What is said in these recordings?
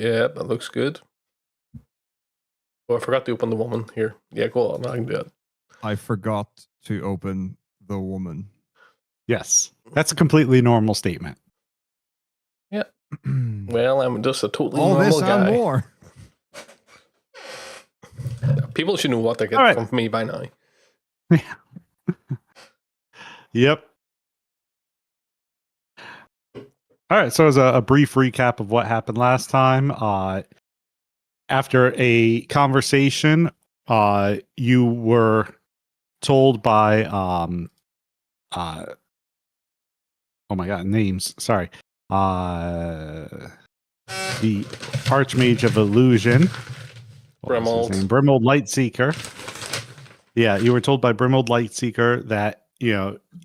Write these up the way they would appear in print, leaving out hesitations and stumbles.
Yeah, that looks good. Oh, I forgot to open the woman here. Yeah, go on. I can do it. I forgot to open the woman. Yes, that's a completely normal statement. Yeah. Well, I'm just a totally all normal this guy. and more. People should know what they get from me by now. Yep. All right, so as a brief recap of what happened last time, after a conversation, you were told by oh my god, names. Sorry. The Archmage of Illusion. Brimold. Brimold Lightseeker. Yeah, you were told by Brimold Lightseeker that,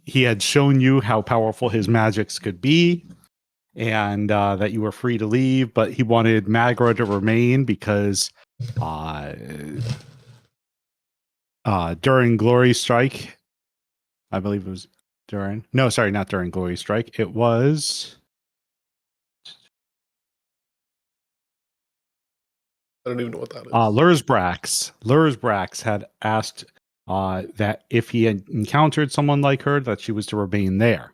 he had shown you how powerful his magics could be, and that you were free to leave, but he wanted Magra to remain because during Glory Strike, I believe it was during... No, sorry, not during Glory Strike. It was... I don't even know what that is. Lursbrax had asked that if he had encountered someone like her, that she was to remain there.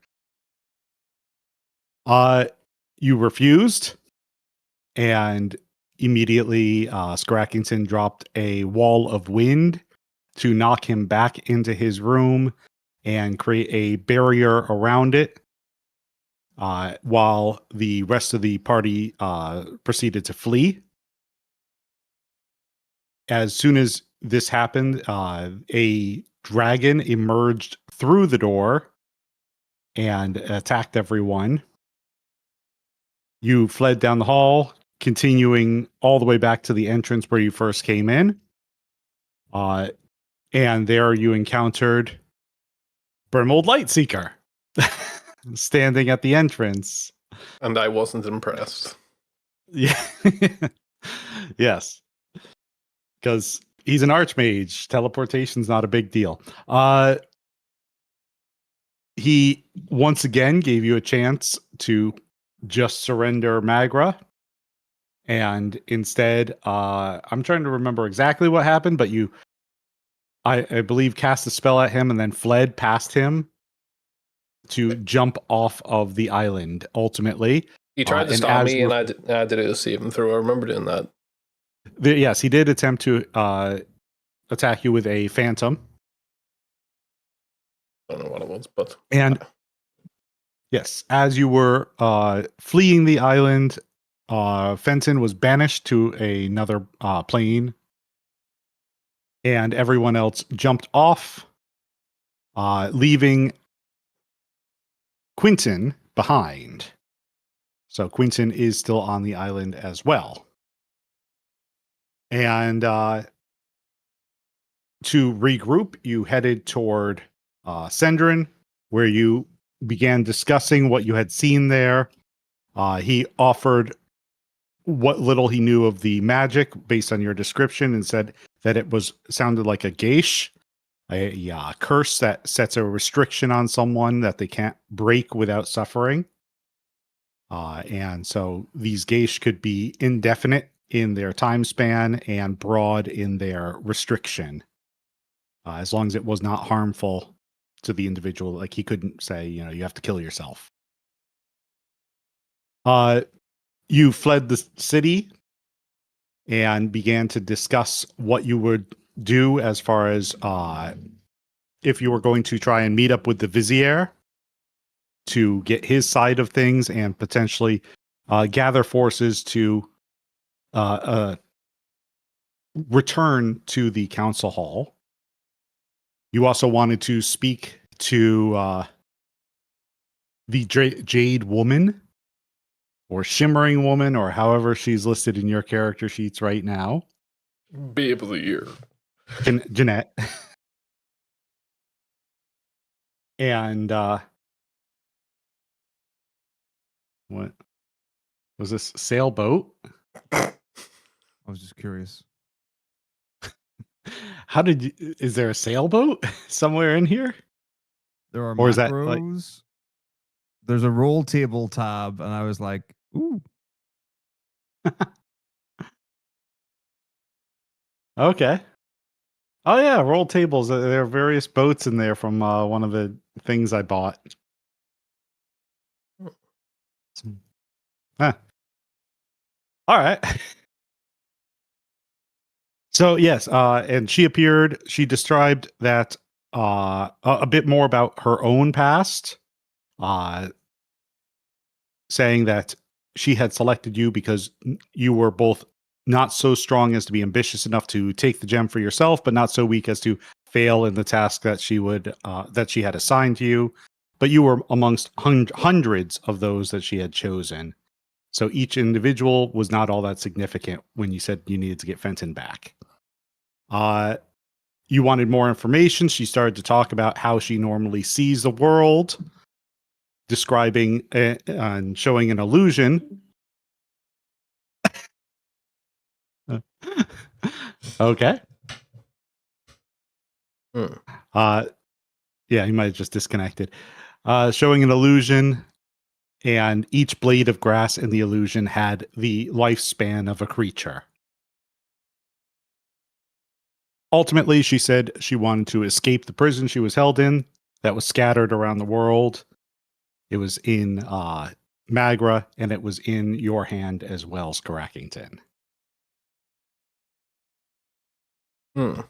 You refused, and immediately Scrackington dropped a wall of wind to knock him back into his room and create a barrier around it, while the rest of the party proceeded to flee. As soon as this happened, a dragon emerged through the door and attacked everyone. You fled down the hall, continuing all the way back to the entrance where you first came in. And there you encountered Brimold Lightseeker standing at the entrance. And I wasn't impressed. Yeah. Yes. Because he's an archmage. Teleportation's not a big deal. He once again gave you a chance to just surrender Magra. And instead, I'm trying to remember exactly what happened, but you, I believe, cast a spell at him and then fled past him to jump off of the island, ultimately. He tried to stop me, and I did a save and throw. I remember doing that. Yes, he did attempt to attack you with a phantom. I don't know what it was, but... And yes, as you were fleeing the island, Fenton was banished to another plane, and everyone else jumped off, leaving Quinton behind. So Quinton is still on the island as well. And to regroup, you headed toward Sendrin, where you began discussing what you had seen there. He offered what little he knew of the magic based on your description and said that it sounded like a geish, a curse that sets a restriction on someone that they can't break without suffering. And so these geish could be indefinite in their time span and broad in their restriction, as long as it was not harmful to the individual. Like, he couldn't say, you have to kill yourself. You fled the city and began to discuss what you would do as far as if you were going to try and meet up with the Vizier to get his side of things and potentially gather forces to return to the council hall. You also wanted to speak to the Jade Woman, or Shimmering Woman, or however she's listed in your character sheets right now. Babe of the year. Jeanette. And what was this, sailboat? I was just curious. How did you, is there a sailboat somewhere in here? There are or macros. is that like... There's a roll table tab, and I was like, ooh. Okay. Oh yeah, roll tables. There are various boats in there from one of the things I bought. Huh. All right. So yes, and she appeared. She described that a bit more about her own past, uh, saying that she had selected you because you were both not so strong as to be ambitious enough to take the gem for yourself, but not so weak as to fail in the task that she had assigned to you. But you were amongst hundreds of those that she had chosen. So each individual was not all that significant when you said you needed to get Fenton back. You wanted more information. She started to talk about how she normally sees the world, describing and showing an illusion. Okay. Hmm. Yeah, he might have just disconnected. Showing an illusion, and each blade of grass in the illusion had the lifespan of a creature. Ultimately, she said she wanted to escape the prison she was held in that was scattered around the world. It was in Magra, and it was in your hand as well, Skarakington. Hmm.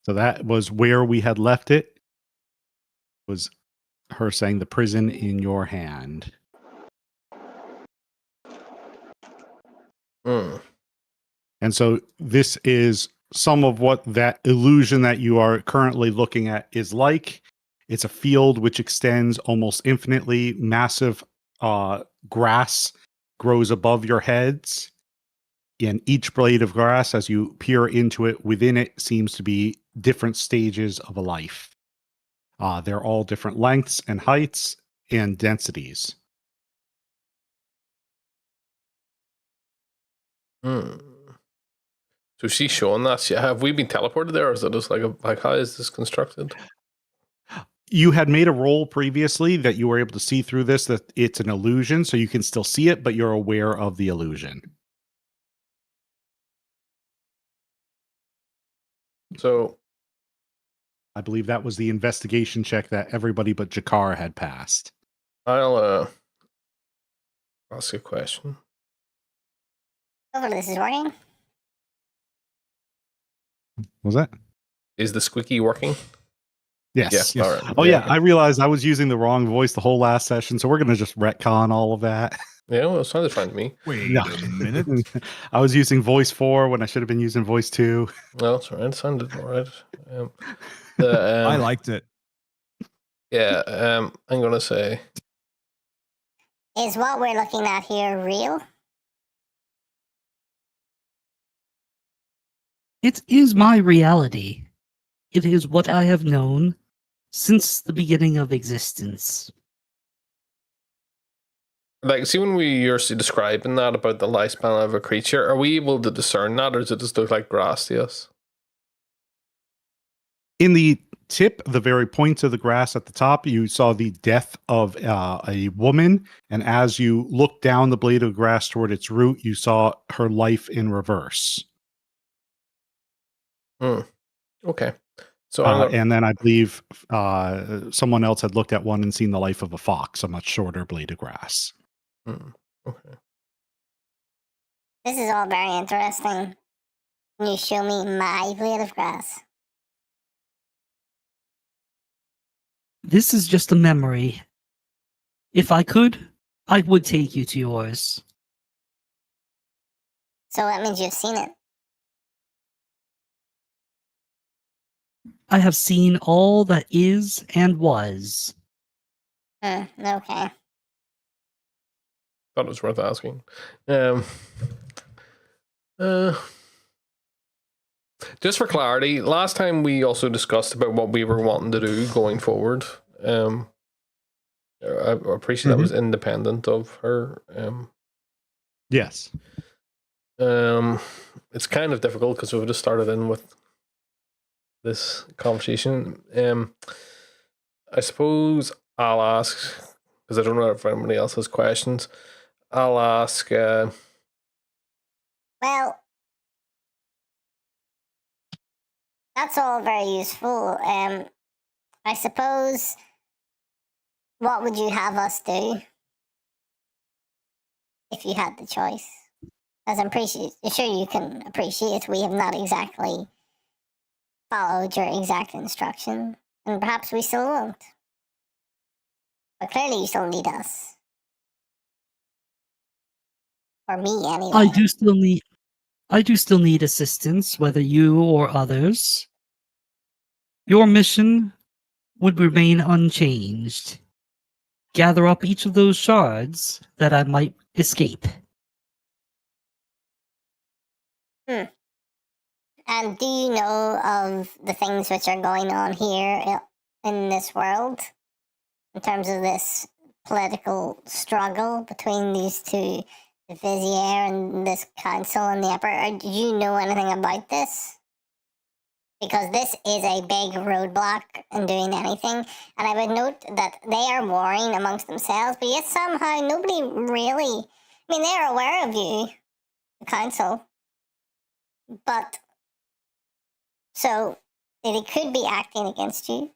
So that was where we had left it. Was her saying the prison in your hand. Hmm. And so this is some of what that illusion that you are currently looking at is like. It's a field which extends almost infinitely. Massive grass grows above your heads. And each blade of grass, as you peer into it, within it seems to be different stages of a life. They're all different lengths and heights and densities. Hmm. So she's showing that. Have we been teleported there, or is it just like how is this constructed? You had made a roll previously that you were able to see through this, that it's an illusion, so you can still see it, but you're aware of the illusion. So I believe that was the investigation check that everybody but Jakar had passed. I'll ask a question. Hopefully this is working. Was that? Is the squeaky working? Yes. Yeah. All right. Oh, yeah. I realized I was using the wrong voice the whole last session, so we're going to just retcon all of that. Yeah, well, it sounded fine to me. Wait No. a minute. I was using voice 4 when I should have been using voice 2. No, that's all right. It sounded all right. I liked it. Yeah. I'm gonna say Is what we're looking at here real? It is my reality. It is what I have known since the beginning of existence. like, see, when you're describing that about the lifespan of a creature, are we able to discern that, or does it just look like grass to us? In the tip, the very point of the grass at the top, you saw the death of a woman. And as you looked down the blade of grass toward its root, you saw her life in reverse. Okay. So And then I believe someone else had looked at one and seen the life of a fox, a much shorter blade of grass. okay. This is all very interesting. Can you show me my blade of grass? This is just a memory. If I could, I would take you to yours. So that means you've seen it. I have seen all that is and was. Okay. Thought it was worth asking. Just for clarity, last time we also discussed about what we were wanting to do going forward. I appreciate that was independent of her. Yes. It's kind of difficult because we've just started in with this conversation. I suppose I'll ask, because I don't know if anybody else has questions. I'll ask. Well, That's all very useful. I suppose, what would you have us do if you had the choice? As I'm sure you can appreciate, we have not exactly followed your exact instruction, and perhaps we still won't. But clearly you still need us. Or me, anyway. I do still need assistance, whether you or others. Your mission would remain unchanged. Gather up each of those shards that I might escape. And do you know of the things which are going on here in this world? In terms of this political struggle between these two, the Vizier and this council and the Emperor. Do you know anything about this? Because this is a big roadblock in doing anything. And I would note that they are warring amongst themselves, but yet somehow nobody really... I mean, they're aware of you, the council. But... So, they could be acting against you.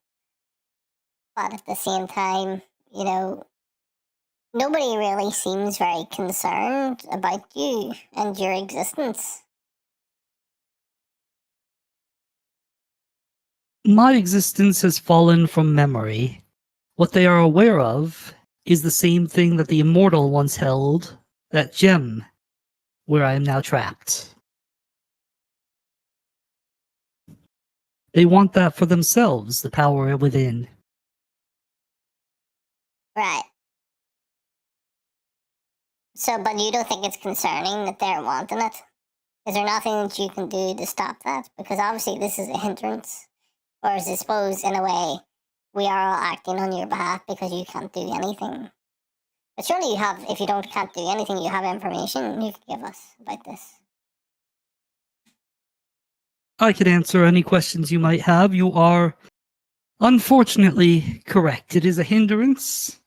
But at the same time, you know, nobody really seems very concerned about you and your existence. My existence has fallen from memory. What they are aware of is the same thing that the immortal once held, that gem, where I am now trapped. They want that for themselves, the power within. Right. So, but you don't think it's concerning that they're wanting it? Is there nothing that you can do to stop that? Because obviously this is a hindrance. Or is it suppose, in a way, we are all acting on your behalf because you can't do anything? But surely you have, if you can't do anything, you have information you could give us about this. I can answer any questions you might have. You are unfortunately correct. It is a hindrance,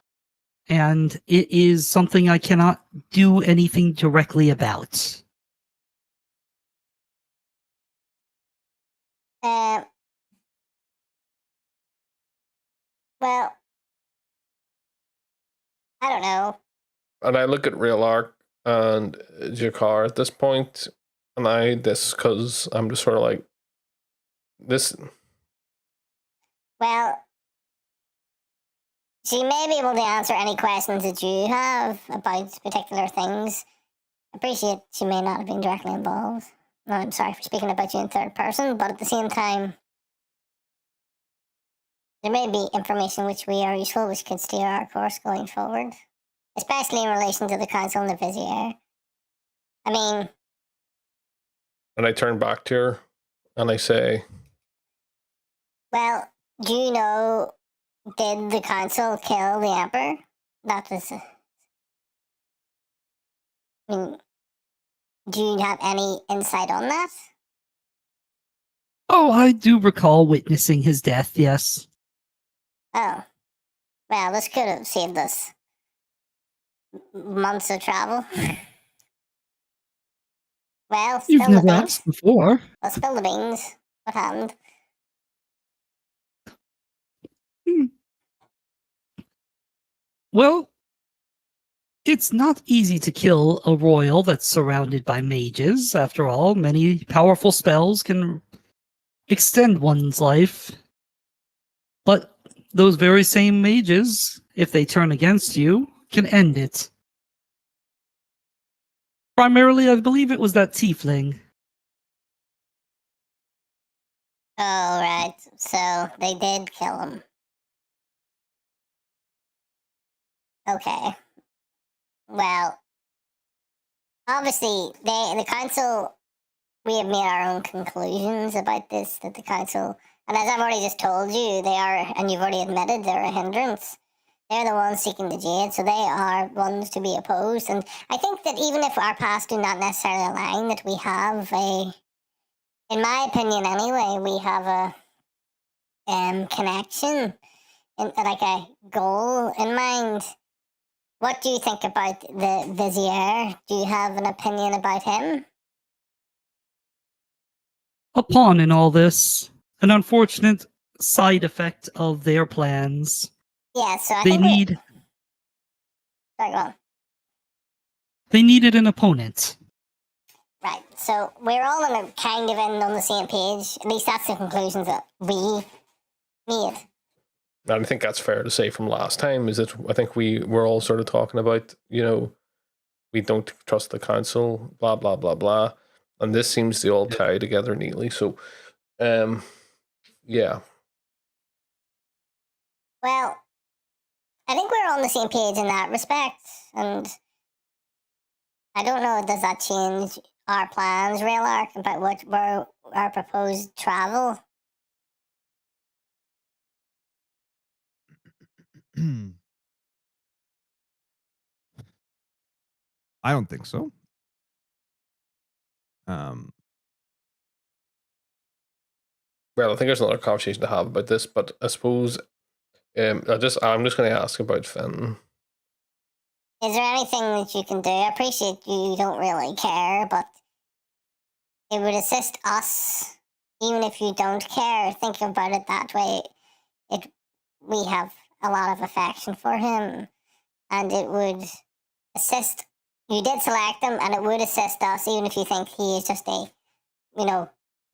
and it is something I cannot do anything directly about. Well, I don't know. And I look at Real Arc and Jakar at this point, and this because I'm just sort of like, this. Well, she may be able to answer any questions that you have about particular things. I appreciate she may not have been directly involved. No, I'm sorry for speaking about you in third person, but at the same time, there may be information which we are useful, which could steer our course going forward, especially in relation to the council and the Vizier. I mean... And I turn back to her, and I say... Well, do you know, did the council kill the Emperor? That was... I mean, do you have any insight on that? Oh, I do recall witnessing his death, yes. Oh. Well, this could have saved us months of travel. Well, You've spill the never beans. asked before. Well, spill the beans. What happened? Well, it's not easy to kill a royal that's surrounded by mages. After all, many powerful spells can extend one's life. But those very same mages, if they turn against you, can end it. Primarily, I believe it was that tiefling. Oh, right. So, they did kill him. Okay. Well, obviously, the council, we have made our own conclusions about this, that the council, and as I've already just told you, they are, and you've already admitted, they're a hindrance. They're the ones seeking the jade, so they are ones to be opposed. And I think that even if our paths do not necessarily align, that we have in my opinion anyway, we have a connection, like a goal in mind. What do you think about the Vizier? Do you have an opinion about him? A pawn in all this. an unfortunate side effect of their plans. Yeah, so I They think need Sorry, go on. they needed an opponent. Right, so we're all on a kind of end on the same page. At least that's the conclusions that we made. And I think that's fair to say from last time, is that I think we were all sort of talking about, we don't trust the council, blah, blah, blah, blah. And this seems to all tie together neatly. So, yeah. Well, I think we're on the same page in that respect, and I don't know, does that change our plans, real arc, about what our proposed travel? I don't think so. Um, Well, I think there's another conversation to have about this, but I suppose I'm just going to ask about Fenton. Is there anything that you can do? I appreciate you don't really care, but it would assist us, even if you don't care. Think about it that way. We have a lot of affection for him, and it would assist. You did select him, and it would assist us, even if you think he is just a,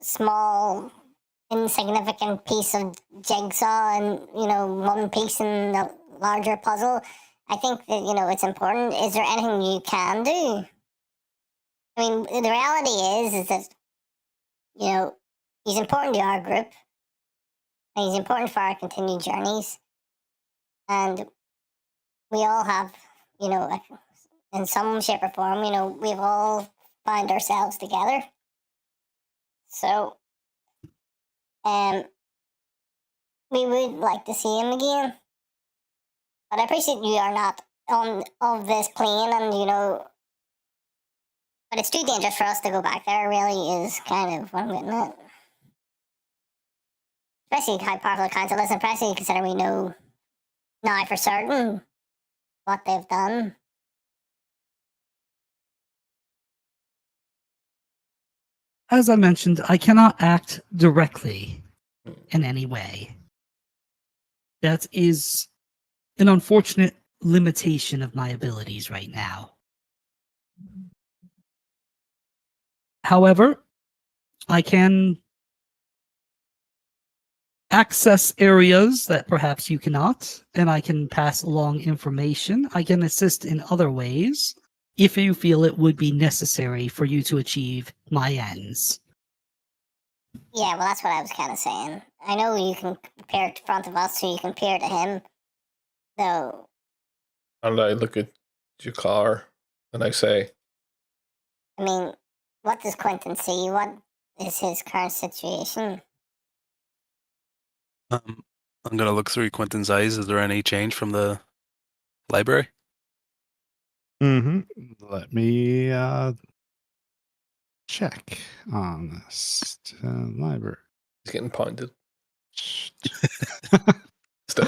small, insignificant piece of jigsaw, and one piece in the larger puzzle. I think that it's important. Is there anything you can do? I mean, the reality is that he's important to our group, and he's important for our continued journeys, and we all have, in some shape or form, we've all found ourselves together. So, we would like to see him again. But I appreciate you are not of this plane, and but it's too dangerous for us to go back there. It really is kind of what I'm getting at. Especially how powerful the council is, especially considering we know now for certain what they've done. As I mentioned, I cannot act directly in any way. That is an unfortunate limitation of my abilities right now. However, I can access areas that perhaps you cannot, and I can pass along information. I can assist in other ways if you feel it would be necessary for you to achieve my ends. Yeah, well, that's what I was kind of saying. I know you can compare it to front of us, so you compare to him, though. And I look at Jakar and I say, I mean, what does Quentin see? What is his current situation? I'm gonna look through Quentin's eyes. Is there any change from the library? Let me check on this library. he's getting pointed. Still.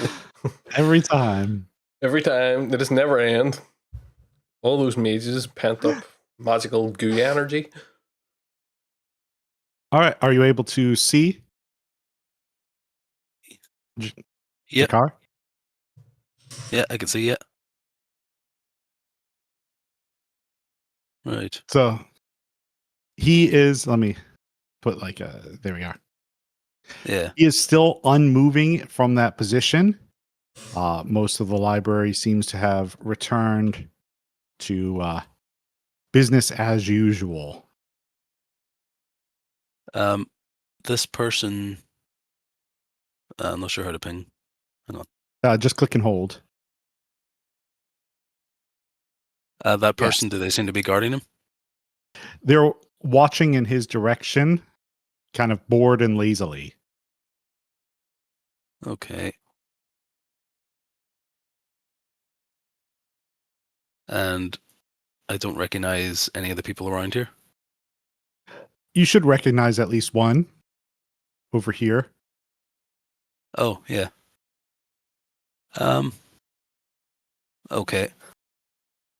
Every time. Every time. They just never end. All those mages, pent up magical goo energy. All right. Are you able to see Yep. Jakar? Yeah, I can see it. Right. So he is, let me put there we are. Yeah. He is still unmoving from that position. Most of the library seems to have returned to business as usual. This person, I'm not sure how to ping. Hang on. Just click and hold. That person, do they seem to be guarding him? They're watching in his direction, kind of bored and lazily. Okay. And I don't recognize any of the people around here. You should recognize at least one over here. Oh, yeah. Okay.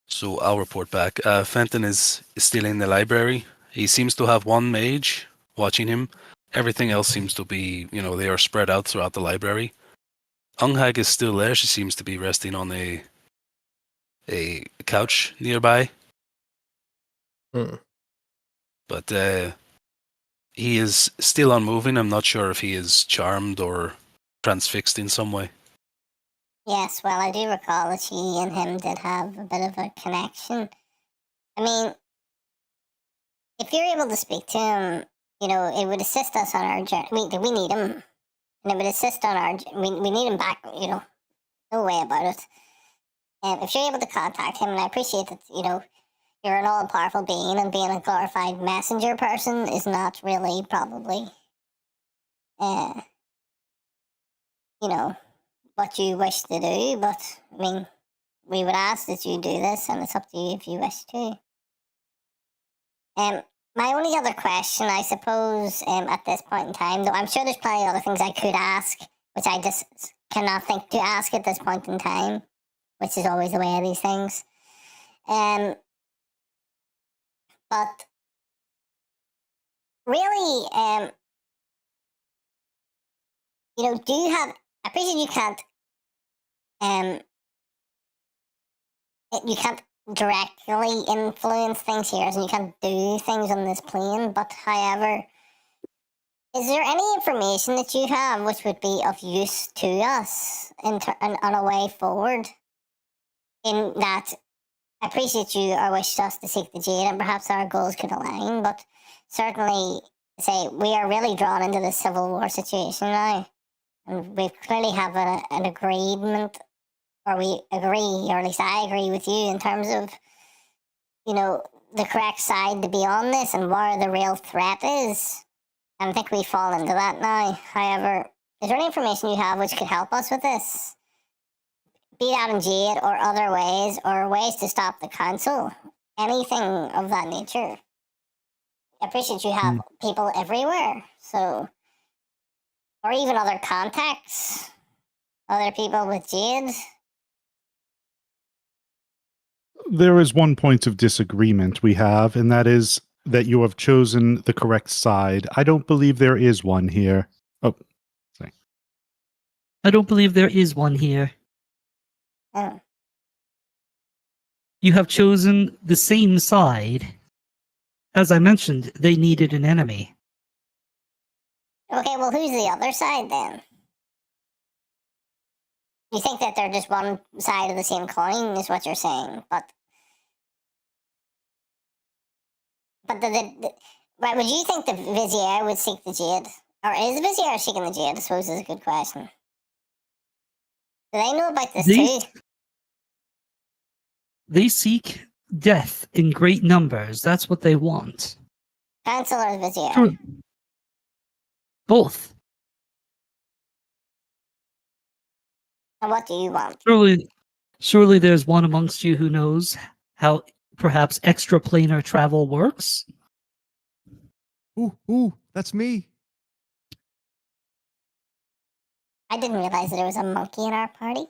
So I'll report back. Fenton is still in the library. He seems to have one mage watching him. everything else seems to be, they are spread out throughout the library. Unghag is still there. She seems to be resting on a couch nearby. But he is still unmoving. I'm not sure if he is charmed or transfixed in some way. Yes, well, I do recall that she and him did have a bit of a connection. I mean, if you're able to speak to him, it would assist us on our journey. We need him, and it would assist on our. We need him back. No way about it. And if you're able to contact him, and I appreciate that, you're an all-powerful being, and being a glorified messenger person is not really probably, what you wish to do. But I mean, we would ask that you do this, and it's up to you if you wish to. My only other question, I suppose, at this point in time, though I'm sure there's plenty of other things I could ask, which I just cannot think to ask at this point in time, which is always the way of these things. But really, do you have? I appreciate you can't directly influence things here, so you can't do things on this plane. But however, is there any information that you have which would be of use to us on a way forward? In that, I appreciate you or wish us to seek the jade, and perhaps our goals could align. But certainly, say we are really drawn into this civil war situation now, and we clearly have an agreement. Or we agree, or at least I agree with you in terms of, the correct side to be on this and where the real threat is. And I think we fall into that now. However, is there any information you have which could help us with this? Be that in jade or other ways, or ways to stop the council? Anything of that nature. I appreciate you have people everywhere, so... Or even other contacts. Other people with jade. There is one point of disagreement we have, and that is that you have chosen the correct side. I don't believe there is one here. Oh, sorry. I don't believe there is one here. Oh. You have chosen the same side. As I mentioned, they needed an enemy. Okay, well, who's the other side then? You think that they're just one side of the same coin, is what you're saying, but right? Would you think the Vizier would seek the jade, or is the Vizier seeking the jade? I suppose is a good question. Do they know about this too? They seek death in great numbers. That's what they want. Council or the Vizier? Sure. Both. And what do you want? Surely there's one amongst you who knows how perhaps extraplanar travel works? Ooh, that's me. I didn't realize that there was a monkey in our party.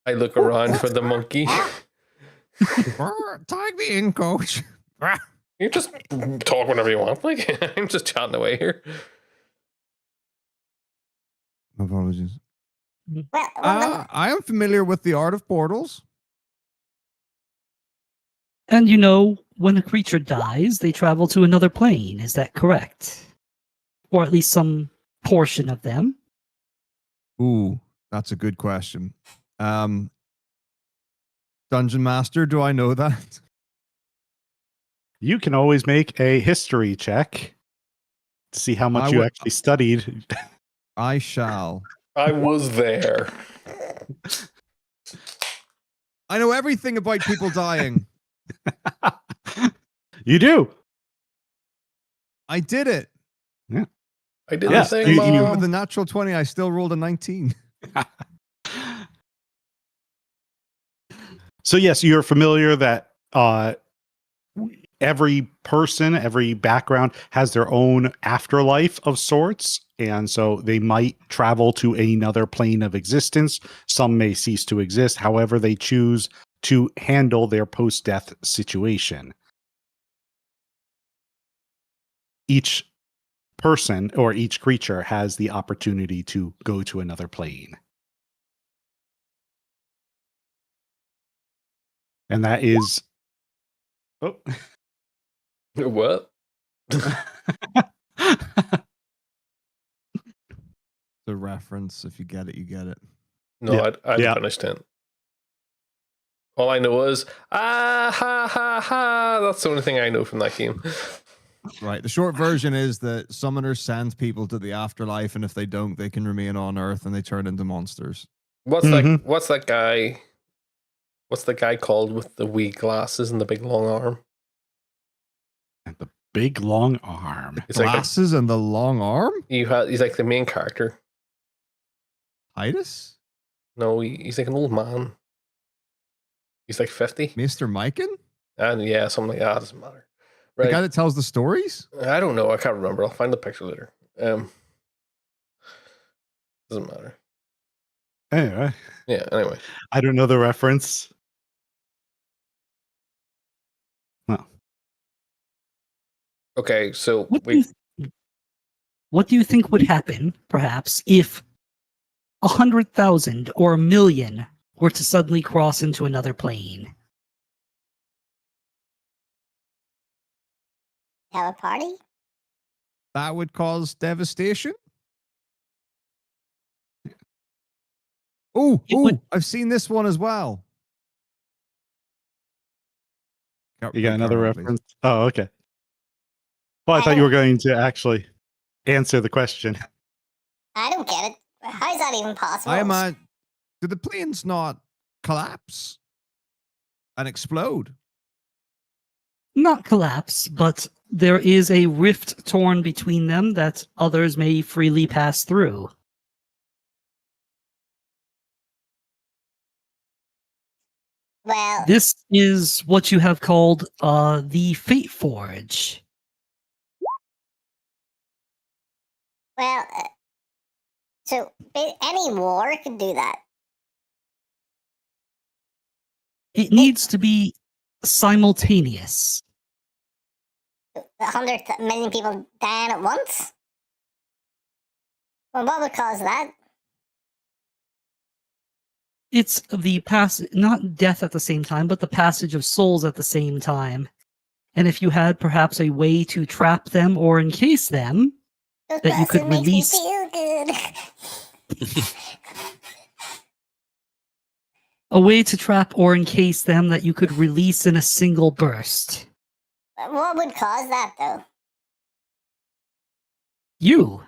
I look around for the monkey. Tag me in, coach. You just talk whenever you want. Like, I'm just chatting away here. Apologies. Well, I am familiar with the art of portals. And when a creature dies, they travel to another plane. Is that correct? Or at least some portion of them? Ooh, that's a good question. Dungeon Master, do I know that? You can always make a history check to see how much you actually studied. I shall. I was there. I know everything about people dying. You do. I did it. Yeah. I did the thing, Mom. With a natural 20, I still rolled a 19. So yes, you're familiar that every person, every background has their own afterlife of sorts. And so they might travel to another plane of existence. Some may cease to exist. However, they choose to handle their post-death situation. Each person or each creature has the opportunity to go to another plane. And that is. Oh. What? The reference. If you get it, you get it. No, Yeah. I Yeah. finished it. All I know is ha ha. That's the only thing I know from that game. Right. The short version is that summoners send people to the afterlife, and if they don't, they can remain on Earth and they turn into monsters. What's Mhm. that guy? What's the guy called with the wee glasses and the big long arm? And the big long arm. It's like Glasses and the long arm? he's like the main character. Titus? No, he's like an old man. He's like 50. Mr. Mikan? And yeah, something like that. Doesn't matter. The Right. guy that tells the stories? I don't know. I can't remember. I'll find the picture later. Doesn't matter. Anyway, Yeah, anyway. I don't know the reference. Well, Okay, so What do you think would happen, perhaps, if 100,000 or 1,000,000 were to suddenly cross into another plane? Have a party? That would cause devastation? Oh, It would- I've seen this one as well. you got another Carl, please. reference? Oh, okay. Well, I thought you were going to actually answer the question. I don't get it. How is that even possible? I am did the planes not collapse and explode? Not collapse, but there is a rift torn between them that others may freely pass through. Well, This is what you have called the Fate Forge. well, so any war could do that. It needs to be simultaneous. 100,000,000 people dying at once? Well, what would cause that? It's the not death at the same time, but the passage of souls at the same time. And if you had perhaps a way to trap them or encase them, This that you could person makes release- me feel good. a way to trap or encase them that you could release in a single burst. What would cause that, though? You.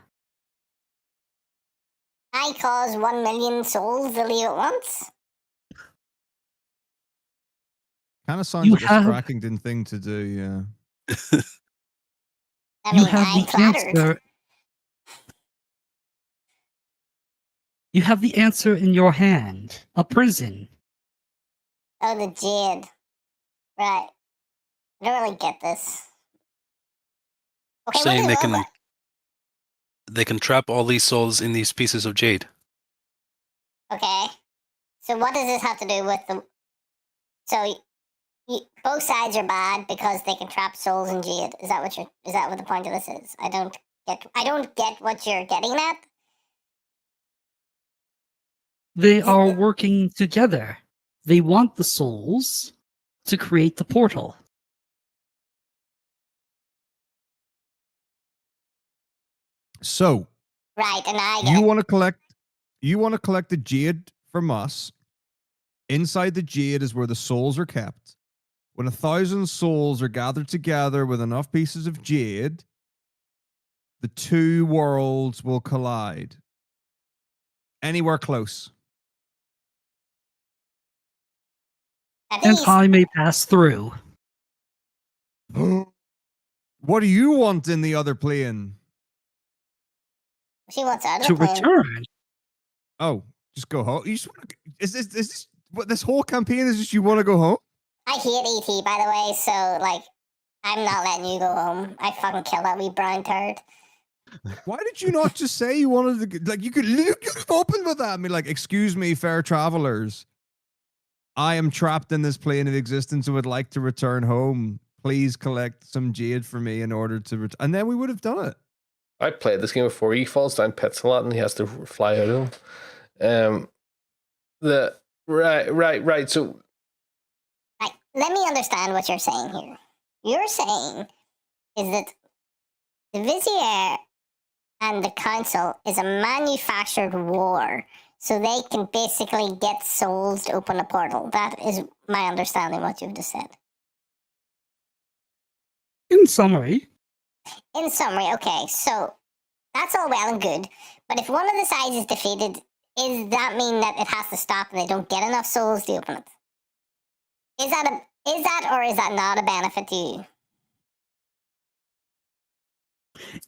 I cause 1,000,000 souls to leave at once? Kind of sounds You like a have- Strackington thing to do, yeah. I You mean, have I'm the flattered. answer. You have the answer in your hand. A prison. Oh, the jade. Right. I don't really get this. Okay, what Saying is they all can that? they can trap all these souls in these pieces of jade. Okay. So what does this have to do with the... So both sides are bad because they can trap souls in jade. Is that what the point of this is? I don't get what you're getting at. They are working together. They want the souls to create the portal. So, Right, and I get you want to collect the jade from us. Inside the jade is where the souls are kept. When 1,000 souls are gathered together with enough pieces of jade, the two worlds will collide. Anywhere close. at And least I may pass through. What do you want in the other plane? she wants out of To the plane. return. Oh, just go home. You just want is this what this whole campaign is? Just you want to go home? I hate ET, by the way, so, like, I'm not letting you go home. I fucking kill that wee brown turd. Why did you not just say you wanted to? Like you could have opened with that. I mean, like, excuse me, fair travelers. I am trapped in this plane of existence and would like to return home. Please collect some jade for me in order to return. And then we would have done it. I played this game before. He falls down pits a lot, and he has to fly out of them. Right. So Right. Let me understand what you're saying here. You're saying is that the Vizier and the Council is a manufactured war, so they can basically get souls to open a portal. That is my understanding what you've just said. In summary, In summary, okay, so that's all well and good, but if one of the sides is defeated, does that mean that it has to stop and they don't get enough souls to open it? Is that or is that not a benefit to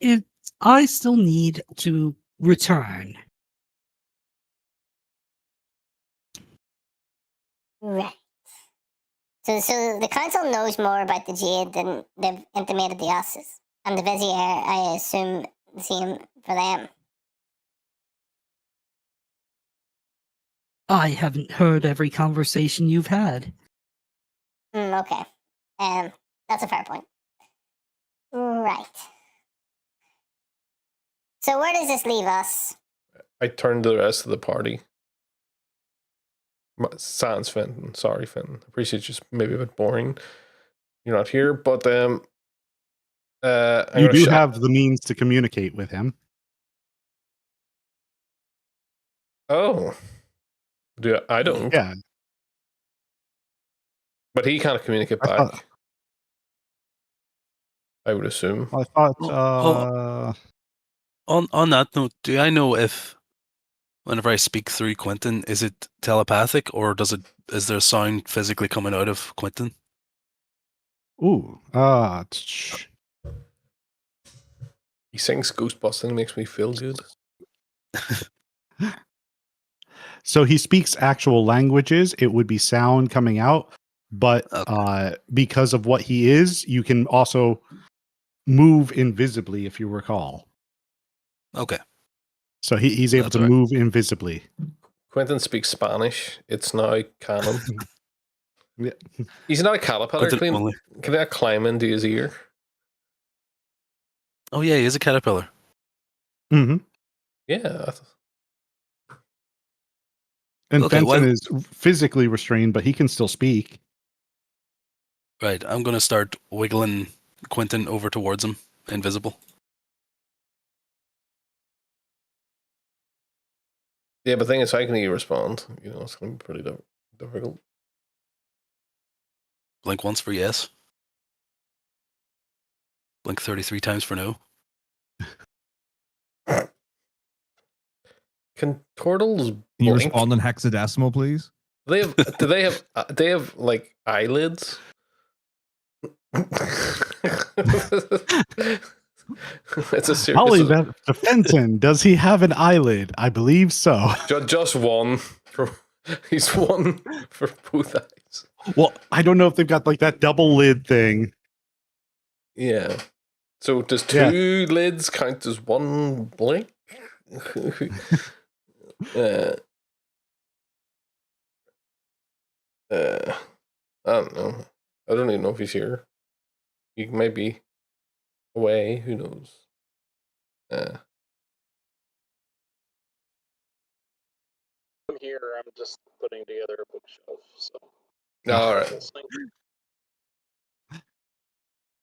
you? I still need to return. Right. So the council knows more about the Jade than they've intimated to us, and the Vizier, I assume, the same for them. I haven't heard every conversation you've had. Okay. That's a fair point. Right. So where does this leave us? I turned to the rest of the party. Sans Fenton. Sorry, Fenton. Appreciate you. Maybe a bit boring. You're not here, but I'm You gonna do have the means to communicate with him. Oh, I don't. Yeah. But he can't communicate I back. thought- I would assume. I thought. On that note, do I know if whenever I speak through Quentin, is it telepathic or is there sound physically coming out of Quentin? Ooh. He sings Ghostbusting, makes me feel good. So he speaks actual languages. It would be sound coming out, but Okay. because of what he is, you can also move invisibly, if you recall. Okay. So he's able That's to all right. move invisibly. Quentin speaks Spanish. It's now canon. Yeah. He's not a caterpillar. Quentin only. Can I climb into his ear? Oh yeah, he is a caterpillar. Mm-hmm. Yeah. And Okay, Fenton is physically restrained, but he can still speak. Right. I'm gonna start wiggling Quentin over towards him, invisible. Yeah, but the thing is, how can he respond? It's going to be pretty difficult. Blink once for yes. Blink 33 times for no. Can turtles Can you blink? respond in hexadecimal, please? Do they have like eyelids? It's a serious. I'll leave that to Fenton. Does he have an eyelid? I believe so. Just one. He's one for both eyes. Well, I don't know if they've got like that double lid thing. Yeah. So does two lids count as one blink? I don't know. I don't even know if he's here. He might be away. Who knows? I'm here. I'm just putting together a bookshelf. So. All right. Listening.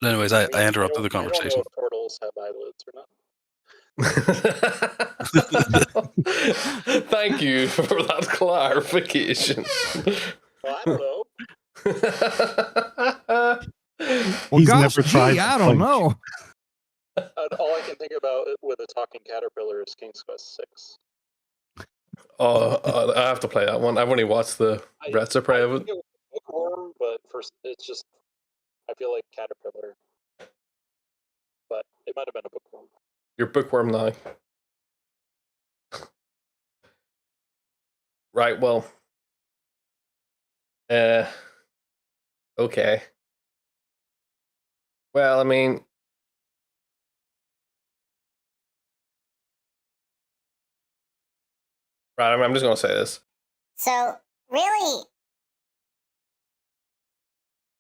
Anyways, I interrupted the I don't know conversation. if turtles have eyelids or not. Thank you for that clarification. Well, I don't know. Well, He's gosh, never tried. I don't know. All I can think about with a talking caterpillar is King's Quest 6. I have to play that one. I've only watched the retro play of it. I think it was bookworm, but first it's just I feel like caterpillar, but it might have been a bookworm. You're bookworm now. Right. Well. Okay. Well, I mean. Right, I'm just going to say this. So, really,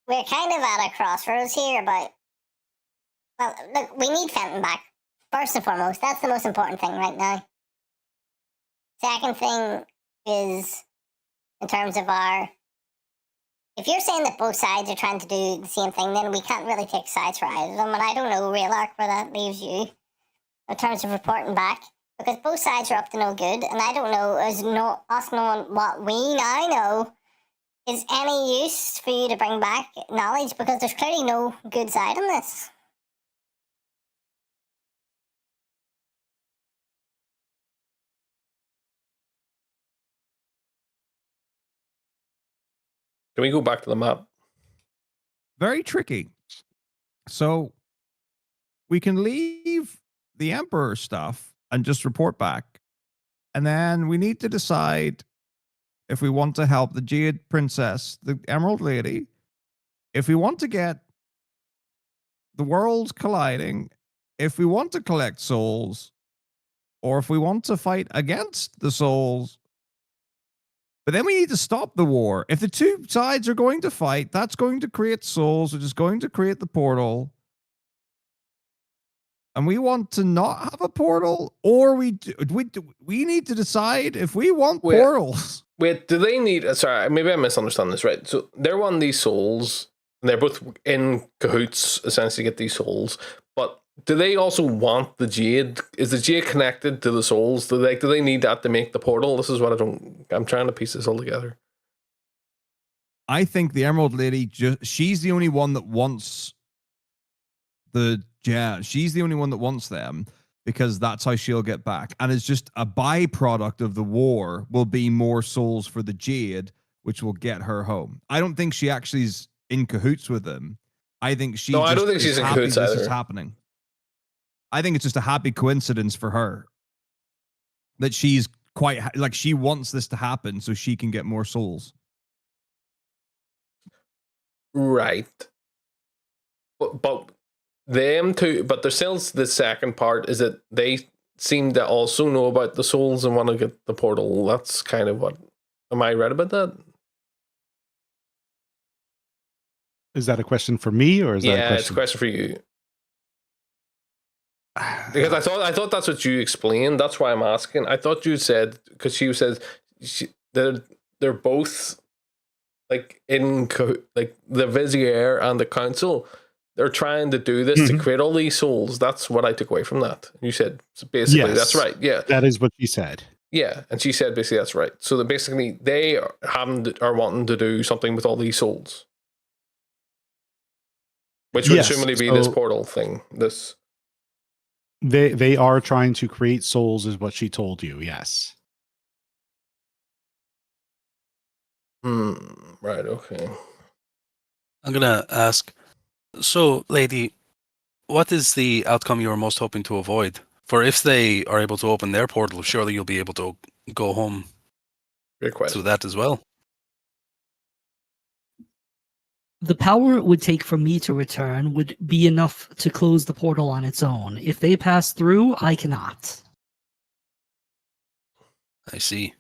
we're kind of at a crossroads here, but, well, look, we need Fenton back. first and foremost, that's the most important thing right now. Second thing is, in terms of if you're saying that both sides are trying to do the same thing, then we can't really take sides for either of them. And I don't know, Raylark, where that leaves you in terms of reporting back, because both sides are up to no good, and I don't know, us knowing what we now know is any use for you to bring back knowledge, because there's clearly no good side on this. Can we go back to the map? Very tricky. So we can leave the Emperor stuff and just report back. And then we need to decide if we want to help the Jade Princess, the Emerald Lady, if we want to get the worlds colliding, if we want to collect souls, or if we want to fight against the souls. But then we need to stop the war. If the two sides are going to fight, that's going to create souls, which is going to create the portal. And we want to not have a portal, or we need to decide if we want portals. Wait, do they need... Sorry, maybe I misunderstand this, right? So they're wanting these souls, and they're both in cahoots, essentially, to get these souls. But do they also want the Jade? Is the Jade connected to the souls? Do they need that to make the portal? This is what I'm trying to piece this all together. I think the Emerald Lady, she's the only one that wants the Jade. She's the only one that wants them, because that's how she'll get back. And it's just a byproduct of the war will be more souls for the Jade, which will get her home. I don't think she actually is in cahoots with them. I think she. No, I don't think she's in cahoots either. This is happening. I think it's just a happy coincidence for her that she's quite like she wants this to happen so she can get more souls. Right. But them two, but there's still the second part is that they seem to also know about the souls and want to get the portal. That's kind of what. Am I right about that? Is that a question for me, or is that a question? It's a question for you. Because I thought that's what you explained. That's why I'm asking. I thought you said, because she says they're both like like the Vizier and the Council. They're trying to do this to create all these souls. That's what I took away from that. You said basically that's right. Yeah, that is what she said. Yeah, and she said basically that's right. So that basically they are wanting to do something with all these souls, which would assumably be this portal thing. They are trying to create souls, is what she told you. Yes. Right. Okay. I'm gonna ask. So, lady, what is the outcome you are most hoping to avoid? For if they are able to open their portal, surely you'll be able to go home through that as well. The power it would take for me to return would be enough to close the portal on its own. If they pass through, I cannot. I see.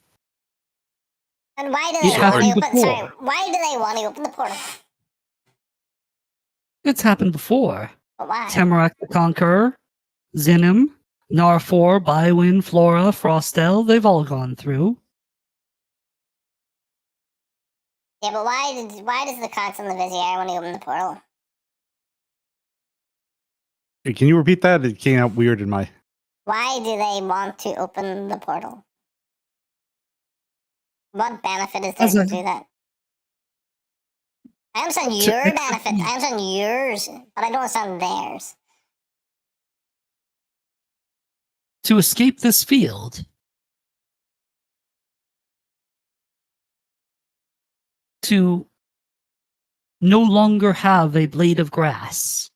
And why do they why do they want to open the portal? It's happened before. But why? Tamarack the Conqueror, Zinum, Narfor, Bywin, Flora, Frostel, they've all gone through. Yeah, but why does the Council and the Vizier want to open the portal? Hey, can you repeat that? It came out weird in my... Why do they want to open the portal? What benefit is there to do that? I understand your benefit. I understand yours, but I don't understand theirs. To escape this field. To no longer have a blade of grass.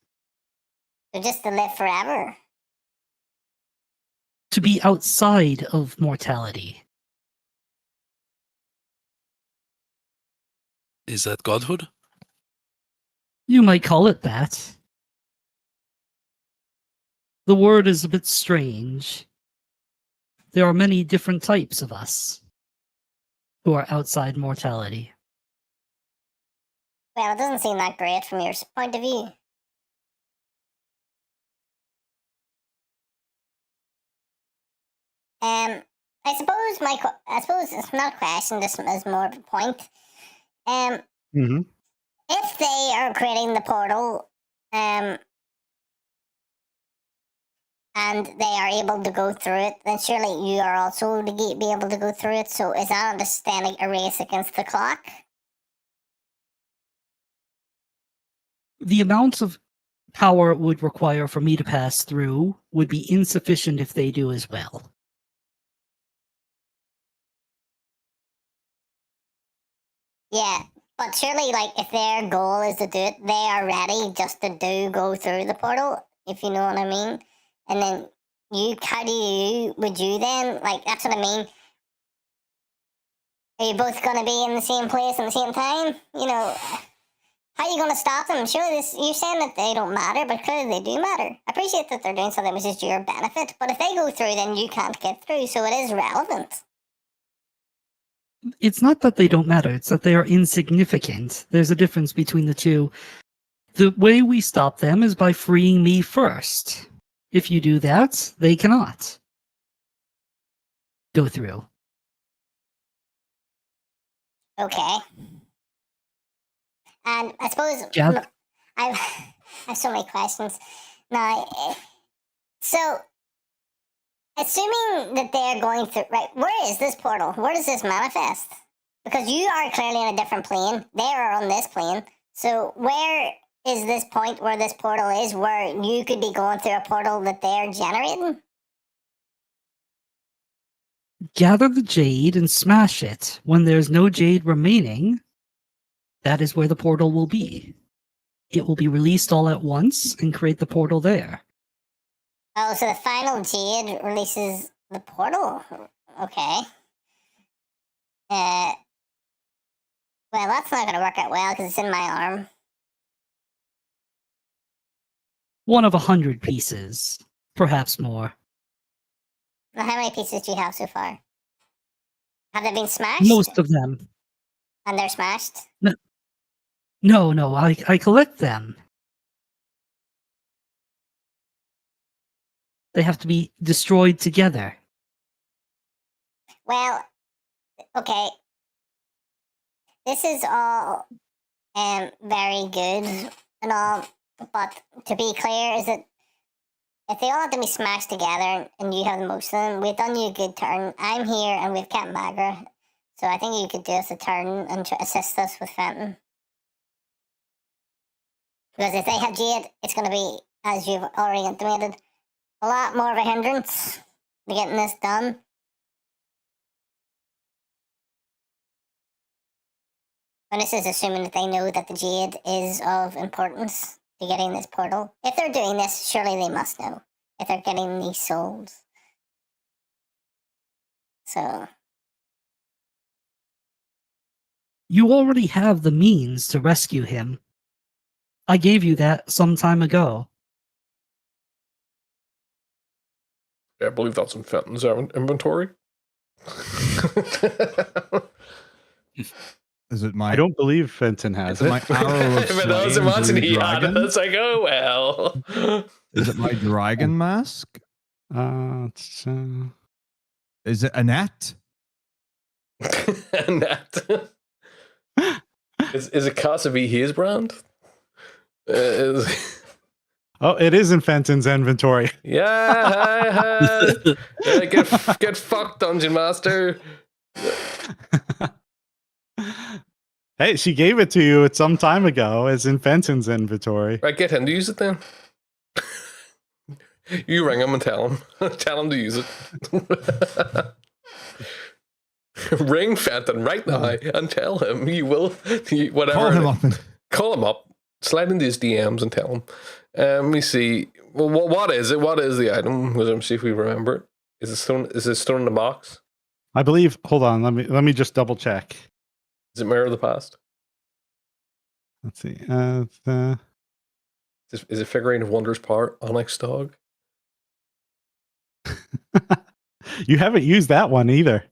So just to live forever. To be outside of mortality. Is that godhood? You might call it that. The word is a bit strange. There are many different types of us who are outside mortality. Well, it doesn't seem that great from your point of view. I suppose it's not a question. This is more of a point. Mm-hmm. If they are creating the portal, and they are able to go through it, then surely you are also to be able to go through it. So is that understanding a race against the clock? The amount of power it would require for me to pass through would be insufficient if they do as well. Yeah, but surely, like, if their goal is to do it, they are ready just to go through the portal, if you know what I mean. And then would you then, like, that's what I mean. Are you both going to be in the same place at the same time? You know, how are you going to stop them? Surely you're saying that they don't matter, but clearly they do matter. I appreciate that they're doing something which is to your benefit, but if they go through, then you can't get through, so it is relevant. It's not that they don't matter, it's that they are insignificant. There's a difference between the two. The way we stop them is by freeing me first. If you do that, they cannot go through. Okay. And I suppose Yeah. I have so many questions. Now, so assuming that they're going through, right, where is this portal? Where does this manifest? Because you are clearly in a different plane. They are on this plane. So where is this point where this portal is, where you could be going through a portal that they're generating? Gather the jade and smash it. When there's no jade remaining, that is where the portal will be. It will be released all at once and create the portal there. Oh, so the final jade releases the portal. Okay. Well, that's not going to work out well because it's in my arm. One of 100 pieces, perhaps more. Now, how many pieces do you have so far? Have they been smashed? Most of them. And they're smashed? No, I collect them. They have to be destroyed together. Well, okay. This is all very good and all, but to be clear, is that if they all have to be smashed together and you have most of them, we've done you a good turn. I'm here and we've kept Magra, so I think you could do us a turn and assist us with Fenton. Because if they have Jade, it's going to be, as you've already intimated, a lot more of a hindrance to getting this done. And this is assuming that they know that the Jade is of importance to getting this portal. If they're doing this, surely they must know. If they're getting these souls. So. You already have the means to rescue him. I gave you that some time ago. I believe that's in Fenton's inventory. Is it my? I don't believe Fenton has Is it it. my arrow of If it does, flame imagine blue he had it. dragon? It's like, oh well. Is it my dragon mask? It's, Is it a net? And that is it Casa V his brand? Oh, it is in Fenton's inventory. Yeah, yeah, get fucked, Dungeon Master. Hey, she gave it to you at some time ago. It's in Fenton's inventory. Right, get him to use it then. You ring him and tell him. Tell him to use it. Ring Fenton right now and tell him you will. Whatever. Call him up. Call him up. Slide into his DMs and tell him. Let me see. Well, what is it? What is the item? Let me see if we remember it. Is it stone? Is it stone in the box? I believe. Hold on. Let me just double check. Is it Mirror of the Past? Let's see. Is it Figurine of Wonder's Power? Onyx Dog? You haven't used that one either.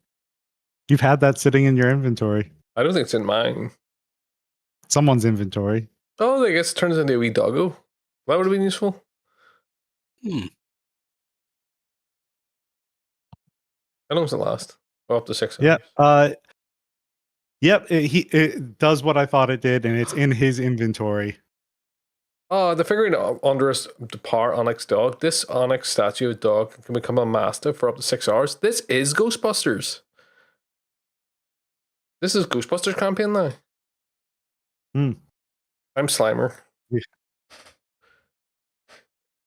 You've had that sitting in your inventory. I don't think it's in mine. Someone's inventory. Oh, I guess it turns into a wee doggo. That would have been useful. How long does it last? Oh, up to 6 hours. Yeah. Yep. It does what I thought it did, and it's in his inventory. Oh, they're figuring out under us the power Onyx dog. This Onyx statue of dog can become a mastiff for up to 6 hours. This is Ghostbusters. This is Ghostbusters campaign now. Hmm. I'm Slimer.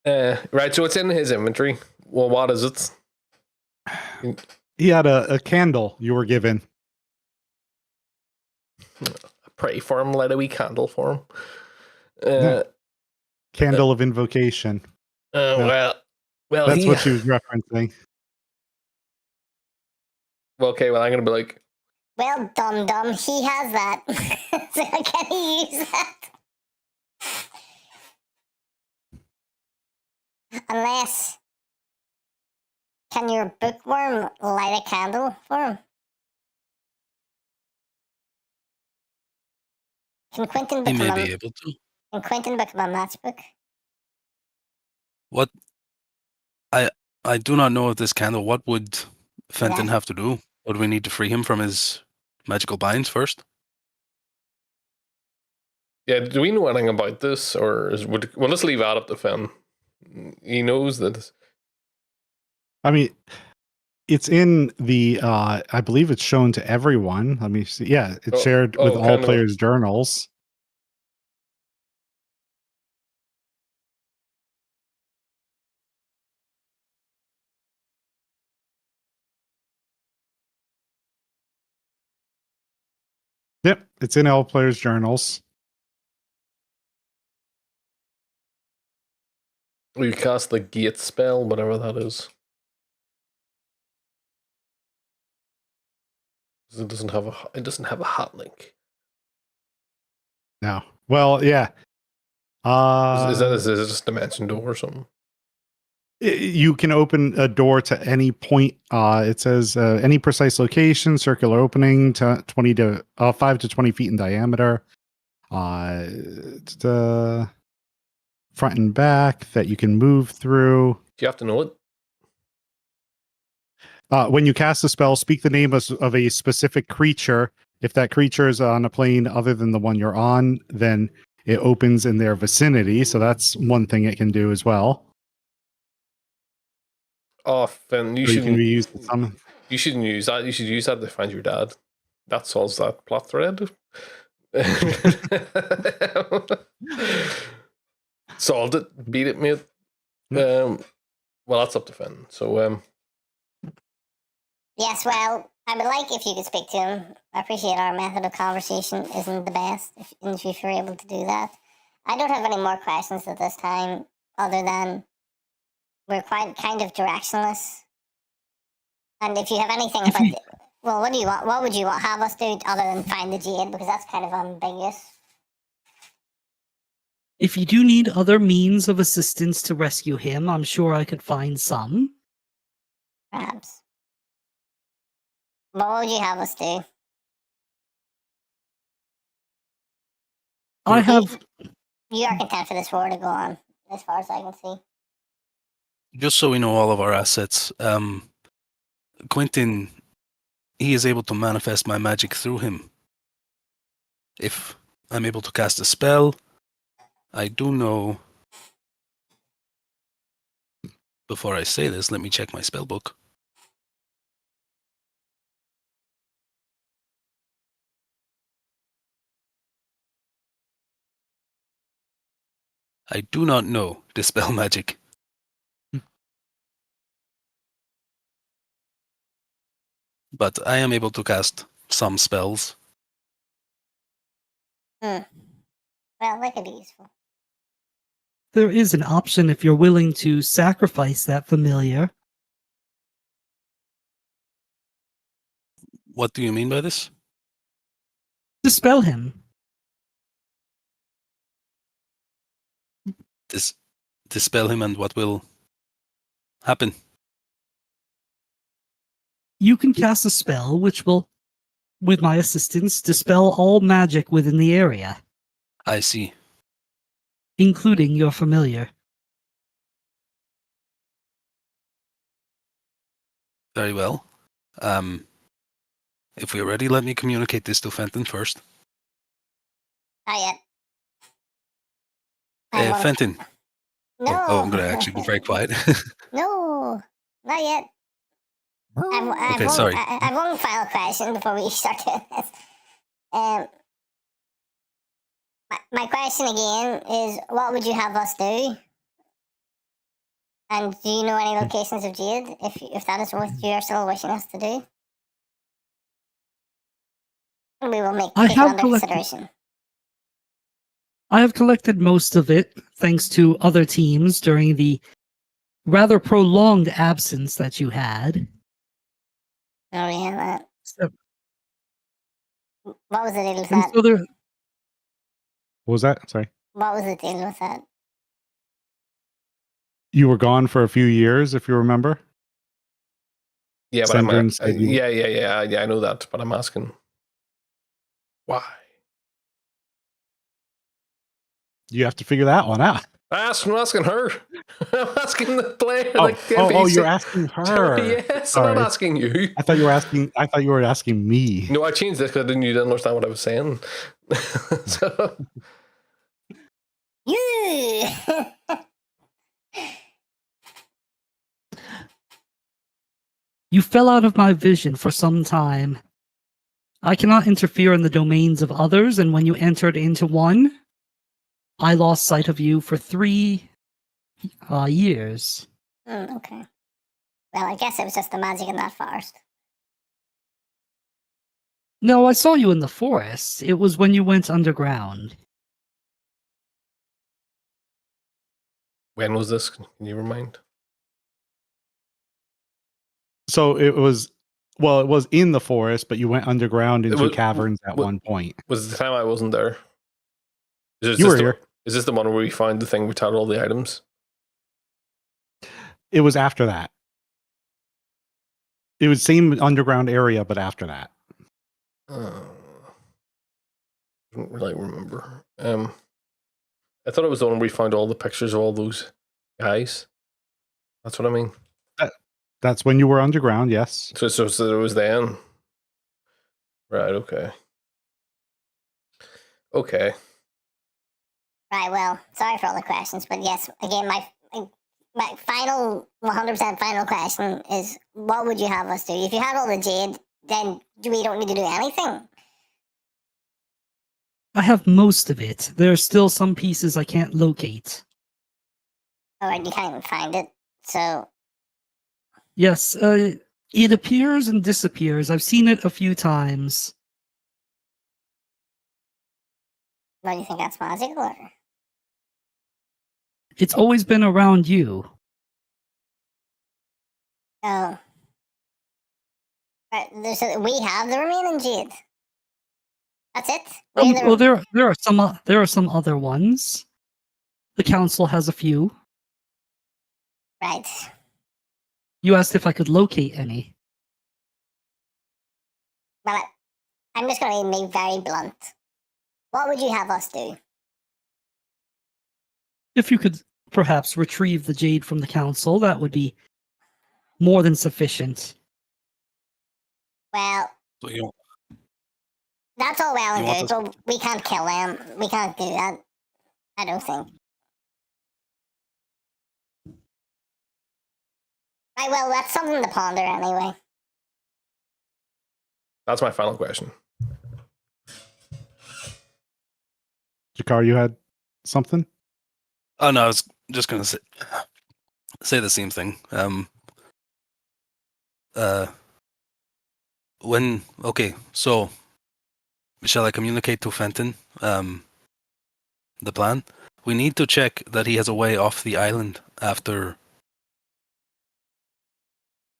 Yeah. Right, so it's in his inventory. Well, what is it? He had a candle you were given. Pray for him, light a wee candle for him. Yeah. Candle of invocation. Well, That's what she was referencing. Well, okay, well, I'm going to be like, Well, dum-dum, he has that. So can he use that? Unless... Can your bookworm light a candle for him? Can Quentin He become may a... be able to. Can Quentin become a matchbook? What? I do not know of this candle. What would Fenton Yeah. have to do? Would we need to free him from his magical binds first? yeah, do we know anything about this? Or we'll just leave that up to Finn. He knows that. I mean, it's in the. I believe it's shown to everyone. Let me see. Yeah, it's shared with all kind of. players' journals. Yep, it's in all players' journals. We cast the gate spell, whatever that is. It doesn't have a hot link. No. Well, yeah. Is it just a dimension door or something? You can open a door to any point. It says any precise location, circular opening to 5 to 20 feet in diameter. The front and back that you can move through. Do you have to know it? When you cast a spell, speak the name of a specific creature. If that creature is on a plane other than the one you're on, then it opens in their vicinity. So that's one thing it can do as well. Oh, Finn, you So shouldn't. can be used to summon. You shouldn't use that. You should use that to find your dad. That solves that plot thread. Solved it. Beat it, mate. Well, that's up to Finn. So, Yes, well, I would like if you could speak to him. I appreciate our method of conversation isn't the best, if you're able to do that. I don't have any more questions at this time, other than we're quite kind of directionless. And if you have anything about the, well, what do you want? What would you want have us do other than find the jade? Because that's kind of ambiguous. If you do need other means of assistance to rescue him, I'm sure I could find some. Perhaps. What would you have us do? I have You are content for this war to go on, as far as I can see. Just so we know all of our assets, Quentin, he is able to manifest my magic through him. If I'm able to cast a spell, I do know. Before I say this, let me check my spell book. I do not know dispel magic. But I am able to cast some spells. Well, that could be useful. There is an option if you're willing to sacrifice that familiar. What do you mean by this? Dispel him. Dispel him, and what will happen? You can cast a spell which will, with my assistance, dispel all magic within the area, I see. including your familiar. Very well. If we're ready, let me communicate this to Fenton first. Not yet. I won't- Fenton. No. Oh, I'm going to actually be very quiet. No, not yet. I've Okay, one, sorry. I've one final question before we start doing this. My question again is, what would you have us do? And do you know any locations of Jade, if that is what you are still wishing us to do? And we will take it under consideration. I have collected most of it, thanks to other teams during the rather prolonged absence that you had. Oh, yeah, So, what was the deal with and that? so there, What was that? Sorry. What was the deal with that? You were gone for a few years, if you remember. Yeah, but Sendrin said you- yeah, I know that, but I'm asking why. You have to figure that one out. I'm asking her. I'm asking the player. Oh, like the oh, NPC. you're asking her. Yes, Sorry. I'm not asking you. I thought you were asking me. No, I changed this because you didn't understand what I was saying. So You! you fell out of my vision for some time. I cannot interfere in the domains of others, and when you entered into one, I lost sight of you for 3 years. Okay. Well, I guess it was just the magic in that forest. No, I saw you in the forest. It was when you went underground. when was this? Can you remind? So it was in the forest, but you went underground into was- caverns at wa- one point. Was the time I wasn't there? You were here. Is this the one where we found the thing we tied all the items? It was after that. It was same underground area, but after that. I don't really remember. I thought it was the one where we found all the pictures of all those guys. That's what I mean. That's when you were underground, yes. So it was then. Right. Okay. Okay. Right, well, sorry for all the questions, but yes, again, my final 100% final question is, what would you have us do? If you had all the jade, then we don't need to do anything. I have most of it. There are still some pieces I can't locate. Alright, you can't even find it. So, Yes, it appears and disappears. I've seen it a few times. what do you think, that's magical, or? It's always been around you. Oh. Right, we have the remaining jade. That's it? Well, there are some other ones. The council has a few. Right. You asked if I could locate any. Well, I'm just going to be very blunt. What would you have us do? If you could perhaps retrieve the jade from the council, that would be more than sufficient. Well, So you that's all well You and want good, us- but we can't kill them. We can't do that. I don't think. Right, well, that's something to ponder anyway. That's my final question. Jakar, you had something? Oh no, I was just gonna say the same thing. So shall I communicate to Fenton the plan? We need to check that he has a way off the island after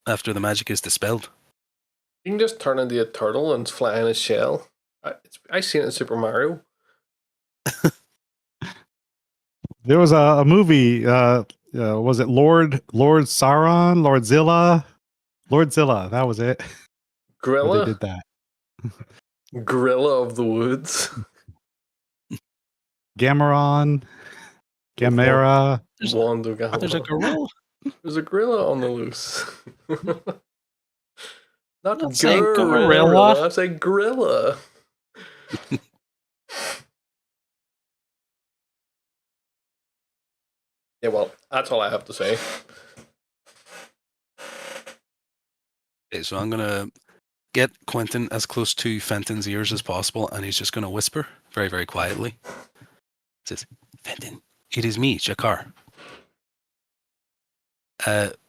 the magic is dispelled. You can just turn into a turtle and fly in a shell. I seen it in Super Mario. There was a movie. Was it Lord Sauron, Lordzilla? That was it. Where they Gorilla. did that. Gorilla of the woods. Gamera. Wand of There's a Gamelon. gorilla. There's a gorilla on the loose. Not Not saying gorilla. gorilla. I'm saying gorilla. Yeah, well, that's all I have to say. Okay, so I'm gonna get Quentin as close to Fenton's ears as possible, and he's just gonna whisper very, very quietly. He says, "Fenton, it is me, Jakar.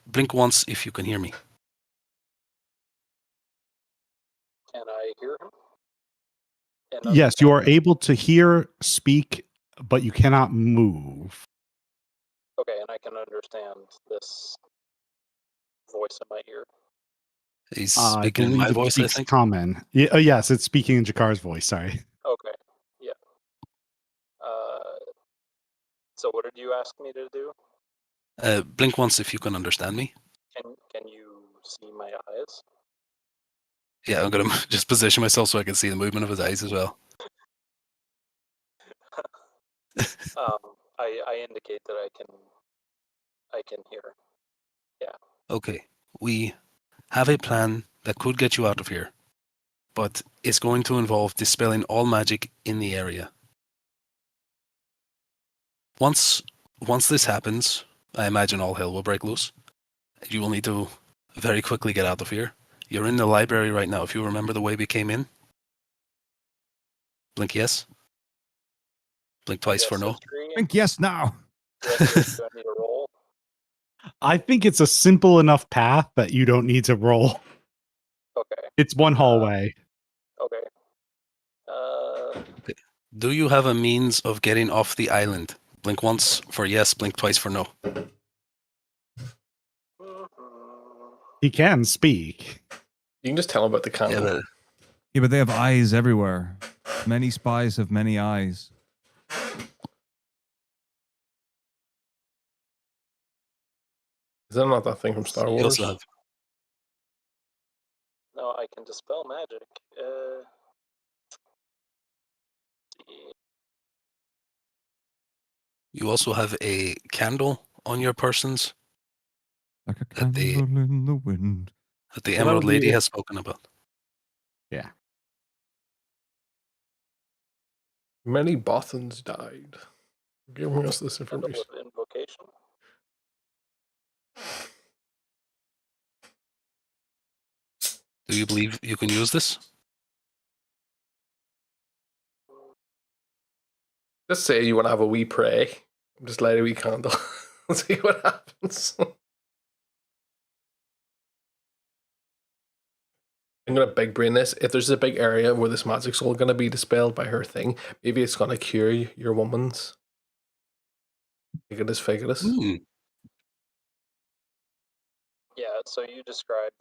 Blink once if you can hear me." Can I hear him? And Yes, you are understand? able to hear, speak, but you cannot move. Okay, and I can understand this voice in my ear. He's I speaking in my believe it voice, I speaks think. common. Yeah, yes, it's speaking in Jakar's voice. Sorry. Okay, yeah. So what did you ask me to do? Blink once if you can understand me. Can you see my eyes? Yeah, I'm gonna just position myself so I can see the movement of his eyes as well. I indicate that I can hear. Okay, we have a plan that could get you out of here, but it's going to involve dispelling all magic in the area. Once this happens, I imagine all hell will break loose. You will need to very quickly get out of here. You're in the library right now. If you remember the way we came in, blink yes. Blink twice Yes, for no. history. Think yes now. Do I need to roll? I think it's a simple enough path that you don't need to roll. Okay. It's one hallway. Okay. Do you have a means of getting off the island? Blink once for yes, blink twice for no. He can speak. You can just tell him about the Yeah, candle. but Yeah, but they have eyes everywhere. Many spies have many eyes. Is that not that thing from Star you Wars? also have No, I can dispel magic. you also have a candle on your persons Like a that the candle in the wind. that the Well, that Emerald would be Lady it. has spoken about. Yeah. Many Bothans died. Giving us this Candle information. of invocation. Do you believe you can use this? Just say you want to have a wee pray. Just light a wee candle. Let's see what happens. I'm gonna big brain this. If there's a big area where this magic's all gonna be dispelled by her thing, maybe it's gonna cure your woman's. Figurus. Hmm. Yeah. So you described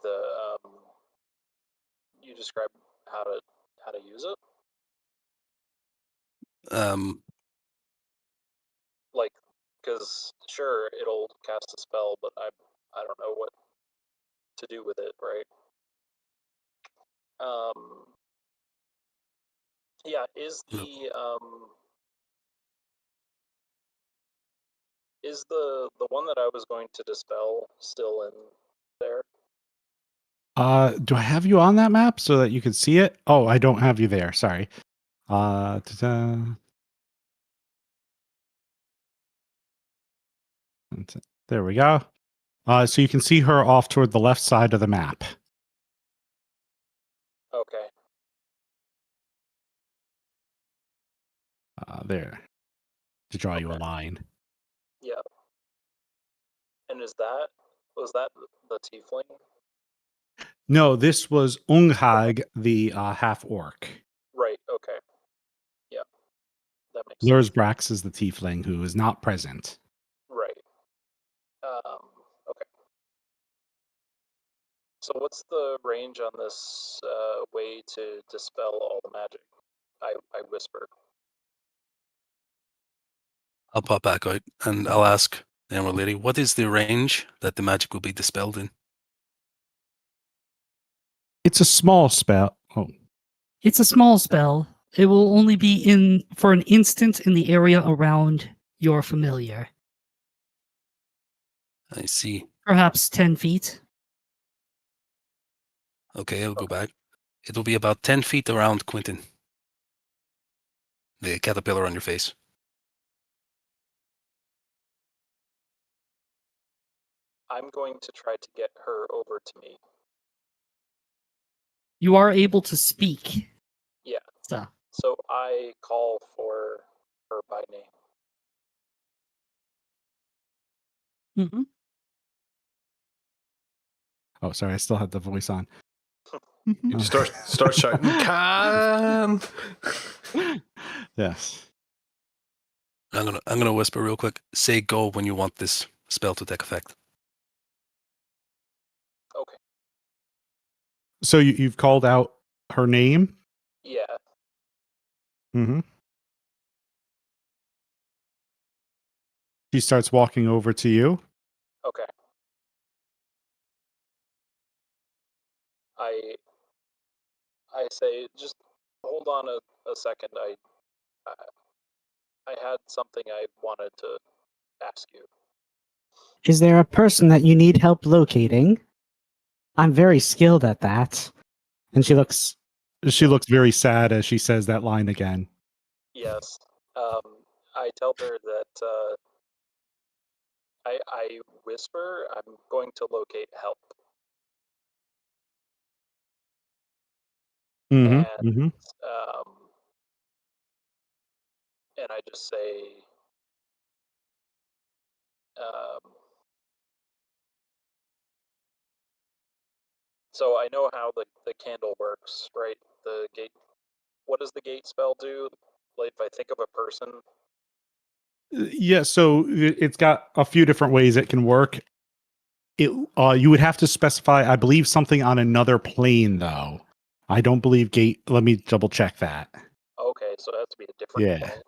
you described how to use it. Like, because sure it'll cast a spell, but I don't know what to do with it, right? Yeah. Is the one that I was going to dispel still in there? Do I have you on that map so that you can see it? Oh, I don't have you there. Sorry. Ta-da. There we go. So you can see her off toward the left side of the map. Okay. There. To draw you a Okay. line. Yeah. And was that the tiefling? No, this was Unghag, the half orc. Right. Okay. Yeah. That makes sense. Lursbrax is the tiefling who is not present. Right. Okay. So what's the range on this way to dispel all the magic? I whisper. I'll pop back out and I'll ask the Emerald Lady, what is the range that the magic will be dispelled in? It's a small spell. Oh, It's a small spell. It will only be in for an instant in the area around your familiar. I see. Perhaps 10 feet. Okay, I'll go back. It'll be about 10 feet around Quentin. The caterpillar on your face. I'm going to try to get her over to me. You are able to speak. Yeah. So, So I call for her by name. mhm. Oh, sorry, I still had the voice on. You start shouting, "Can!" Yes. I'm gonna whisper real quick. Say go when you want this spell to take effect. Okay. So you've called out her name? Yeah. Mm-hmm. She starts walking over to you. Okay. I say, just hold on a second. I had something I wanted to ask you. Is there a person that you need help locating? I'm very skilled at that. And she looks. She looks very sad as she says that line again. Yes. I tell her that I whisper, I'm going to locate help. Mm-hmm. And Mm-hmm. and I just say, so I know how the candle works, right? The gate. What does the gate spell do? Like if I think of a person. Yeah, so it's got a few different ways it can work. You would have to specify, I believe, something on another plane, though. I don't believe gate. Let me double check that. Okay, so it has to be a different Yeah. plane.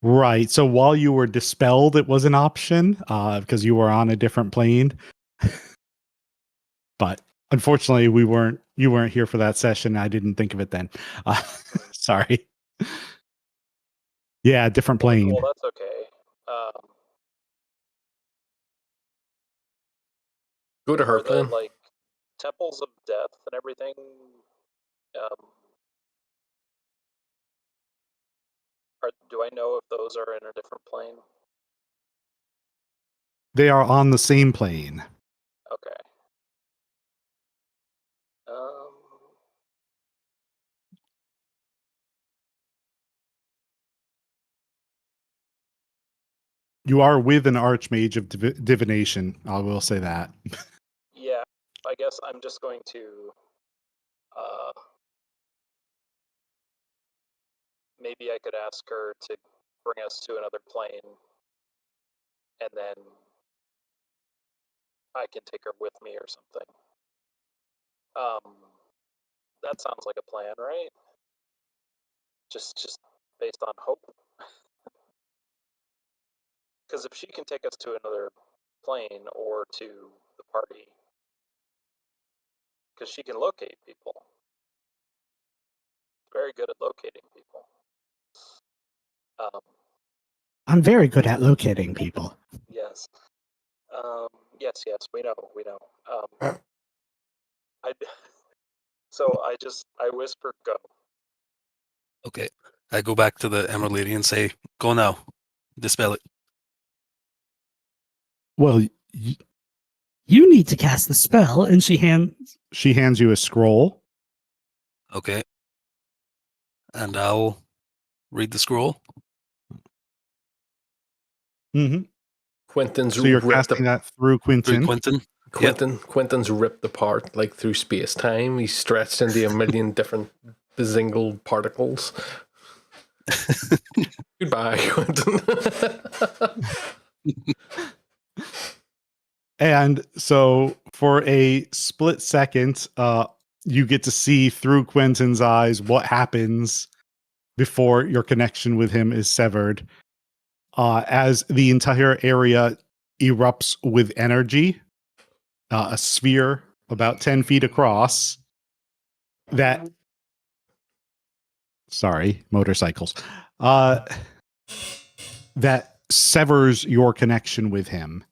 Right. So while you were dispelled, it was an option because you were on a different plane. But unfortunately, you weren't here for that session. I didn't think of it then. Sorry. Yeah, different plane. Well, that's okay. Go to her Are the plane. temples of death and everything? Do I know if those are in a different plane? They are on the same plane. Okay. You are with an archmage of divination. I will say that. Yeah, I guess I'm just going to maybe I could ask her to bring us to another plane, and then I can take her with me or something. That sounds like a plan, right? Just based on hope. Because if she can take us to another plane or to the party, because she can locate people. Very good at locating people. I'm very good at locating people. Yes. Yes, we know. So I whisper, go. Okay. I go back to the Emerald Lady and say, go now. Dispel it. Well, You need to cast the spell, and she hands you a scroll. Okay. And I'll read the scroll. Mm-hmm. Quentin's So you're ripped casting that through Quentin. Quentin. Quentin's ripped apart like through space time. He's stretched into a million different bezingled particles. Goodbye, Quentin. And so for a split second, you get to see through Quentin's eyes what happens before your connection with him is severed. As the entire area erupts with energy, a sphere about 10 feet across that, sorry, motorcycles, that severs your connection with him.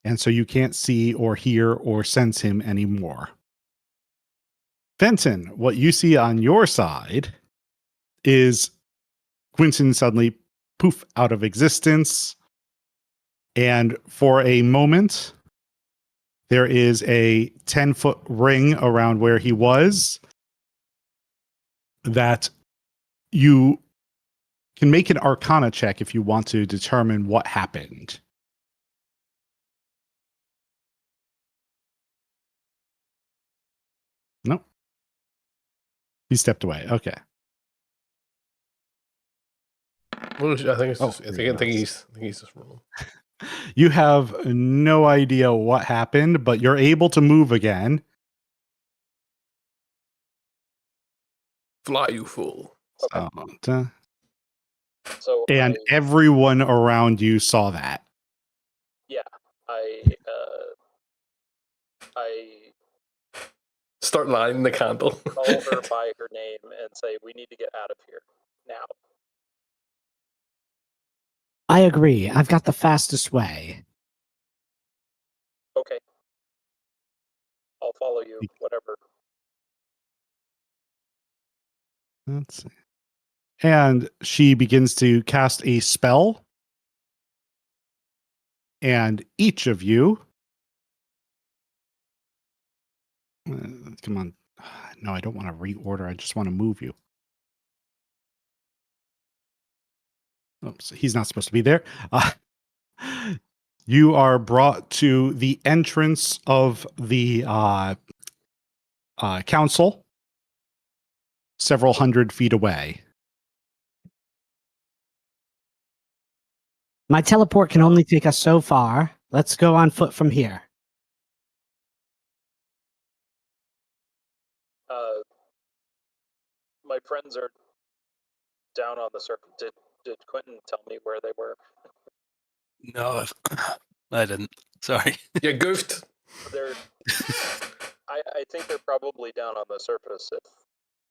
And so you can't see or hear or sense him anymore. Fenton, what you see on your side is Quinton suddenly poof out of existence. And for a moment, there is a 10-foot ring around where he was that you can make an Arcana check if you want to determine what happened. Nope. He stepped away. Okay. Well, I think it's Oh, just, I there think you he's just wrong. You have no idea what happened, but you're able to move again. Fly, you fool. Okay. So, So and everyone around you saw that. I Start lighting the candle. call her by her name and say, "We need to get out of here now." I agree. I've got the fastest way. Okay. I'll follow you. Whatever. Let's see. And she begins to cast a spell. And each of you. Come on. No, I don't want to reorder. I just want to move you. Oops, he's not supposed to be there. You are brought to the entrance of the council, several hundred feet away. My teleport can only take us so far. Let's go on foot from here. My friends are down on the surface. Did Quentin tell me where they were? No, I didn't. Sorry. You goofed. They're. I think they're probably down on the surface. If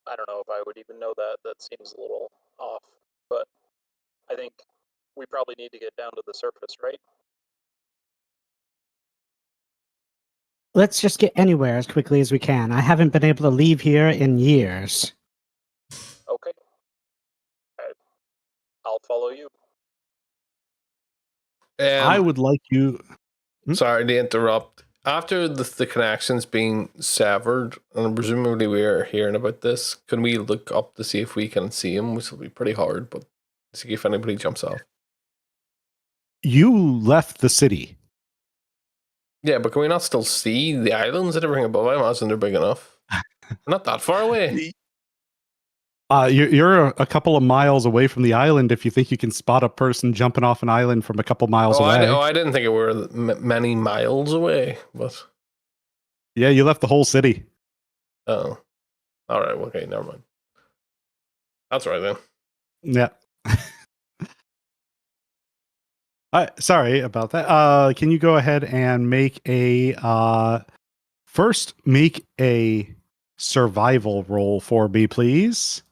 I don't know if I would even know that. That seems a little off. But I think we probably need to get down to the surface, right? Let's just get anywhere as quickly as we can. I haven't been able to leave here in years. Okay. I'll follow you. I would like you. Sorry to interrupt. After the connections being severed, and presumably we are hearing about this, can we look up to see if we can see him, which will be pretty hard, but see if anybody jumps off. You left the city. Yeah, but can we not still see the islands and everything above? I imagine they're big enough. Not that far away. You're a couple of miles away from the island if you think you can spot a person jumping off an island from a couple miles away. I didn't think it were many miles away, but... Yeah, you left the whole city. Oh. All right, okay, never mind. That's right then. Yeah. Sorry about that. Can you go ahead and make a first make a survival roll for me, please?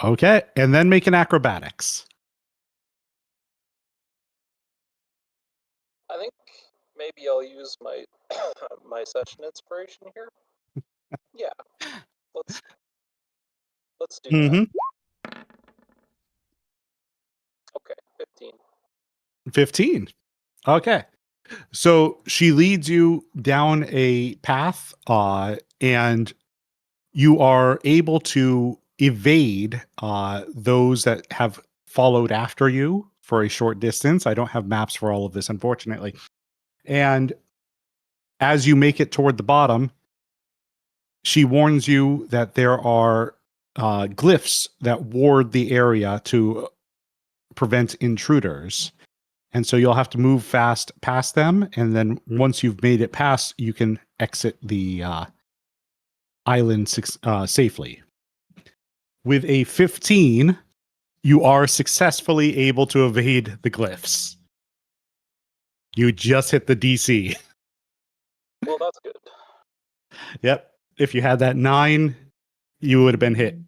Okay, and then make an acrobatics. I think maybe I'll use my my session inspiration here. Yeah. Let's do that. Okay, 15. 15. Okay. So she leads you down a path, and you are able to evade those that have followed after you for a short distance. I don't have maps for all of this, unfortunately. And as you make it toward the bottom, she warns you that there are glyphs that ward the area to prevent intruders. And so you'll have to move fast past them. And then once you've made it past, you can exit the island safely. With a 15, you are successfully able to evade the glyphs. You just hit the DC. Well, that's good. Yep. If you had that 9, you would have been hit.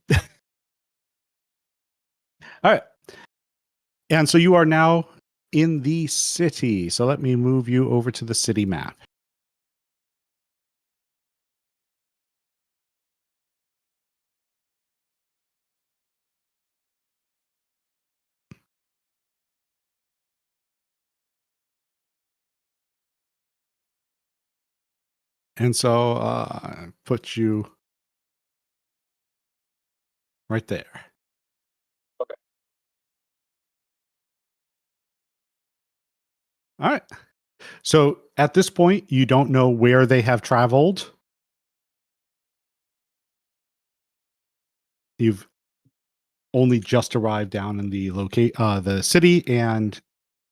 All right. And so you are now in the city. So let me move you over to the city map. And so put you right there. Okay. All right. So at this point, you don't know where they have traveled. You've only just arrived down in the city, and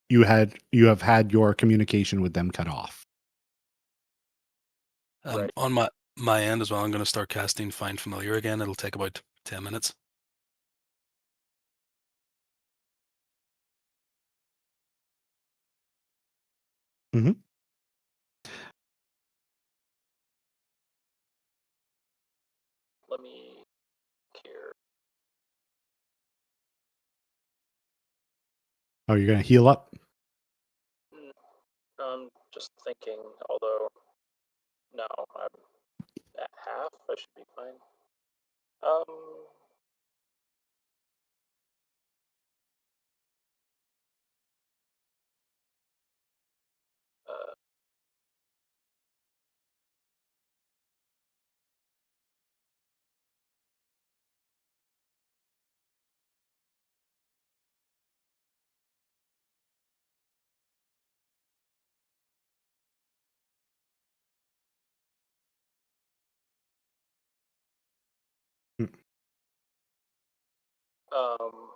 you have had your communication with them cut off. Right. On my end as well, I'm going to start casting Find Familiar again. It'll take about 10 minutes. Let me here. Oh, you're gonna heal up? Just thinking, although, no, I'm at half. I should be fine. Uh, Mm. um,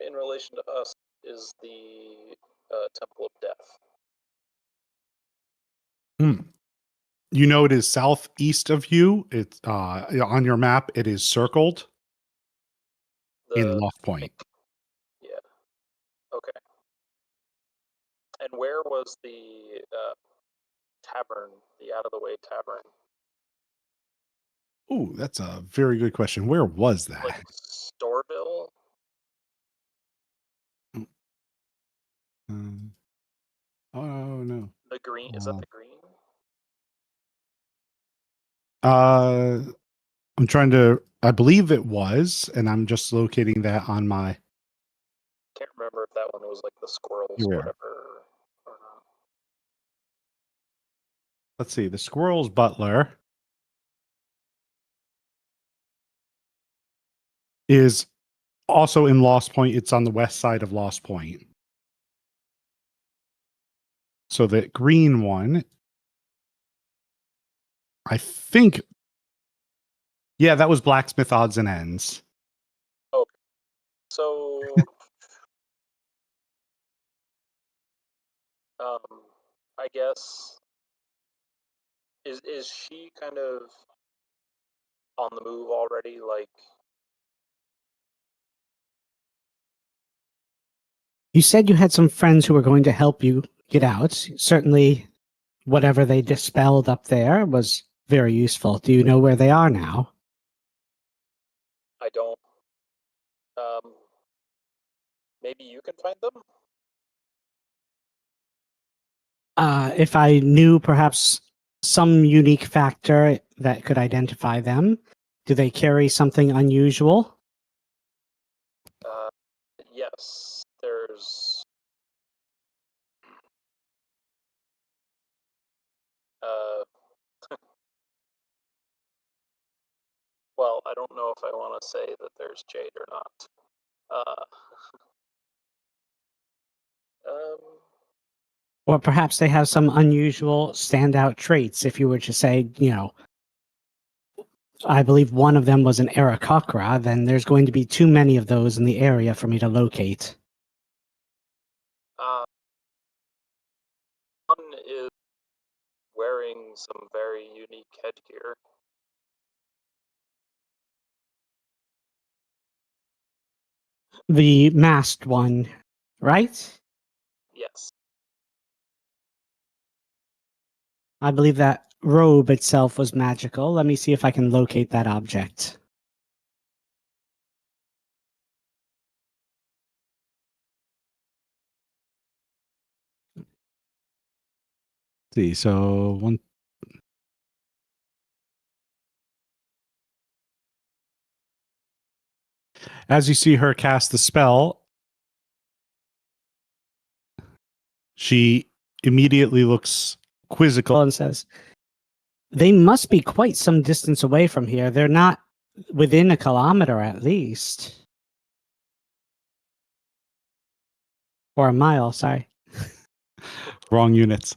in relation to us is the Temple of Death. You know it is southeast of you. It's on your map. It is circled in Lost Point. Yeah. Okay. And where was the tavern, the out of the way tavern? Ooh, that's a very good question. Where was that? Like Storeville? Oh no. The green? Is that the green? I'm trying to. I believe it was, and I'm just locating that on my. Can't remember if that one was like the squirrels, Here we are. whatever, or not. Let's see. The Squirrel's Butler is also in Lost Point. It's on the west side of Lost Point. So the green one, I think. Yeah, that was Blacksmith Odds and Ends. So, I guess is she kind of on the move already? Like, You said you had some friends who were going to help you get out. Certainly, whatever they dispelled up there was very useful. Do you know where they are now? I don't. Maybe you can find them. If I knew perhaps some unique factor that could identify them, do they carry something unusual? Yes, there's. Uh, well, I don't know if I want to say that there's jade or not. Uh, um, Or perhaps they have some unusual standout traits. If you were to say, I believe one of them was an Aarakocra, then there's going to be too many of those in the area for me to locate. one is wearing some very unique headgear. The masked one, right? Yes. I believe that robe itself was magical. Let me see if I can locate that object. See, so one. As you see her cast the spell, she immediately looks quizzical. And says, they must be quite some distance away from here. They're not within a kilometer at least. Or a mile, sorry. Wrong units.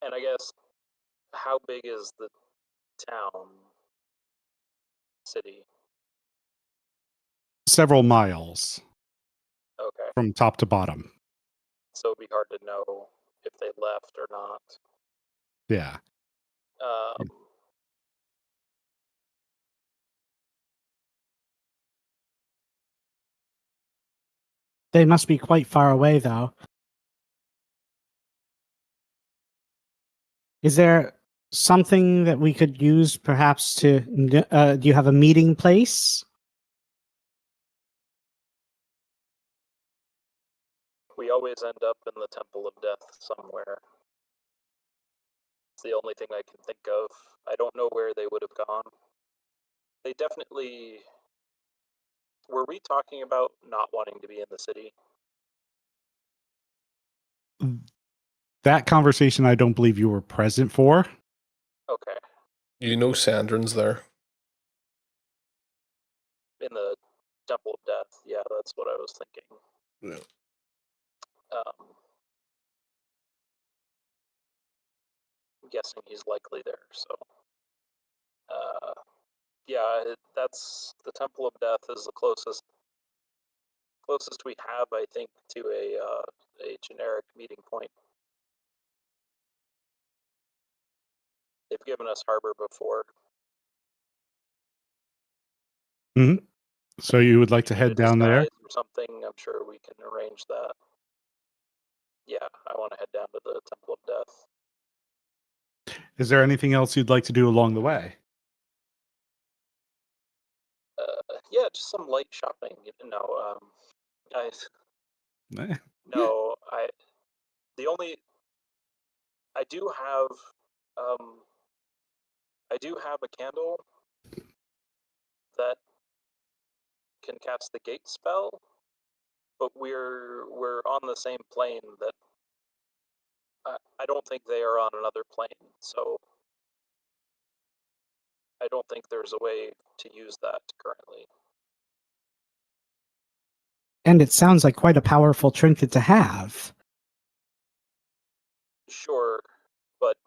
And I guess, how big is the town, city? Several miles Okay, from top to bottom. so it'd be hard to know if they left or not. Yeah. They must be quite far away, though. Is there something that we could use, perhaps, to... do you have a meeting place? We always end up in the Temple of Death somewhere. It's the only thing I can think of. I don't know where they would have gone. They definitely... Were we talking about not wanting to be in the city? That conversation I don't believe you were present for. Okay. You know Sandrin's there. In the Temple of Death, yeah, that's what I was thinking. Yeah. I'm guessing he's likely there, so... yeah, that's... The Temple of Death is the closest we have, I think, to a generic meeting point. They've given us harbor before. So you would like to Need a head down there? disguise or something, I'm sure we can arrange that. Yeah, I want to head down to the Temple of Death. Is there anything else you'd like to do along the way? Yeah, just some light shopping. No, no, the only... I do have a candle that can cast the gate spell, but we're on the same plane that I don't think they are on another plane, so I don't think there's a way to use that currently. And it sounds like quite a powerful trinket to have. Sure, but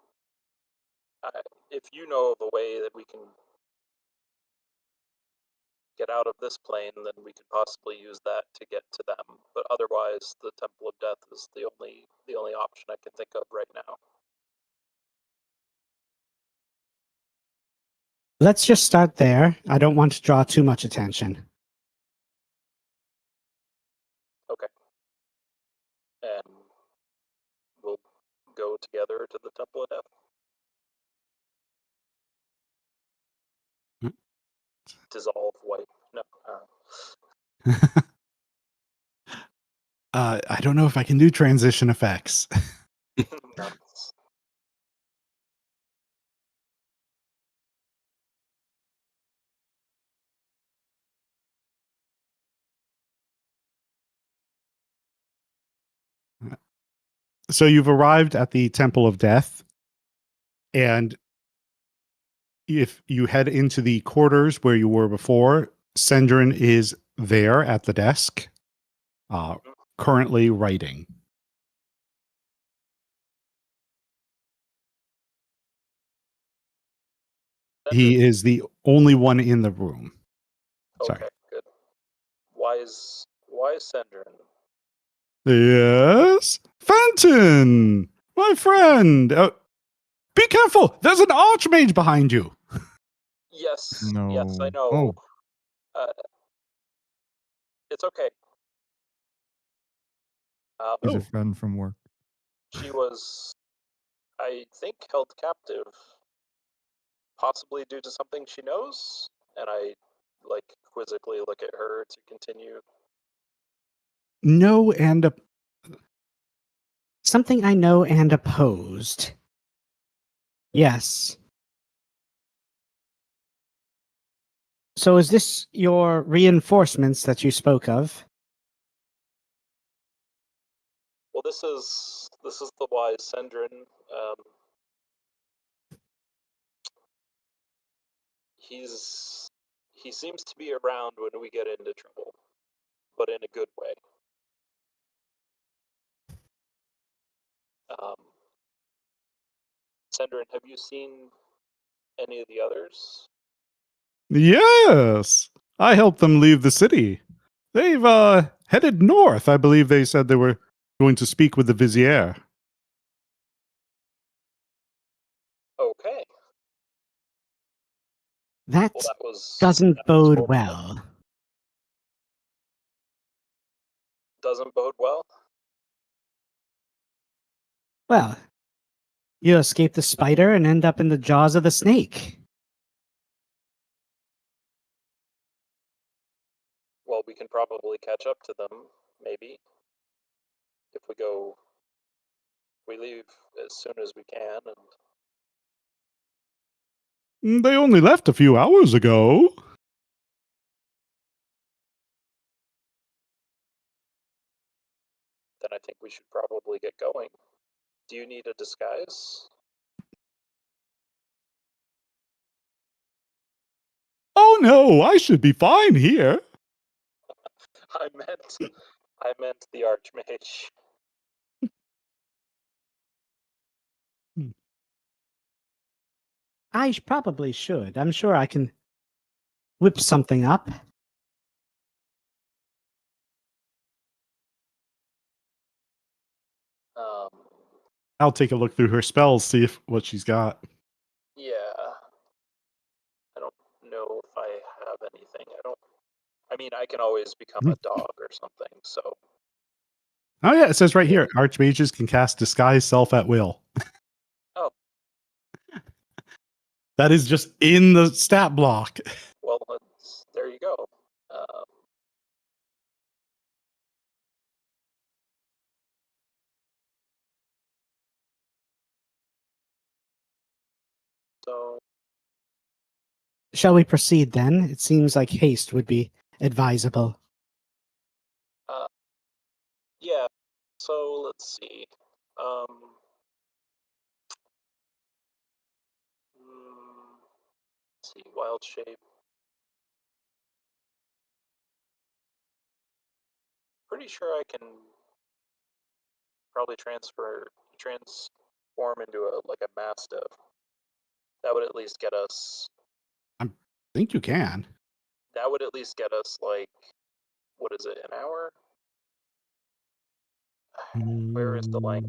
if you know of a way that we can get out of this plane, then we could possibly use that to get to them. But otherwise, the Temple of Death is the only option I can think of right now. Let's just start there. I don't want to draw too much attention. Okay. And we'll go together to the Temple of Death. Dissolve, wipe. No. I don't know if I can do transition effects. No. So you've arrived at the Temple of Death, and if you head into the quarters where you were before, Sendrin is there at the desk, currently writing. He is the only one in the room. Okay, Sorry. good. Why is Sendrin? Yes? Fenton! My friend! Be careful! There's an archmage behind you! Yes, No. yes, I know. Oh. It's okay. He's a Oh. friend from work. She was, I think, held captive, possibly due to something she knows. And I, quizzically look at her to continue. No, and Something I know and opposed. Yes. So is this your reinforcements that you spoke of? Well, this is the wise Sendrin. He seems to be around when we get into trouble, but in a good way. Sendrin, have you seen any of the others? yes, I helped them leave the city. They've headed north. I believe they said they were going to speak with the Vizier. Okay. That Well, that was doesn't that was bode fortunate. well. Doesn't bode well. Well, you escape the spider and end up in the jaws of the snake. Well, we can probably catch up to them, maybe, if we leave as soon as we can, and They only left a few hours ago. then I think we should probably get going. Do you need a disguise? Oh no, I should be fine here. I meant the Archmage. Probably should. I'm sure I can whip something up. Um, I'll take a look through her spells, see if what she's got. yeah. I don't know if I have anything. I mean, I can always become a dog or something, so. Oh yeah, it says right here, archmages can cast disguise self at will. Oh. That is just in the stat block. Well, there you go. So, Shall we proceed then? It seems like haste would be advisable. yeah. So let's see. Let's see, wild shape. Pretty sure I can probably transform into a mastiff. That would at least get us. I think you can. That would at least get us what is it, an hour? Where is the length?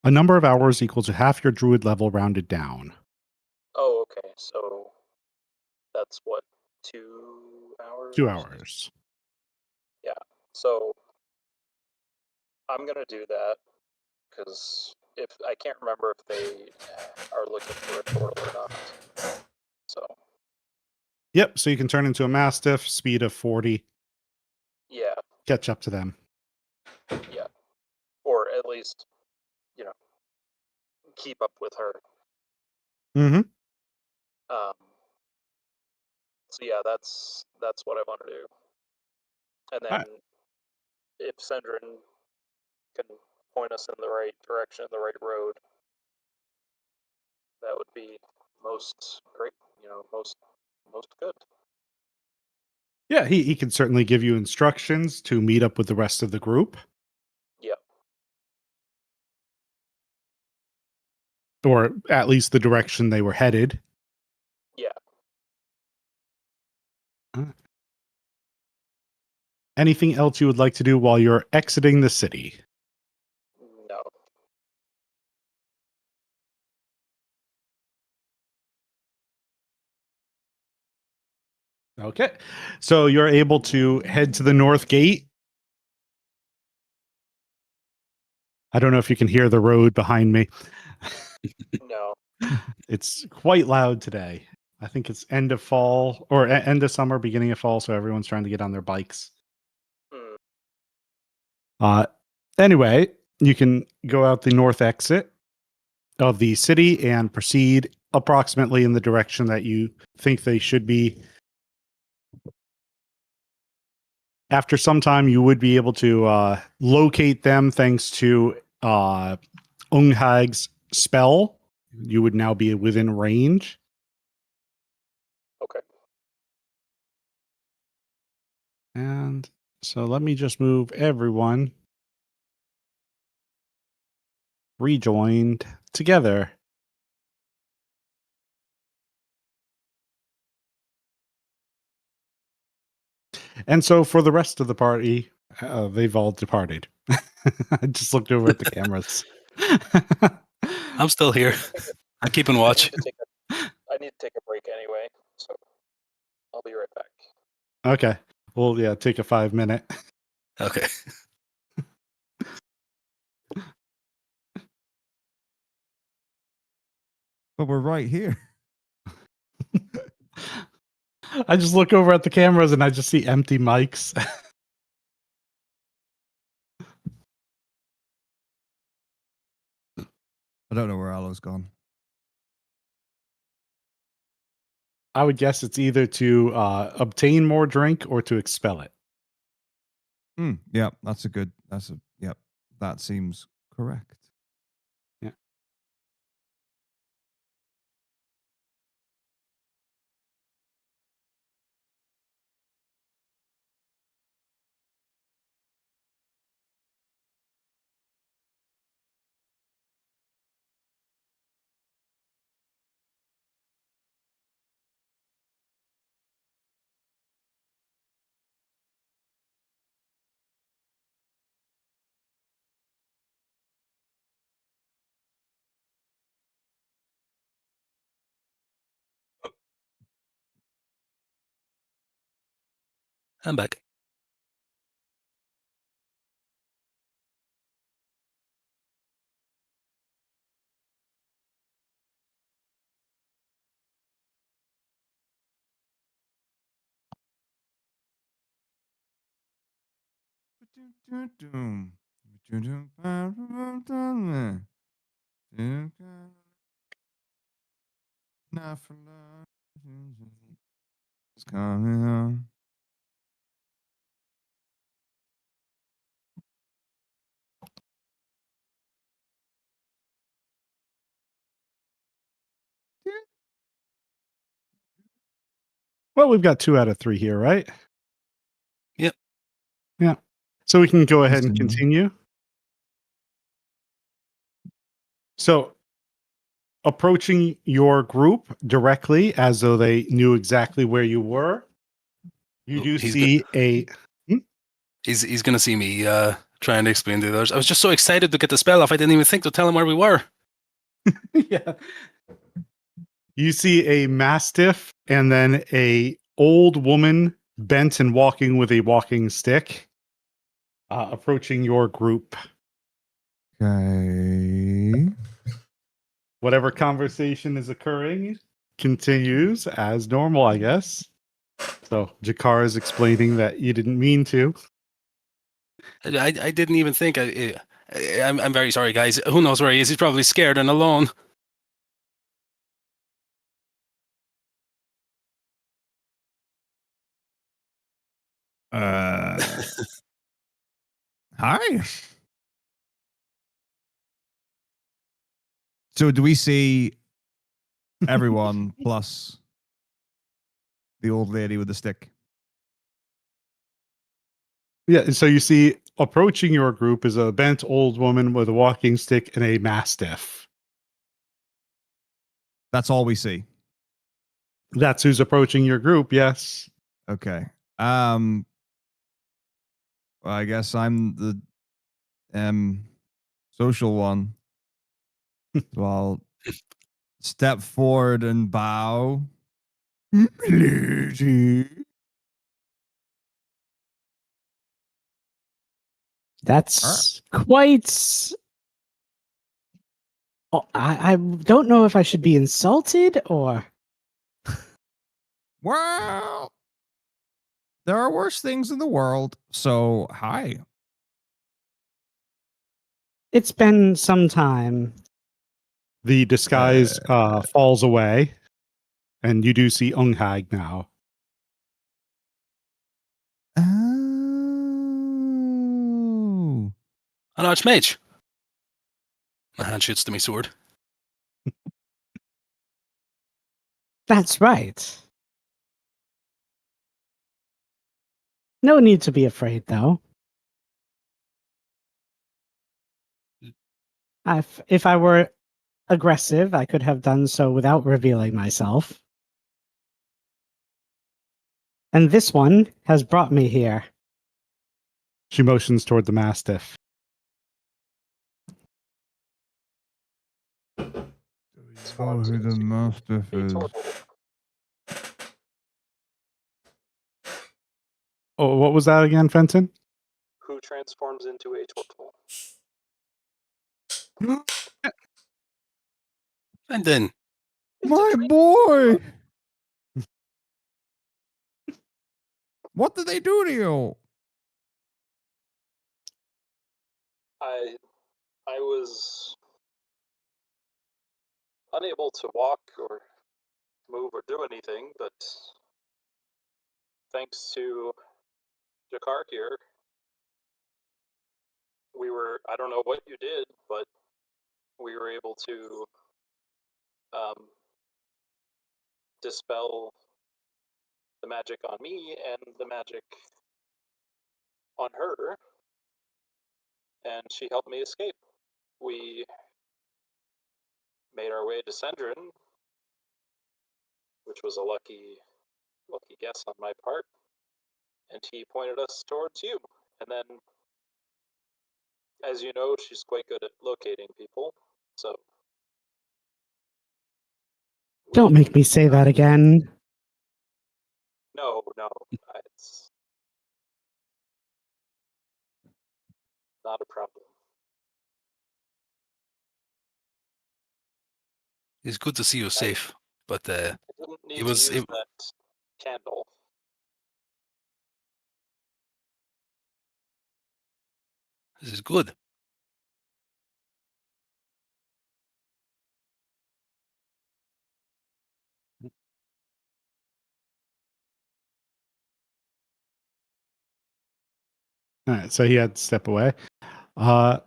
A number of hours equal to half your druid level rounded down. Oh, okay. So that's what, 2 hours? 2 hours. Yeah. So I'm gonna do that because if I can't remember if they are looking for a portal or not. So Yep, so you can turn into a mastiff, speed of 40, yeah, catch up to them. yeah, or at least keep up with her. Mm-hmm. So yeah, that's what I want to do. And then Alright. if Sendrin can point us in the right direction, the right road, that would be most great. Most good. Yeah, he can certainly give you instructions to meet up with the rest of the group. Yeah. Or at least the direction they were headed. Yeah. Anything else you would like to do while you're exiting the city? No. Okay. So you're able to head to the north gate. I don't know if you can hear the road behind me. No. It's quite loud today. I think it's end of fall or end of summer, beginning of fall. So everyone's trying to get on their bikes. Hmm. Anyway, you can go out the north exit of the city and proceed approximately in the direction that you think they should be. After some time, you would be able to locate them thanks to Unghag's spell. You would now be within range. Okay. And so let me just move everyone rejoined together. And so for the rest of the party, they've all departed. I just looked over at the cameras. I'm still here. I'm keeping watch. I need to take a break anyway, so I'll be right back. Okay. Well, yeah, take a 5-minute. Okay. But we're right here. I just look over at the cameras and I just see empty mics. I don't know where Alo's gone. I would guess it's either to obtain more drink or to expel it. Yeah, yep. That seems correct. Yeah. I'm back. Not for love. It's coming on. Well, we've got 2 out of 3 here, right? Yep. Yeah. So we can go ahead and Listen. continue. So approaching your group directly as though they knew exactly where you were, you Oh, do he's see a He's gonna see me trying to explain to the others. I was just so excited to get the spell off. I didn't even think to tell him where we were. yeah. You see a mastiff and then a old woman bent and walking with a walking stick approaching your group. Okay. Whatever conversation is occurring continues as normal, I guess. So Jakar is explaining that you didn't mean to. I didn't even think. I'm very sorry, guys. Who knows where he is? He's probably scared and alone. Hi. So do we see everyone plus the old lady with the stick? Yeah, so you see approaching your group is a bent old woman with a walking stick and a mastiff. That's all we see. That's who's approaching your group, yes. Okay. Well, I guess I'm the social one. So I'll step forward and bow. Lady. That's quite. Oh, I don't know if I should be insulted or. Well, there are worse things in the world. So, hi. It's been some time. The disguise falls away, and you do see Unghag now. Oh. An archmage. My hand shoots to my sword. That's right. No need to be afraid, though. If I were aggressive, I could have done so without revealing myself. And this one has brought me here. She motions toward the Mastiff. Oh, who the Mastiff A is. total. Oh, what was that again, Fenton? Who transforms into a turtle? And then, My boy! What did they do to you? I was unable to walk or move or do anything, but thanks to Jakar here, I don't know what you did, but we were able to dispel the magic on me and the magic on her, and she helped me escape. We made our way to Sendrin, which was a lucky guess on my part, and he pointed us towards you. And then, as you know, she's quite good at locating people, so... Don't make me say that again. No, it's not a problem. it's good to see you safe. But I didn't need it was to use that candle. this is good. All right, so he had to step away. Uh,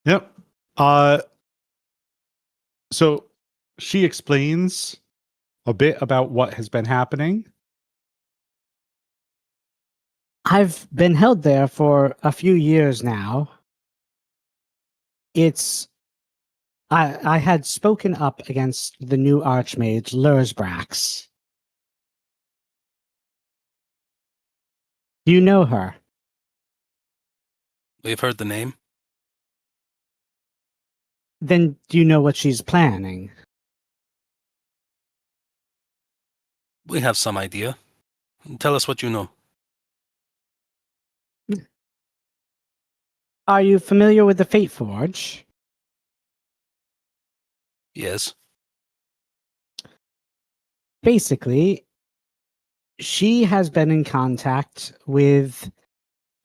yep. So she explains a bit about what has been happening. I've been held there for a few years now. I had spoken up against the new Archmage, Lursbrax. Do you know her? We've heard the name. Then do you know what she's planning? We have some idea. Tell us what you know. Are you familiar with the Fate Forge? Yes. Basically, she has been in contact with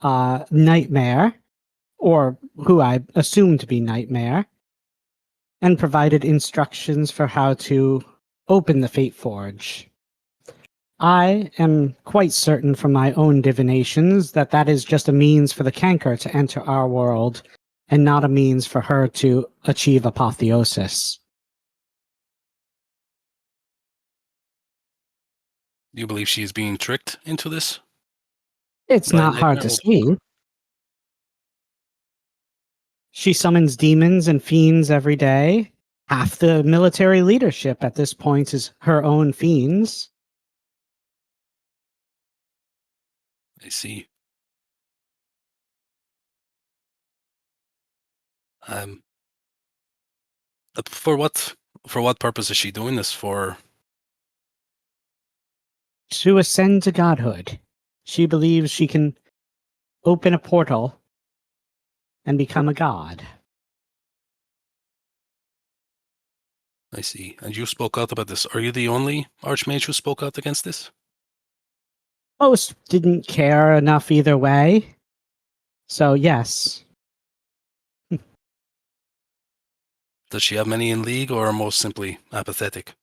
Nightmare, or who I assume to be Nightmare, and provided instructions for how to open the Fate Forge. I am quite certain from my own divinations that that is just a means for the canker to enter our world, and not a means for her to achieve apotheosis. Do you believe she is being tricked into this? It's By not hard Nightmare? to see. She summons demons and fiends every day. Half the military leadership at this point is her own fiends. I see. For what purpose is she doing this? For To ascend to godhood. She believes she can open a portal and become a god. I see. And you spoke out about this. Are you the only archmage who spoke out against this? Most didn't care enough either way. So, yes. Does she have many in league, or most simply apathetic?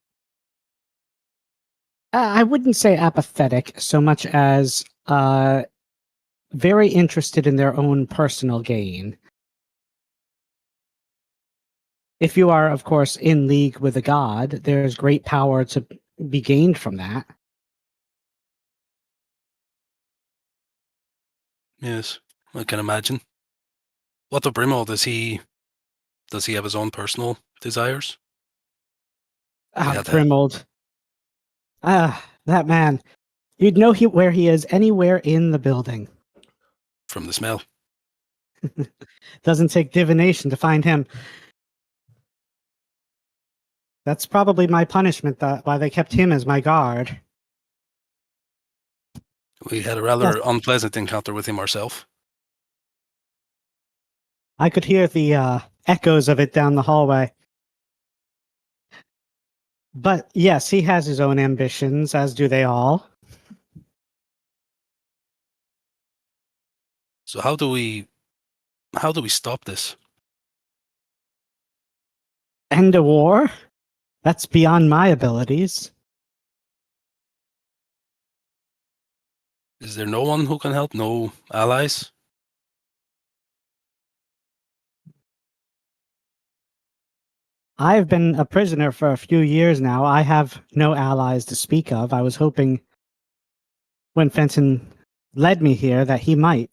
I wouldn't say apathetic so much as very interested in their own personal gain. If you are, of course, in league with a god, there's great power to be gained from that. Yes, I can imagine. What of Brimall? Does he have his own personal desires? Yeah, Primold. That man. You'd know where he is anywhere in the building. from the smell. Doesn't take divination to find him. That's probably my punishment, why they kept him as my guard. We had a rather unpleasant encounter with him ourselves. I could hear the echoes of it down the hallway. But yes, he has his own ambitions, as do they all. So how do we stop this? End a war? That's beyond my abilities. Is there no one who can help? No allies? I've been a prisoner for a few years now. I have no allies to speak of. I was hoping when Fenton led me here that he might.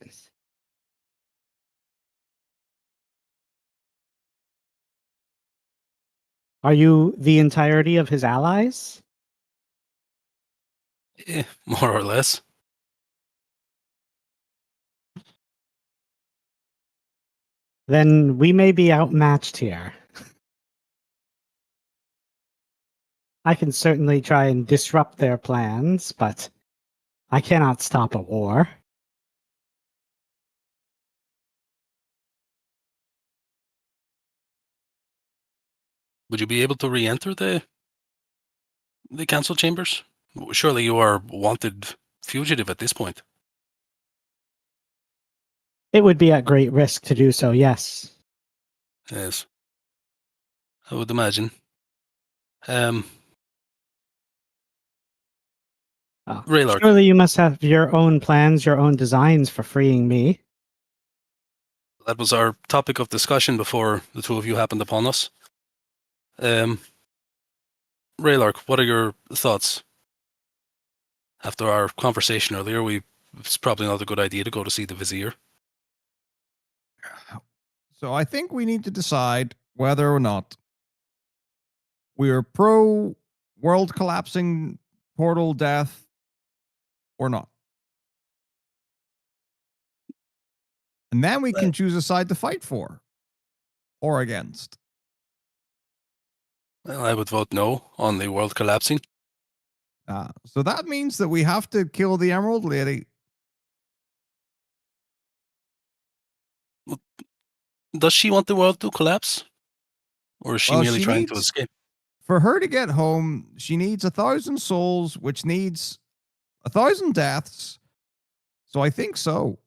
Are you the entirety of his allies? More or less. Then we may be outmatched here. I can certainly try and disrupt their plans, but I cannot stop a war. Would you be able to re-enter the council chambers? Surely you are wanted fugitive at this point. It would be at great risk to do so, yes. Yes, I would imagine. Raylord. Surely you must have your own plans, your own designs for freeing me. That was our topic of discussion before the two of you happened upon us. Raylark, what are your thoughts? After our conversation earlier, it's probably not a good idea to go to see the Vizier. So I think we need to decide whether or not we are pro world collapsing portal death or not. And then we can choose a side to fight for or against. Well, I would vote no on the world collapsing. So that means that we have to kill the Emerald Lady. Does she want the world to collapse? Or is she merely trying to escape? For her to get home, she needs 1,000 souls, which needs 1,000 deaths. So I think so.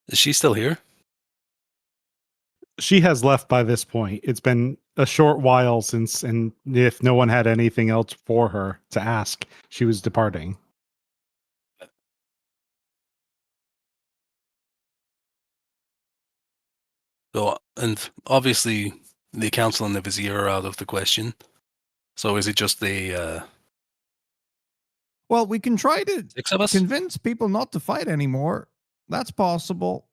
Is she still here? She has left by this point. It's been a short while since, and if no one had anything else for her to ask, she was departing. So, and obviously the council and the Vizier are out of the question. So is it just the Well, we can try to 6 of us? convince people not to fight anymore. That's possible.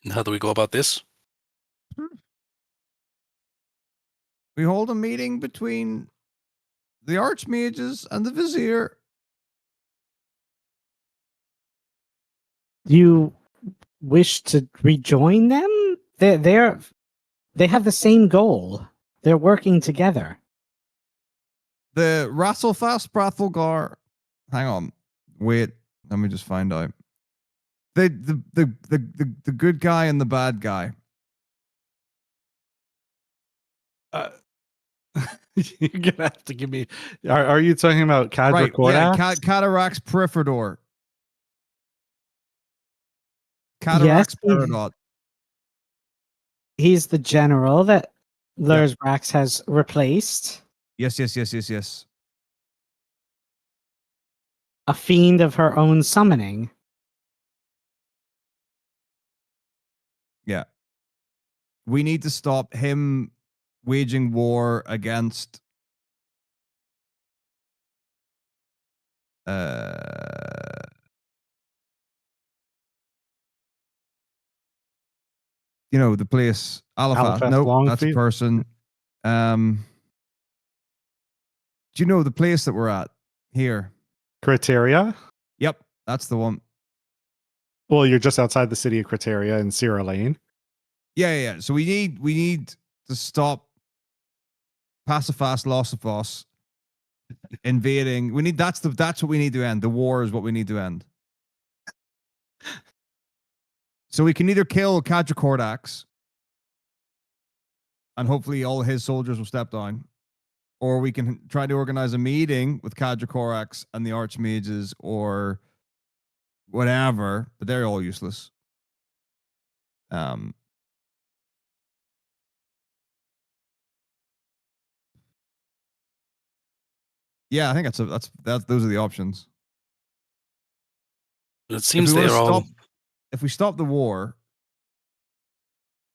And how do we go about this? We hold a meeting between the archmages and the vizier. You wish to rejoin them? They have the same goal. They're working together. The Rasselfast Brathelgar. Hang on. Wait. Let me just find out. The good guy and the bad guy. You're gonna have to give me. Are you talking about Cadra Right. Yeah. Cordax? Catarax Perifidor. Yes, Catarax Peridot. he's the general that Lursbrax has replaced. Yes. A fiend of her own summoning. Yeah. We need to stop him waging war against the place Alpha. Alphas Nope, that's a Longfeet? person. Do you know the place that we're at here? Criteria? Yep, that's the one. Well, you're just outside the city of Criteria in Sierra Lane. Yeah. So we need to stop Pacifast Lossifos invading. That's what we need to end. The war is what we need to end. So we can either kill Kadra Kordax and hopefully all his soldiers will step down, or we can try to organize a meeting with Kadra Kordax and the Archmages or whatever, but they're all useless. Yeah, I think those are the options. It seems they're all. If we stop the war,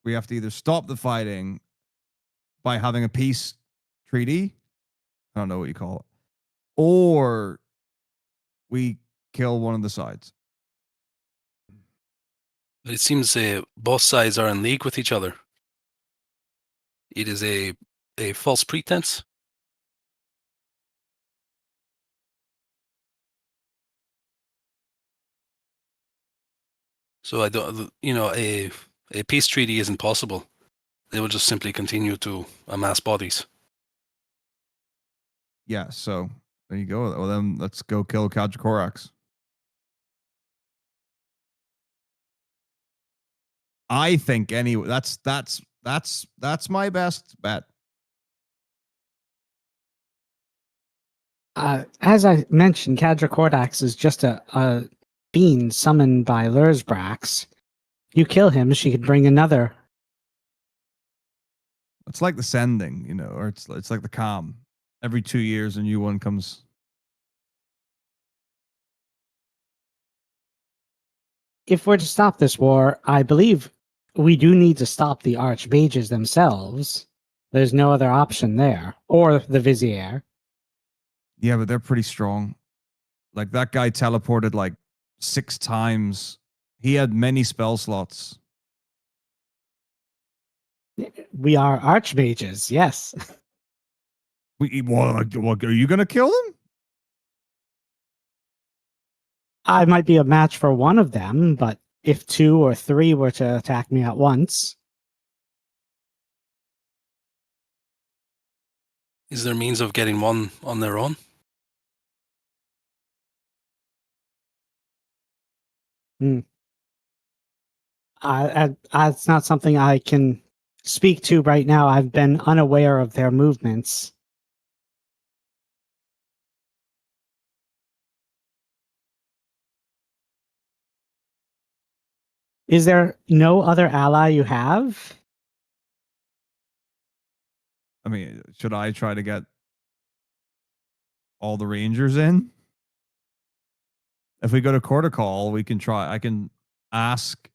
we have to either stop the fighting by having a peace treaty. I don't know what you call it, or we kill one of the sides. It seems both sides are in league with each other. It is a false pretense. So I don't, a peace treaty isn't possible. They will just simply continue to amass bodies. Yeah, so there you go. Well, then let's go kill Kadra Korax. I think anyway. That's my best bet. As I mentioned, Kadra Kordax is just a fiend summoned by Lursbrax. You kill him, she could bring another. It's like the sending, or it's like the calm. Every 2 years, a new one comes. If we're to stop this war, I believe we do need to stop the Archmages themselves. There's no other option there, or the Vizier. Yeah, but they're pretty strong. Like that guy teleported like 6 times. He had many spell slots. We are Archmages, yes. What, are you going to kill him? I might be a match for one of them, but if 2 or 3 were to attack me at once. Is there means of getting one on their own? It's not something I can speak to right now. I've been unaware of their movements. Is there no other ally you have? I mean, should I try to get all the Rangers in? If we go to Corticall, we can try. I can ask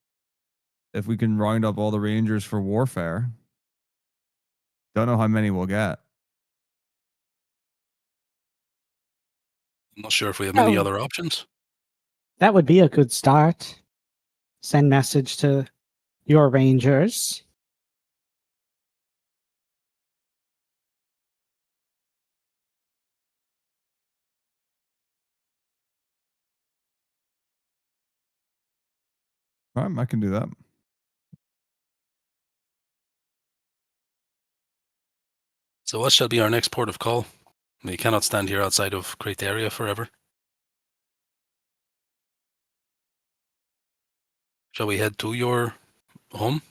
if we can round up all the Rangers for warfare. Don't know how many we'll get. I'm not sure if we have many other options. That would be a good start. Send message to your Rangers. I can do that. So what shall be our next port of call? We cannot stand here outside of Crateria forever. Shall we head to your home?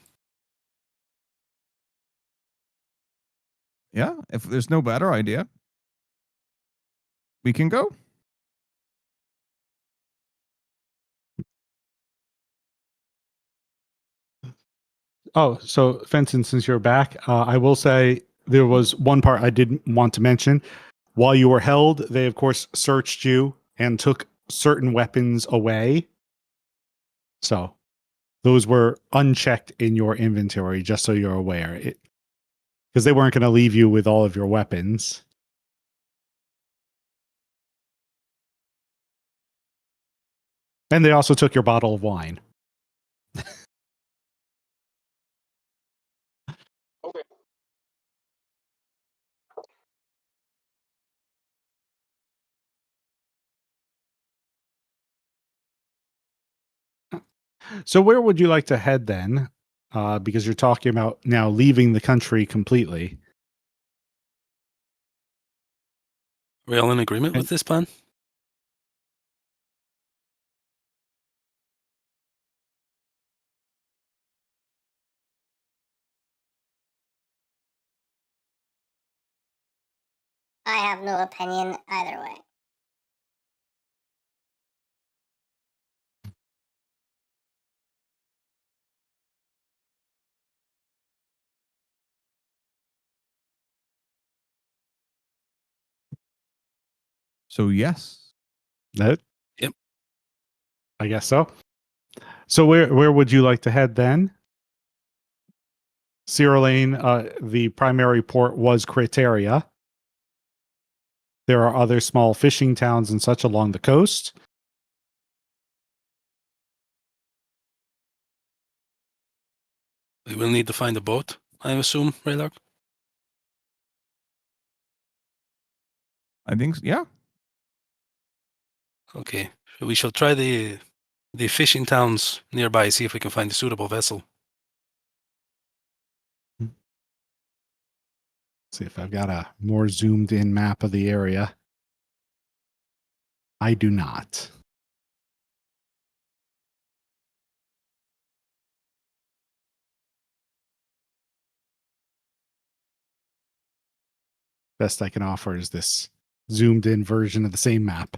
Yeah, if there's no better idea, we can go. Oh, so Fenton, since you're back, I will say there was one part I didn't want to mention. While you were held, they of course searched you and took certain weapons away. So those were unchecked in your inventory, just so you're aware. Because they weren't going to leave you with all of your weapons. And they also took your bottle of wine. Okay. So where would you like to head then? Because you're talking about now leaving the country completely. Are we all in agreement with this plan? I have no opinion either way. So yes. That? Yep. I guess so. So where would you like to head then? Sierra Lane, the primary port was Crateria. There are other small fishing towns and such along the coast. We will need to find a boat, I assume, Raylark? I think yeah. Okay. We shall try the fishing towns nearby, see if we can find a suitable vessel. See if I've got a more zoomed in map of the area. I do not. Best I can offer is this zoomed in version of the same map.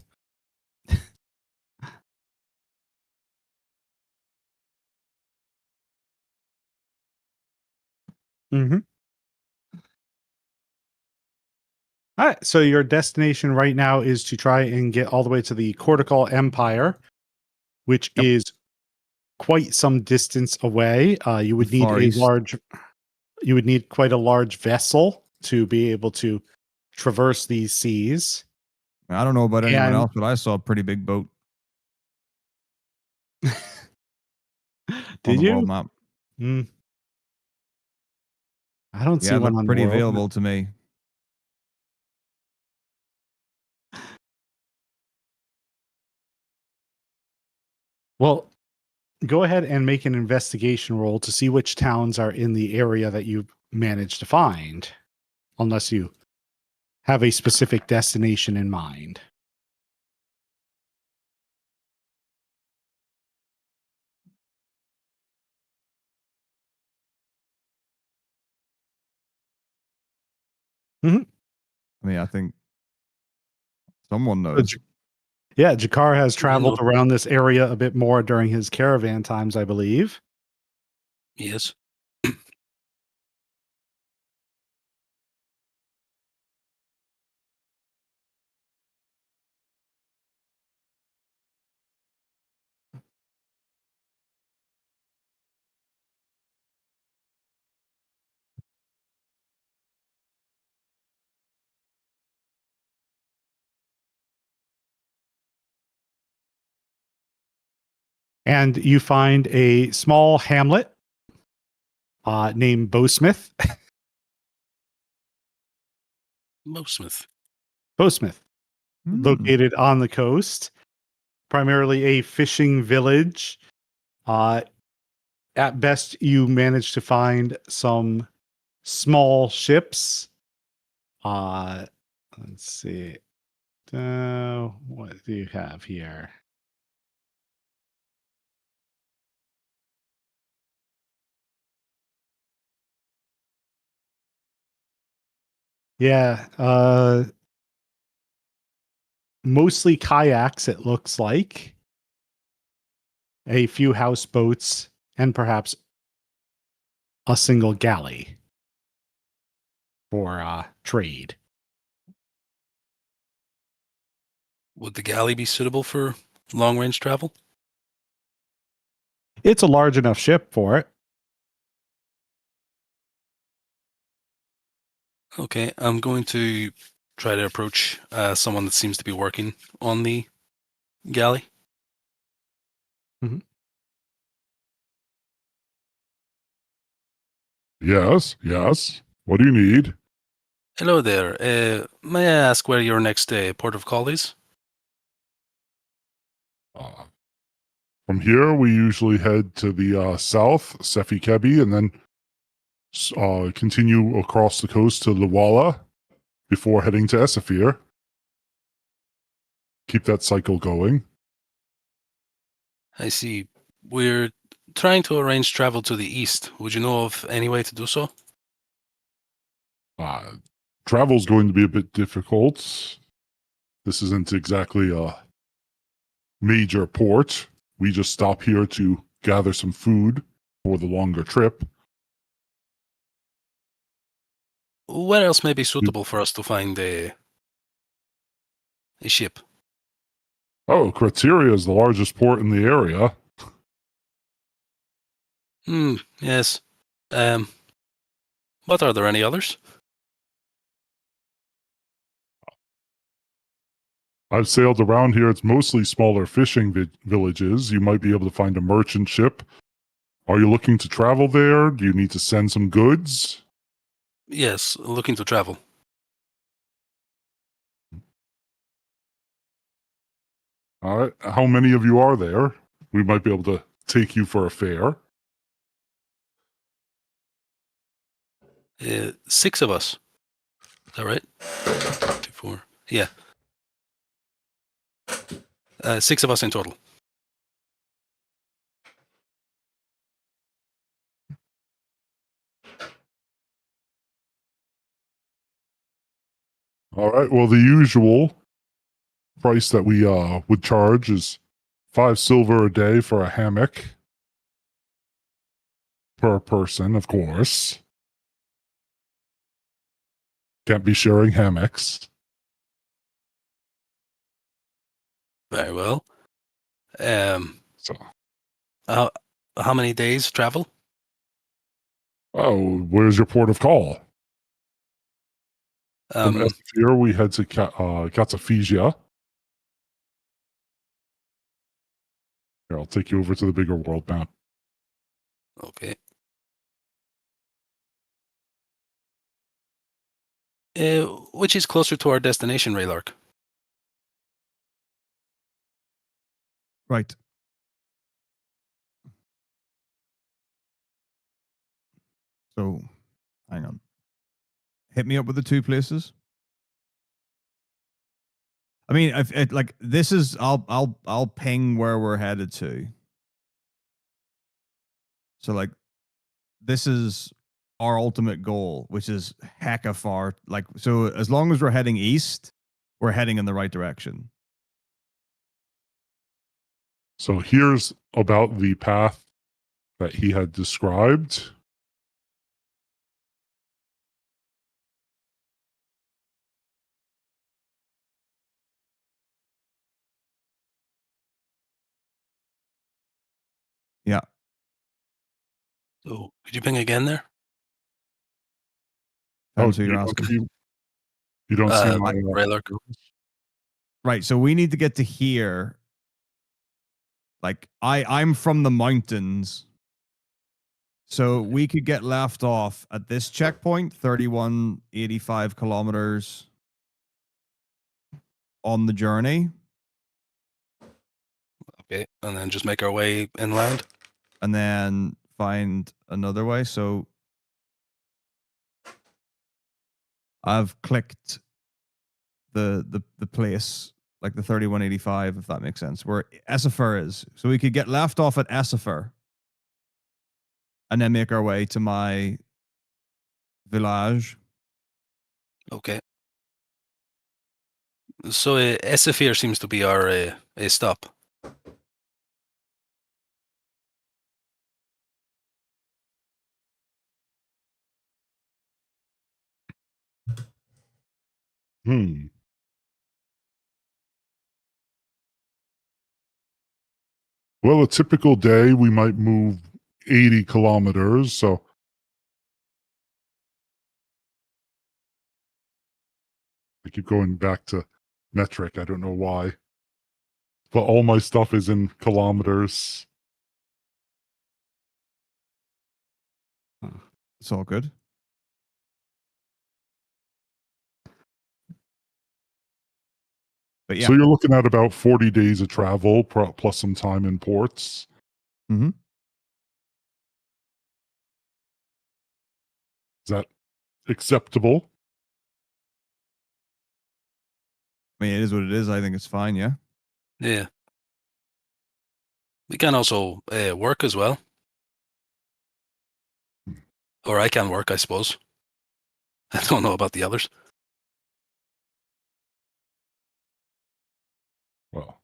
Mm-hmm. All right. So your destination right now is to try and get all the way to the Cortical Empire, which is quite some distance away. You would The need Far a East. large. You would need quite a large vessel to be able to traverse these seas. I don't know about anyone And- else, but I saw a pretty big boat on Did the world you? map. Mm. I don't Yeah, see it one looked on pretty World Map. available to me. Well, go ahead and make an investigation roll to see which towns are in the area that you managed to find, unless you have a specific destination in mind. I mean, I think someone knows. Yeah, Jakar has traveled know. around this area a bit more during his caravan times, I believe. Yes. And you find a small hamlet named Bowsmith. Mosmith. Bowsmith, located on the coast, primarily a fishing village. At best, you manage to find some small ships. Let's see. What do you have here? Yeah, mostly kayaks, it looks like. A few houseboats, and perhaps a single galley for trade. Would the galley be suitable for long range travel? It's a large enough ship for it. Okay, I'm going to try to approach someone that seems to be working on the galley. Yes, yes. What do you need? Hello there. May I ask where your next port of call is? Uh, from here, we usually head to the south, Sefi Kebi, and then continue across the coast to Luwala before heading to Esafir. Keep that cycle going. I see. We're trying to arrange travel to the east. Would you know of any way to do so? Travel's going to be a bit difficult. This isn't exactly a major port. We just stop here to gather some food for the longer trip. Where else may be suitable for us to find a ship? Oh, Criteria is the largest port in the area. Yes. But are there any others? I've sailed around here. It's mostly smaller fishing villages. You might be able to find a merchant ship. Are you looking to travel there? Do you need to send some goods? Yes, looking to travel. All right. How many of you are there? We might be able to take you for a fare. 6 of us. Is that right? 2, 4. Yeah. 6 of us in total. All right. Well, the usual price that we would charge is 5 silver a day for a hammock per person, of course. Can't be sharing hammocks. Very well. So, How many days travel? oh, where's your port of call? From Esfir, we head to Katsafisia. Here, I'll take you over to the bigger world map. Okay. Which is closer to our destination, Raylark? Right. So, hang on. Hit me up with the 2 places. I mean, if like this is, I'll ping where we're headed to. So like, this is our ultimate goal, which is hecka far. Like, so as long as we're heading east, we're heading in the right direction. So here's about the path that he had described. Yeah. So, could you ping again there? Depends who you're asking. You don't see my Raylark. Right. So we need to get to here. Like I'm from the mountains. So we could get left off at this checkpoint, 3185 kilometers on the journey. Okay, and then just make our way inland. And then find another way. So I've clicked the place like the 3185, if that makes sense, where Essifer is. So we could get left off at Essifer and then make our way to my village. Okay. So Esafir seems to be our a stop. Hmm. Well, a typical day, we might move 80 kilometers. So I keep going back to metric. I don't know why. But all my stuff is in kilometers. It's all good. But yeah. So you're looking at about 40 days of travel plus some time in ports. Mm-hmm. Is that acceptable? I mean, it is what it is. I think it's fine. Yeah. Yeah. We can also work as well. Or I can work, I suppose. I don't know about the others. Well,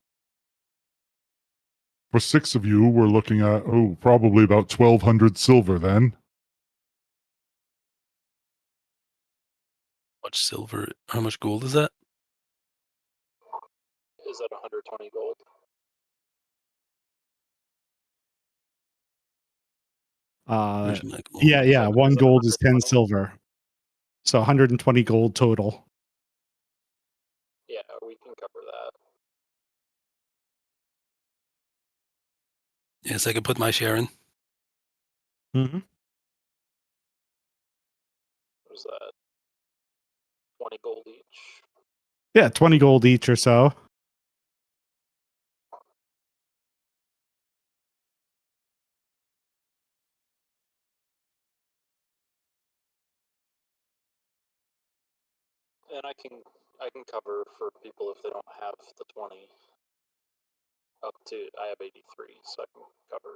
for 6 of you, we're looking at, probably about 1,200 silver then. Much silver? How much gold is that? Is that 120 gold? Uh, Where's my gold? yeah. So One is that gold is 10 120? silver. So 120 gold total. Yeah, we can cover that. Yes, I can put my share in. Mm-hmm. What is that? 20 gold each. Yeah, 20 gold each or so. And I can cover for people if they don't have the 20. Up to I have 83, so I can cover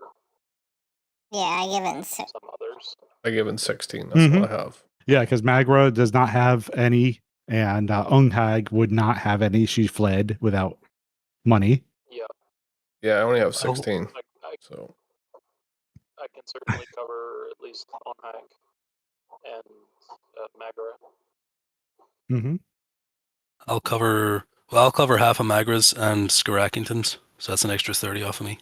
Yeah, I give it some others. I give in 16. That's all I have. Yeah, because Magra does not have any, and Unghag would not have any. She fled without money. Yeah, Yeah, I only have 16. I So can certainly cover at least Onhag and Magara. Mm-hmm. I'll cover half of Magra's and Skarakington's, so that's an extra 30 off of me.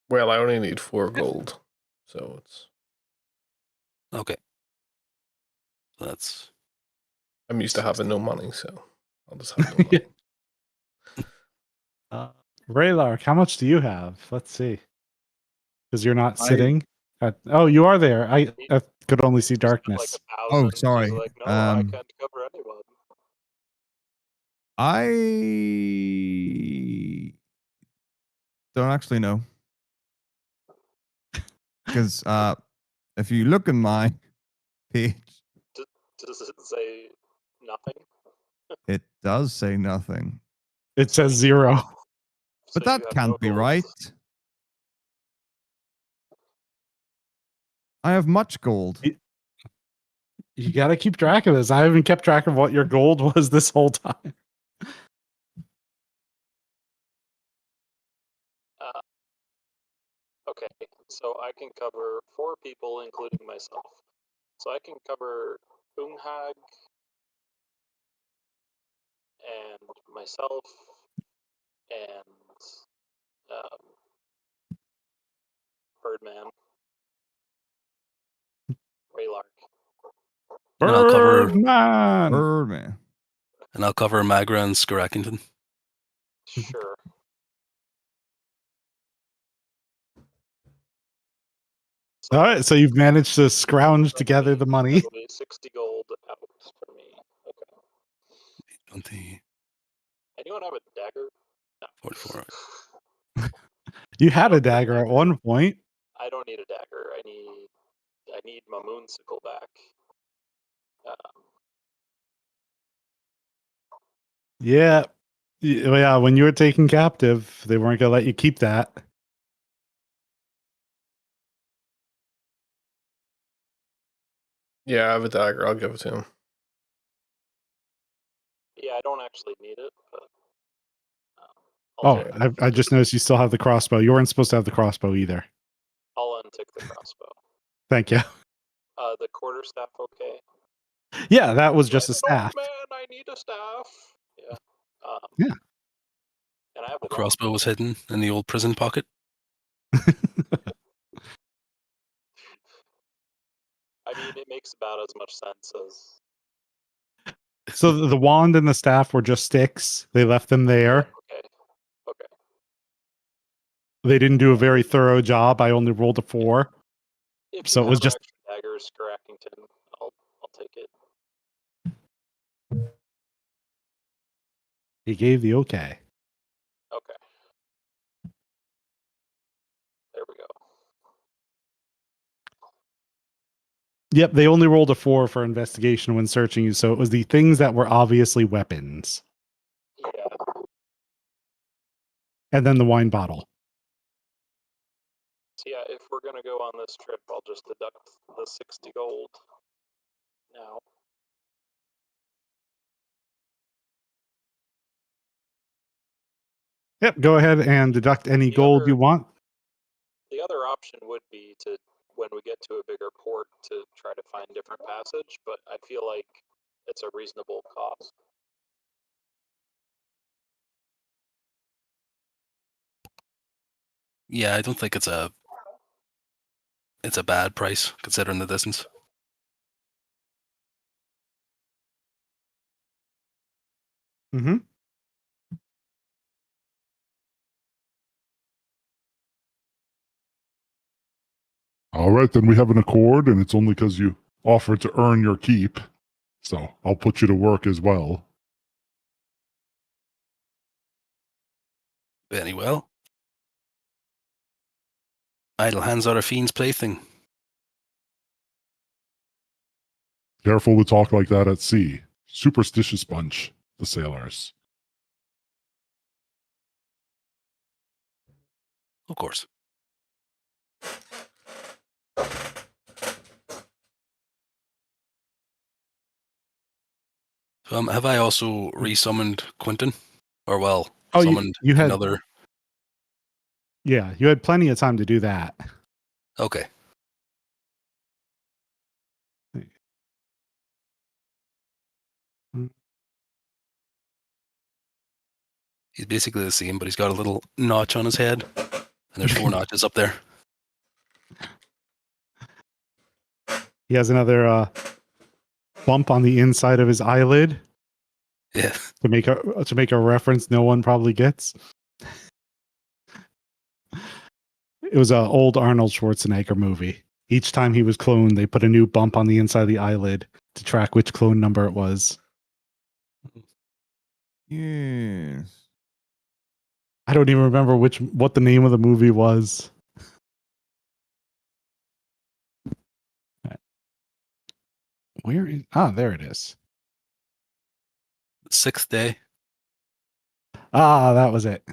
well, I only need 4 gold. So it's Okay. That's I'm used to having no money, so I'll just have no money. Raylark, how much do you have? Let's see. Because you're not sitting. Oh, you are there. I could only see darkness. Like 1,000. He's sorry. like, no, I can't cover anyone. I don't actually know. Because if you look in my page, Does it say nothing? it does say nothing. It says 0. But So you that have can't no be gold. right. I have much gold. You got to keep track of this. I haven't kept track of what your gold was this whole time. Okay, so I can cover 4 people, including myself. So I can cover Unghag and myself and Birdman, Raylark. And I'll cover Birdman! Birdman. and I'll cover Magra and Skarakington. Sure. All right, so you've managed to scrounge together the money. That'll be 60 gold out for me. Okay. 20, Anyone have a dagger? No. 44. You had a dagger at one point. I don't need a dagger. I need my moonsicle back. Yeah. Yeah, when you were taken captive, they weren't going to let you keep that. Yeah, I have a dagger. I'll give it to him. Yeah, I don't actually need it, but Oh, take it. I just noticed you still have the crossbow. You weren't supposed to have the crossbow either. I'll untick the crossbow. Thank you. The quarterstaff, okay? Yeah, that was just a Let it off, staff. man, I need a staff. Yeah. Yeah. And I have the Crossbow was hidden in the old prison pocket. I mean, it makes about as much sense as. So the wand and the staff were just sticks. They left them there. Okay. Okay. They didn't do a very thorough job. I only rolled a 4. If So you it was have just extra daggers, Scrackington, I'll take it. he gave the okay. Okay. There we go. Yep, they only rolled a 4 for investigation when searching you, so it was the things that were obviously weapons. Yeah. And then the wine bottle. So yeah, if we're gonna go on this trip, I'll just deduct the 60 gold now. Yep, go ahead and deduct any gold you want. The other option would be to, when we get to a bigger port, to try to find different passage, but I feel like it's a reasonable cost. Yeah, I don't think it's a bad price considering the distance. Mm-hmm. All right, then we have an accord, and it's only because you offered to earn your keep. So I'll put you to work as well. Very well. Idle hands are a fiend's plaything. Careful to talk like that at sea. Superstitious bunch, the sailors. Of course. Have I also resummoned Quentin? Or well, Oh, summoned you had another. Yeah, you had plenty of time to do that. Okay. He's basically the same, but he's got a little notch on his head. And there's 4 notches up there. He has another bump on the inside of his eyelid. Yeah. To make a reference no one probably gets. It was an old Arnold Schwarzenegger movie. Each time he was cloned, they put a new bump on the inside of the eyelid to track which clone number it was. Yes. I don't even remember what the name of the movie was. Where is there it is. 6th day. That was it.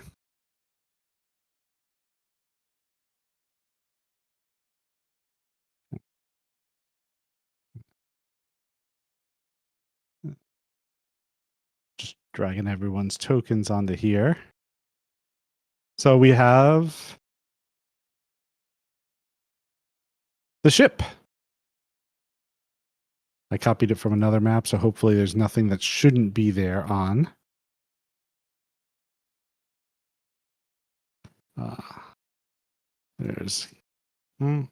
Just dragging everyone's tokens onto here. So we have the ship. I copied it from another map, so hopefully there's nothing that shouldn't be there on. There's... Oh,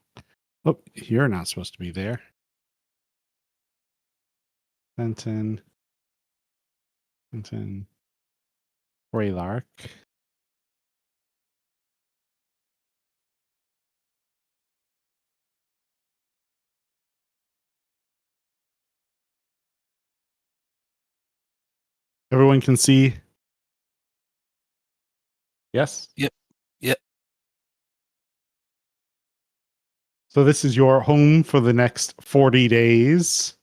you're not supposed to be there. Fenton. Raylark. Everyone can see. Yes? Yep. Yep. So this is your home for the next 40 days.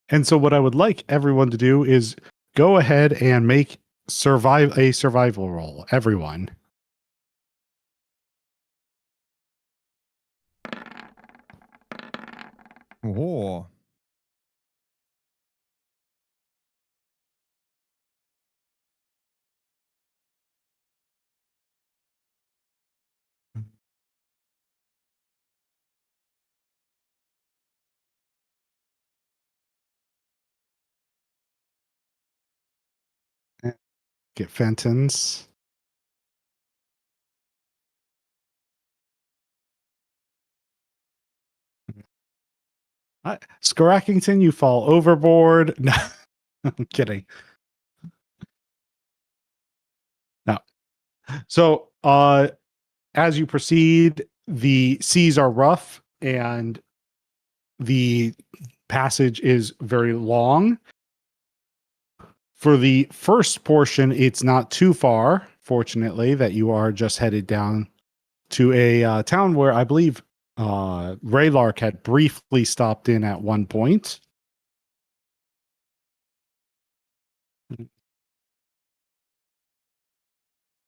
And so what I would like everyone to do is go ahead and make a survival roll. Everyone. Oh. Get Fenton's. Scorackington, you fall overboard. No, I'm kidding. No. So, as you proceed, the seas are rough and the passage is very long. For the first portion, it's not too far, fortunately, that you are just headed down to a town where I believe Raylark had briefly stopped in at one point.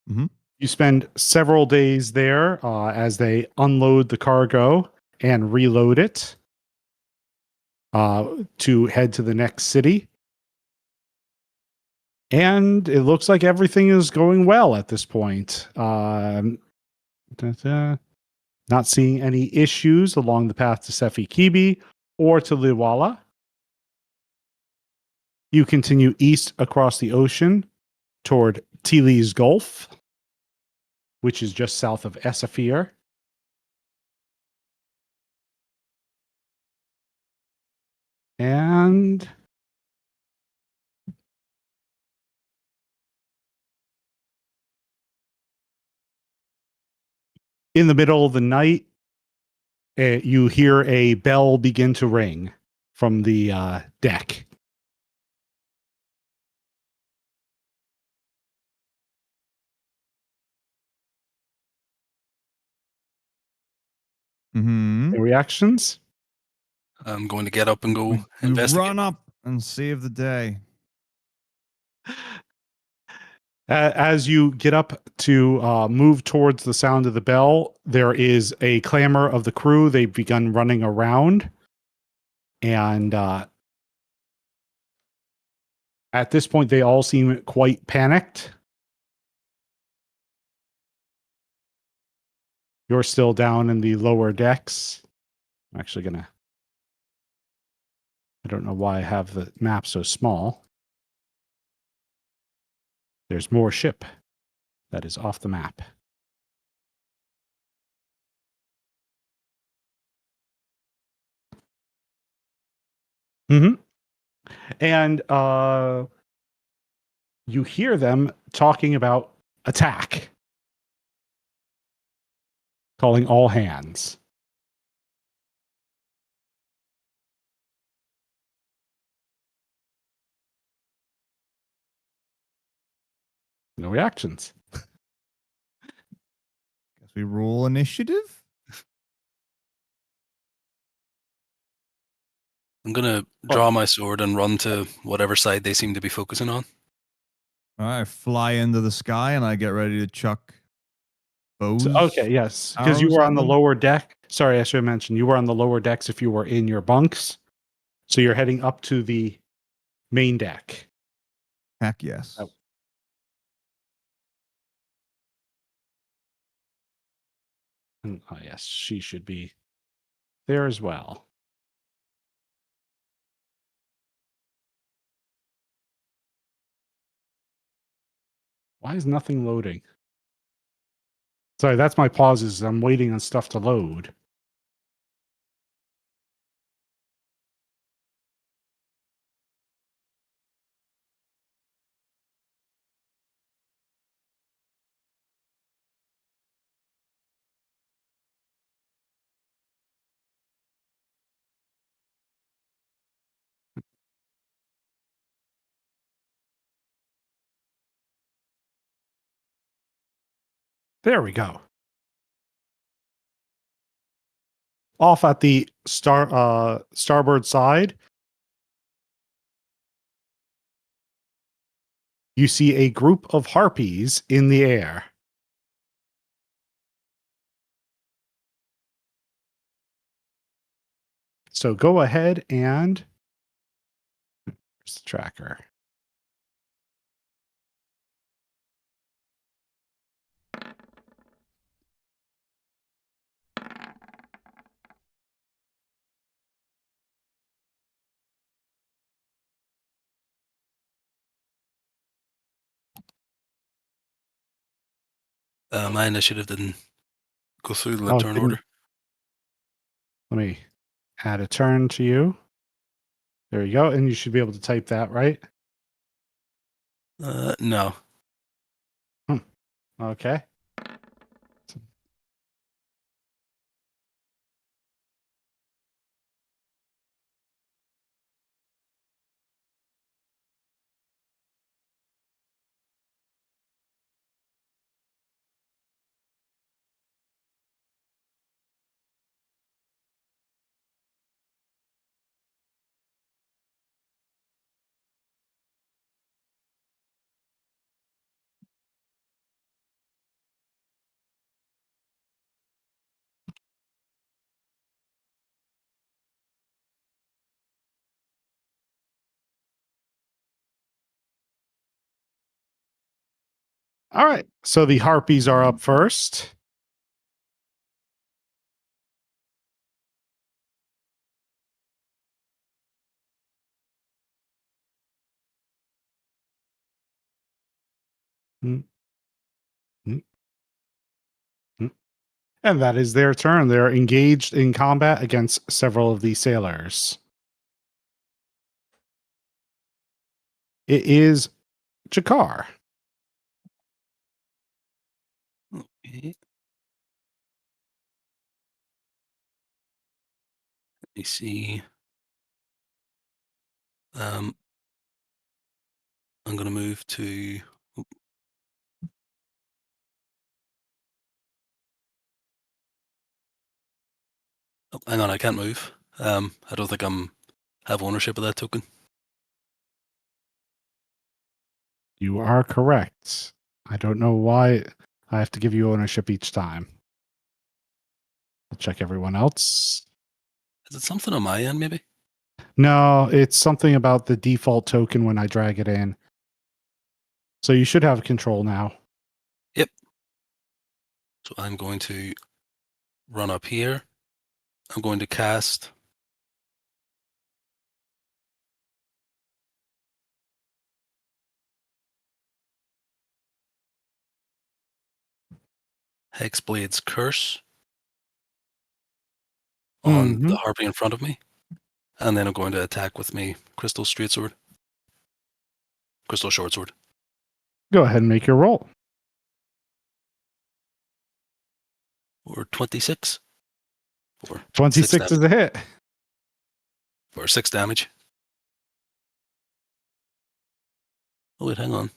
Mhm. You spend several days there as they unload the cargo and reload it to head to the next city. And it looks like everything is going well at this point. Not seeing any issues along the path to Sefi Kibi or to Liwala. You continue east across the ocean toward Tilis Gulf, which is just south of Esafir. And in the middle of the night, you hear a bell begin to ring from the deck. Mm-hmm. Any reactions? I'm going to get up and go We investigate. run up and save the day. As you get up to move towards the sound of the bell, there is a clamor of the crew. They've begun running around. And at this point, they all seem quite panicked. You're still down in the lower decks. I'm actually going to... I don't know why I have the map so small. There's more ship that is off the map. Mm-hmm. And you hear them talking about attack, calling all hands. No reactions. Guess we roll initiative. I'm gonna draw my sword and run to whatever side they seem to be focusing on. All right, fly into the sky and I get ready to chuck bows. Okay, yes, because you arrows were at on the them. lower deck. Sorry, I should have mentioned you were on the lower decks if you were in your bunks. So you're heading up to the main deck. Heck yes. Oh. And, oh, yes, she should be there as well. Why is nothing loading? Sorry, that's my pauses. I'm waiting on stuff to load. There we go. off at the starboard side, you see a group of harpies in the air. So go ahead and where's the tracker? My initiative didn't go through the Oh, turn didn't- order. Let me add a turn to you. There you go. And you should be able to type that, right? No. Okay. All right. So the harpies are up first. Mm, mm, mm. And that is their turn. They're engaged in combat against several of the sailors. It is Jakar. Okay. Let me see. I'm going to move to. Oh, hang on, I can't move. I don't think have ownership of that token. You are correct. I don't know why I have to give you ownership each time. I'll check everyone else. Is it something on my end, maybe? No, it's something about the default token when I drag it in. So you should have control now. Yep. So I'm going to run up here. I'm going to cast Hexblade's Curse on the harpy in front of me. And then I'm going to attack with my Crystal Straight Sword. Crystal Short Sword. Go ahead and make your roll. Or 26. For 26 is a hit. For 6 damage. Oh, wait, hang on.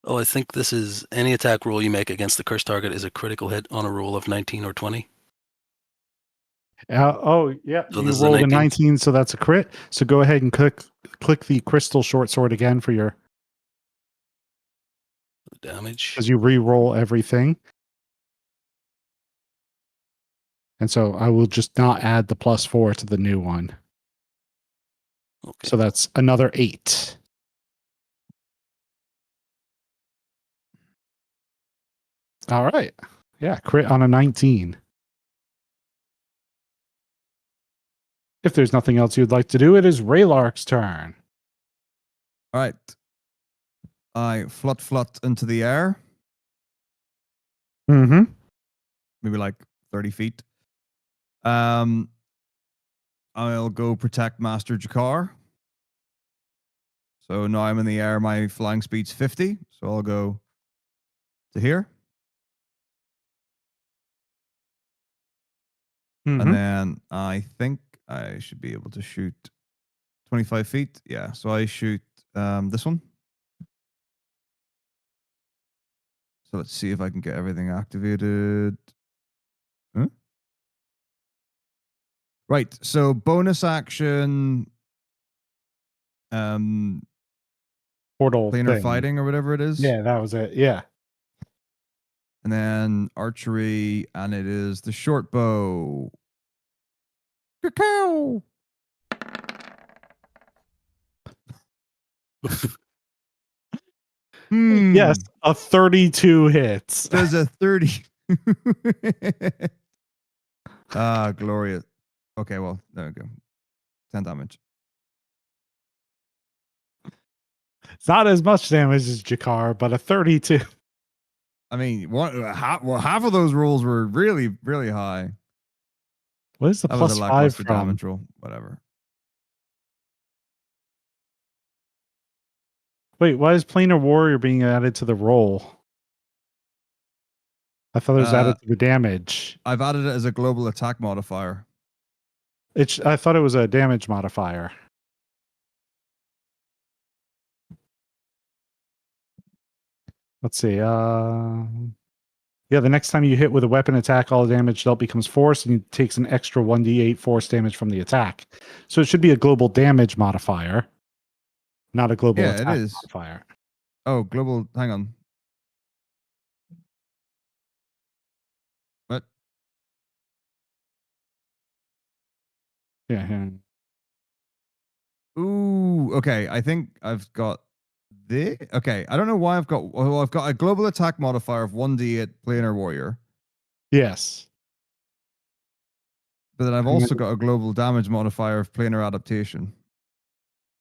Oh, I think this is any attack roll you make against the cursed target is a critical hit on a roll of 19 or 20. Yeah. So You this is a rolled a 19. 19, so that's a crit. So go ahead and click the crystal short sword again for your Damage. as you re-roll everything. And so I will just not add the +4 to the new one. Okay. So that's another 8. All right. Yeah, crit on a 19. If there's nothing else you'd like to do, it is Raylark's turn. All right. I flut into the air, Mm-hmm. maybe like 30 feet. I'll go protect Master Jakar. So now I'm in the air. My flying speed's 50. So I'll go to here. Mm-hmm. And then I think I should be able to shoot 25 feet. Yeah. So I shoot this one. So let's see if I can get everything activated. Huh? Right. So bonus action, Portal planar thing. fighting or whatever it is. Yeah, that was it. Yeah. And then archery, and it is the short bow. Cacao. Yes, a 32 hits. Does a 30. Ah, glorious. Okay, well, there we go. 10 damage. It's not as much damage as Jakar, but a 32. I mean, half of those rolls were really, really high. What is the That was a plus 5 lackluster from? damage roll. Whatever. Wait, why is Planar Warrior being added to the roll? I thought it was added to the damage. I've added it as a global attack modifier. I thought it was a damage modifier. Let's see. Yeah, the next time you hit with a weapon attack, all damage dealt becomes force, and it takes an extra 1d8 force damage from the attack. So it should be a global damage modifier, not a global Yeah, it attack is. modifier. Oh, global. Hang on. What? Yeah. Ooh, okay. I think I've got the. Okay, I don't know why I've got. Well, I've got a global attack modifier of 1d8 planar warrior, Yes. but then I've And also then- got a global damage modifier of planar adaptation.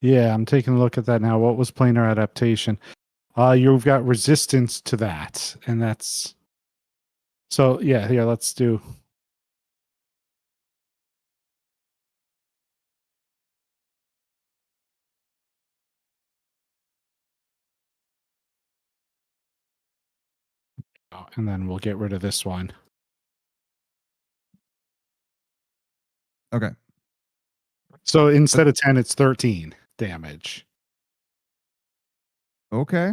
Yeah, I'm taking a look at that now. What was planar adaptation? You've got resistance to that, and that's so. Yeah, here. Let's do. Oh, and then we'll get rid of this one. Okay. So instead of 10, it's 13 damage. Okay.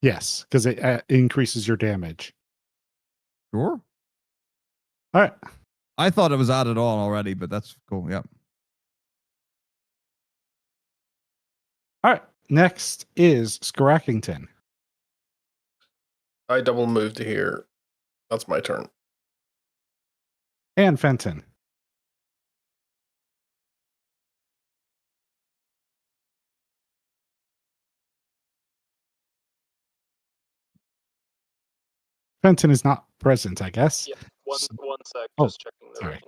Yes, because it increases your damage. Sure. All right. I thought it was added on already, but that's cool. Yep. All right. Next is Scrackington. I double move to here. That's my turn. And Fenton. Fenton is not present, I guess. Yeah, one sec, Oh, just checking the sorry. range.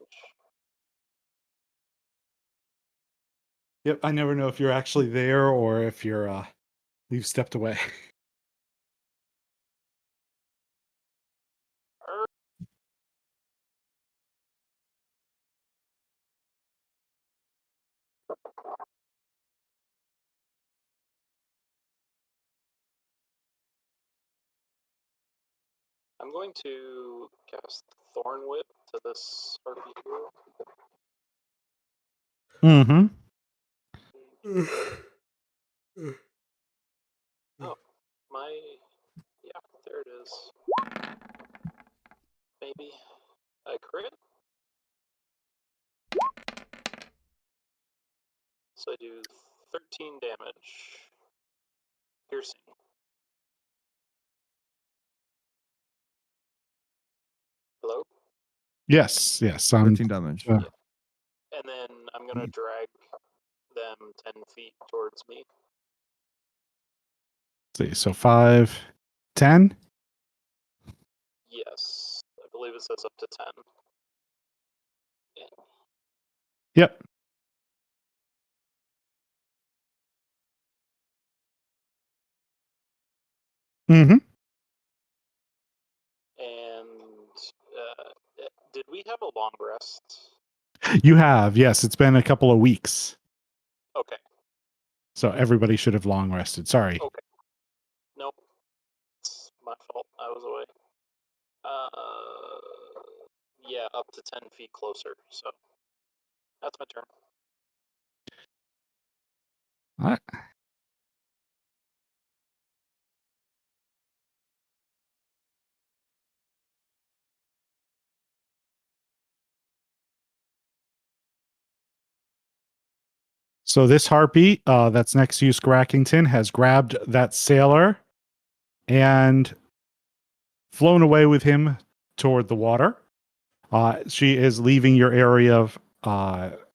Yep, I never know if you're actually there or if you've stepped away. I'm going to cast Thorn Whip to this RP hero. Mm-hmm. Oh, yeah, there it is. Maybe a crit? So I do 13 damage. Piercing. Hello? Yes, yes. 13 damage. uh, And then I'm gonna drag them 10 feet towards me. see, so 5, 10. Yes, I believe it says up to 10. Yeah. Yep. Mm-hmm. And did we have a long rest? You have, yes. It's been a couple of weeks. Okay. So everybody should have long rested. Sorry. Okay. Nope. It's my fault. I was away. Yeah, up to 10 feet closer. So that's my turn. All right. So this harpy that's next to you, Scrackington, has grabbed that sailor and flown away with him toward the water. She is leaving your area of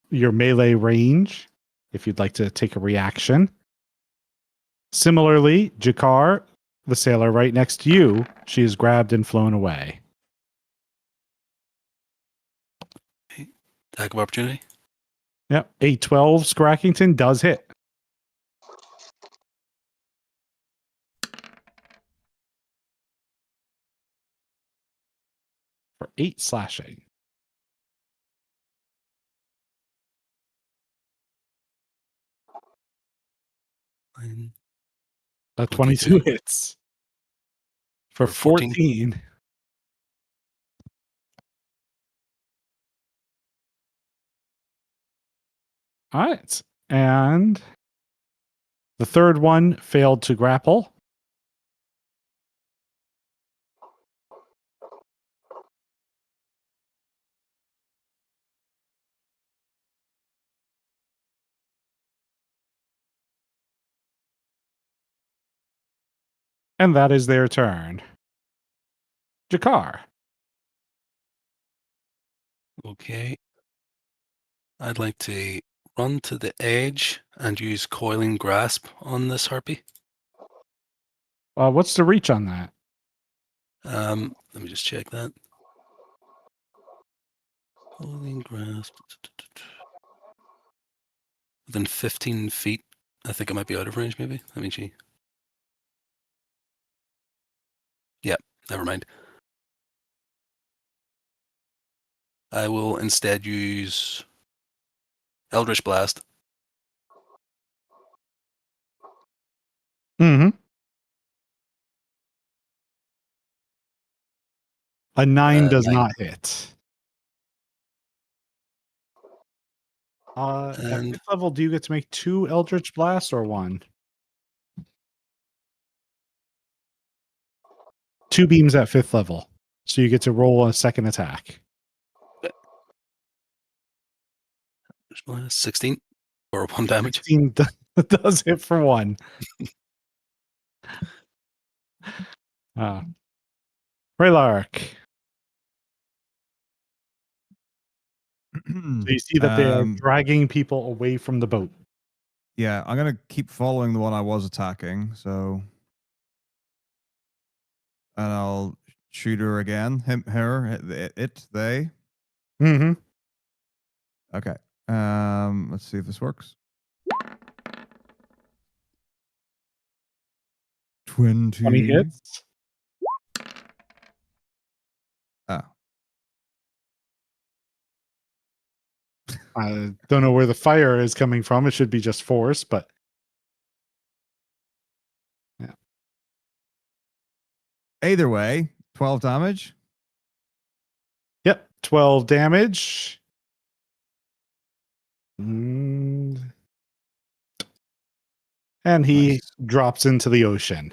your melee range if you'd like to take a reaction. Similarly, Jakar, the sailor right next to you, she is grabbed and flown away. Attack of opportunity. Yep, a 12 Scrackington does hit. For 8 slashing. Nine, 22 hits. For For 14. 14. All right. And the third one failed to grapple. And that is their turn. Jakar. Okay. I'd like to run to the edge and use coiling grasp on this harpy. What's the reach on that? Let me just check that. Coiling grasp. Within 15 feet. I think it might be out of range, maybe. Let me see. Yeah, never mind. I will instead use Eldritch Blast. Mm-hmm. A 9 does 9. not hit. At And 5th level, do you get to make 2 Eldritch Blasts or 1? 2 beams at 5th level. So you get to roll a second attack. Eldritch Blast, 16 or 1 damage. 16 does hit for 1. Raylark. So you see that they are dragging people away from the boat. Yeah, I'm gonna keep following the one I was attacking. So, and I'll shoot her again. Him, her, it, they. Mm-hmm. Okay. Let's see if this works. 20 hits. Oh. I don't know where the fire is coming from. It should be just force, but yeah. Either way, 12 damage. Yep, 12 damage. And he Nice. drops into the ocean.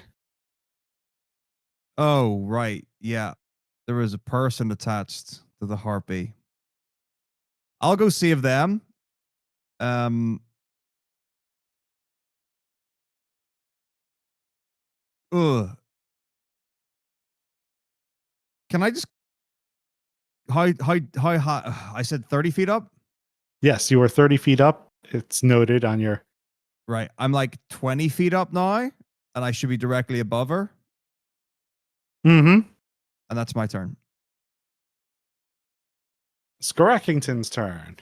Oh, right. Yeah. There was a person attached to the harpy. I'll go save them. Ugh. Can I just how high? I said 30 feet up. Yes, you are 30 feet up. It's noted on your. Right. I'm like 20 feet up now, and I should be directly above her. Mm-hmm. And that's my turn. Scrackington's turn.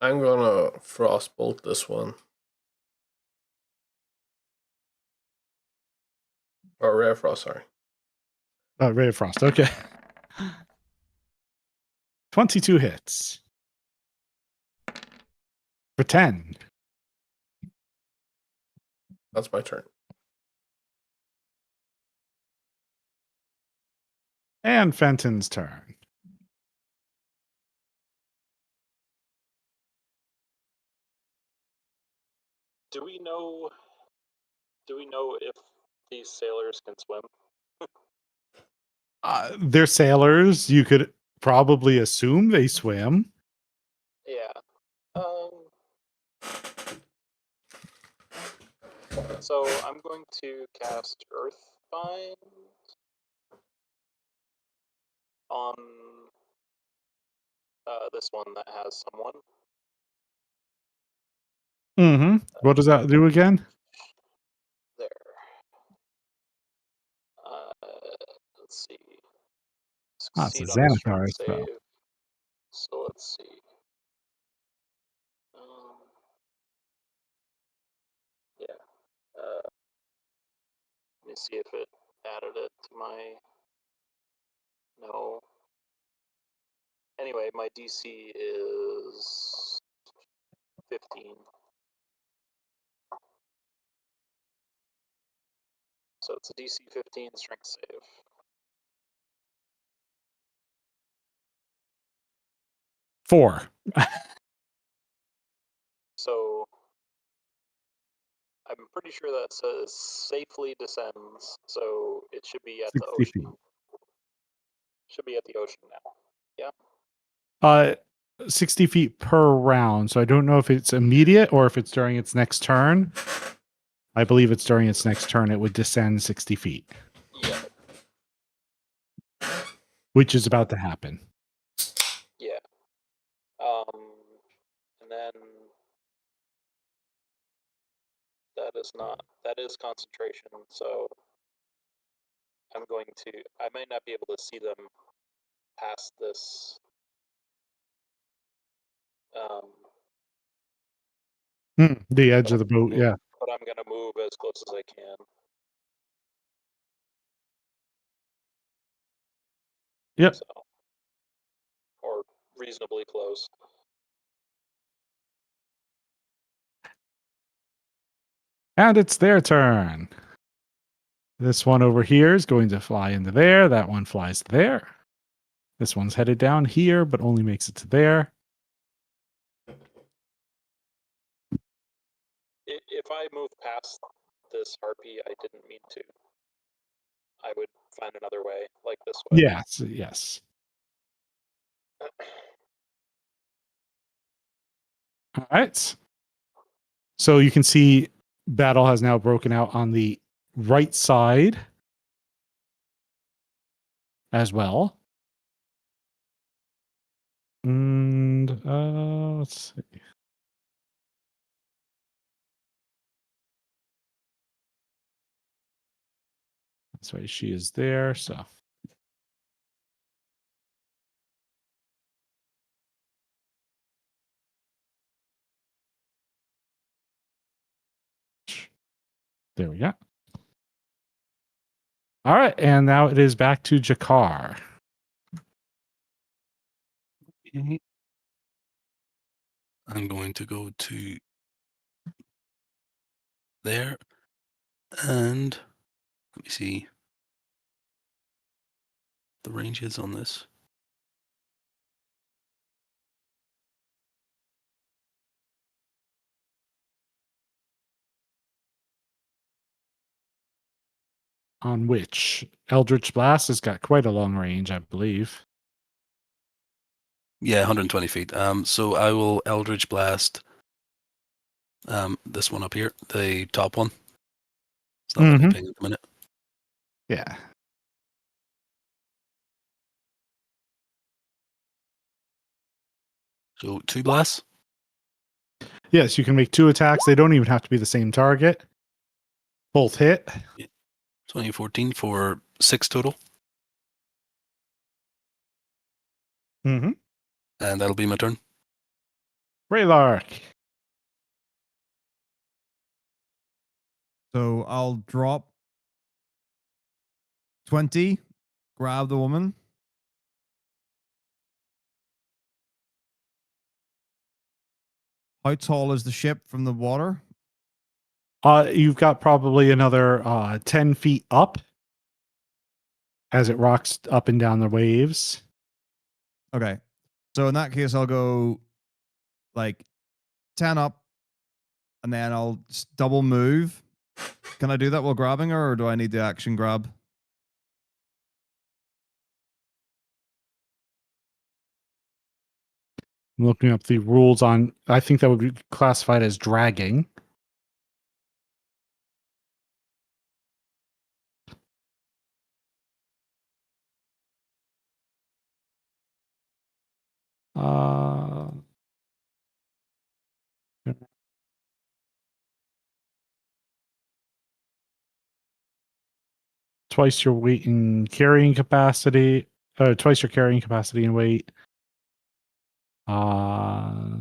I'm gonna frostbolt this one. Or rare frost, sorry. Ray of Frost. Okay. 22 hits. For 10. That's my turn. And Fenton's turn. Do we know if these sailors can swim? They're sailors. You could probably assume they swim. Yeah. So I'm going to cast Earthbind on this one that has someone. Mm-hmm. What does that do again? There. Let's see. Ah, it's a Succeed on a Xanathar strength spell. save. So let's see. Yeah. Let me see if it added it to my. No. Anyway, my DC is 15. So it's a DC 15 strength save. Four. So I'm pretty sure that says safely descends, so it should be at the 60 ocean. feet. Should be at the ocean now. 60 feet per round. So I don't know if it's immediate or if it's during its next turn. I believe it's during its next turn. It would descend 60 feet, Yeah. which is about to happen. Yeah. And then that is concentration, so I might not be able to see them past this. The edge of the boat, yeah. But I'm gonna move as close as I can. Yep. So, or reasonably close. And it's their turn. This one over here is going to fly into there. That one flies there. This one's headed down here, but only makes it to there. If I move past this harpy, I didn't mean to. I would find another way, like this way. Yes, yes. All right. So you can see battle has now broken out on the right side as well. And let's see. That's why she is there. So there we go. All right, and now it is back to Jakar. Okay. I'm going to go to there, and let me see the ranges on this. On which Eldritch Blast has got quite a long range, I believe. Yeah, 120 feet. So I will Eldritch Blast this one up here, the top one. It's not let me ping at the minute. Yeah. So 2 blasts. Yes, you can make 2 attacks. They don't even have to be the same target. Both hit. 2014 for 6 total. Mm-hmm. And that'll be my turn. Raylark. So I'll drop 20, grab the woman. How tall is the ship from the water? You've got probably another 10 feet up as it rocks up and down the waves. Okay. So in that case, I'll go like 10 up and then I'll double move. Can I do that while grabbing her or do I need the action grab? I'm looking up the rules on, I think that would be classified as dragging. Uh, twice your weight in carrying capacity. Twice your carrying capacity and weight. So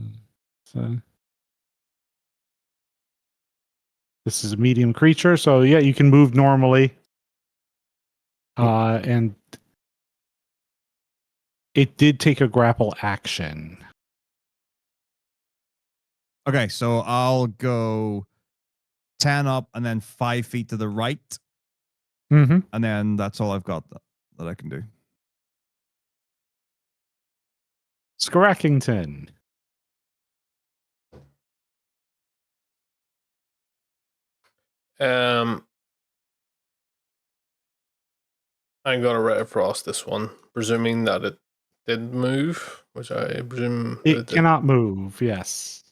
this is a medium creature, so yeah, you can move normally. And it did take a grapple action. Okay, so I'll go 10 up and then 5 feet to the right. Mm-hmm. And then that's all I've got that I can do. Scrackington. I'm gonna Ray of Frost this one, presuming that it did move, which I presume It did. cannot move, yes.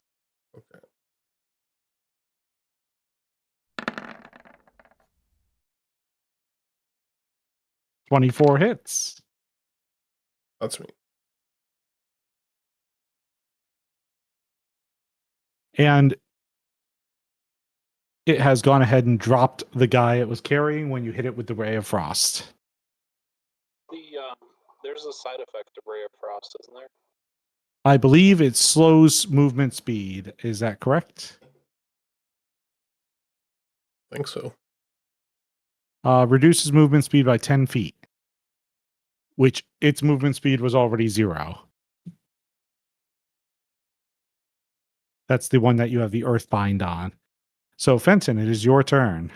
Okay. .24 hits. That's me. And it has gone ahead and dropped the guy it was carrying when you hit it with the Ray of Frost. There's a side effect of Ray of Frost, isn't there? I believe it slows movement speed. Is that correct? I think so. Reduces movement speed by 10 feet, which its movement speed was already 0. That's the one that you have the Earthbind on. So, Fenton, it is your turn.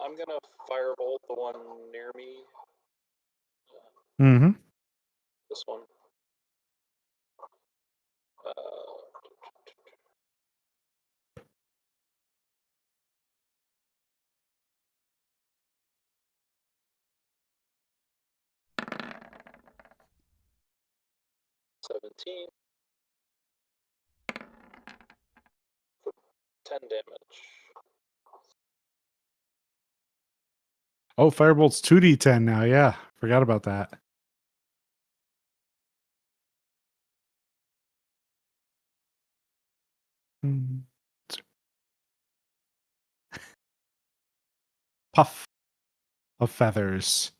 I'm gonna firebolt the one near me. Mm-hmm. This one. 17 for 10 damage. Oh, Firebolt's 2d10 now. Yeah, forgot about that. Puff of feathers.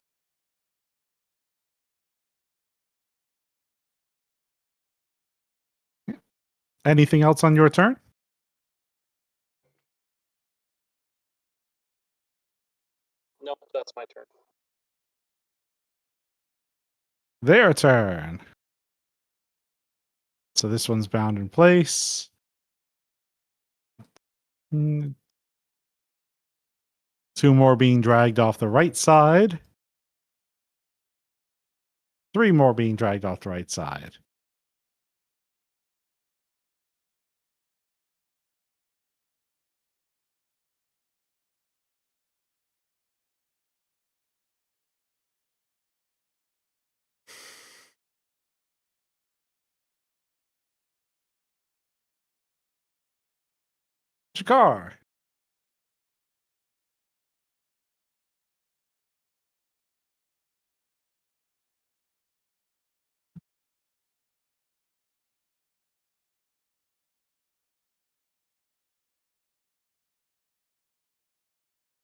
Anything else on your turn? Nope, that's my turn. Their turn. So this one's bound in place. Two more being dragged off the right side. 3 more being dragged off the right side. Jakar.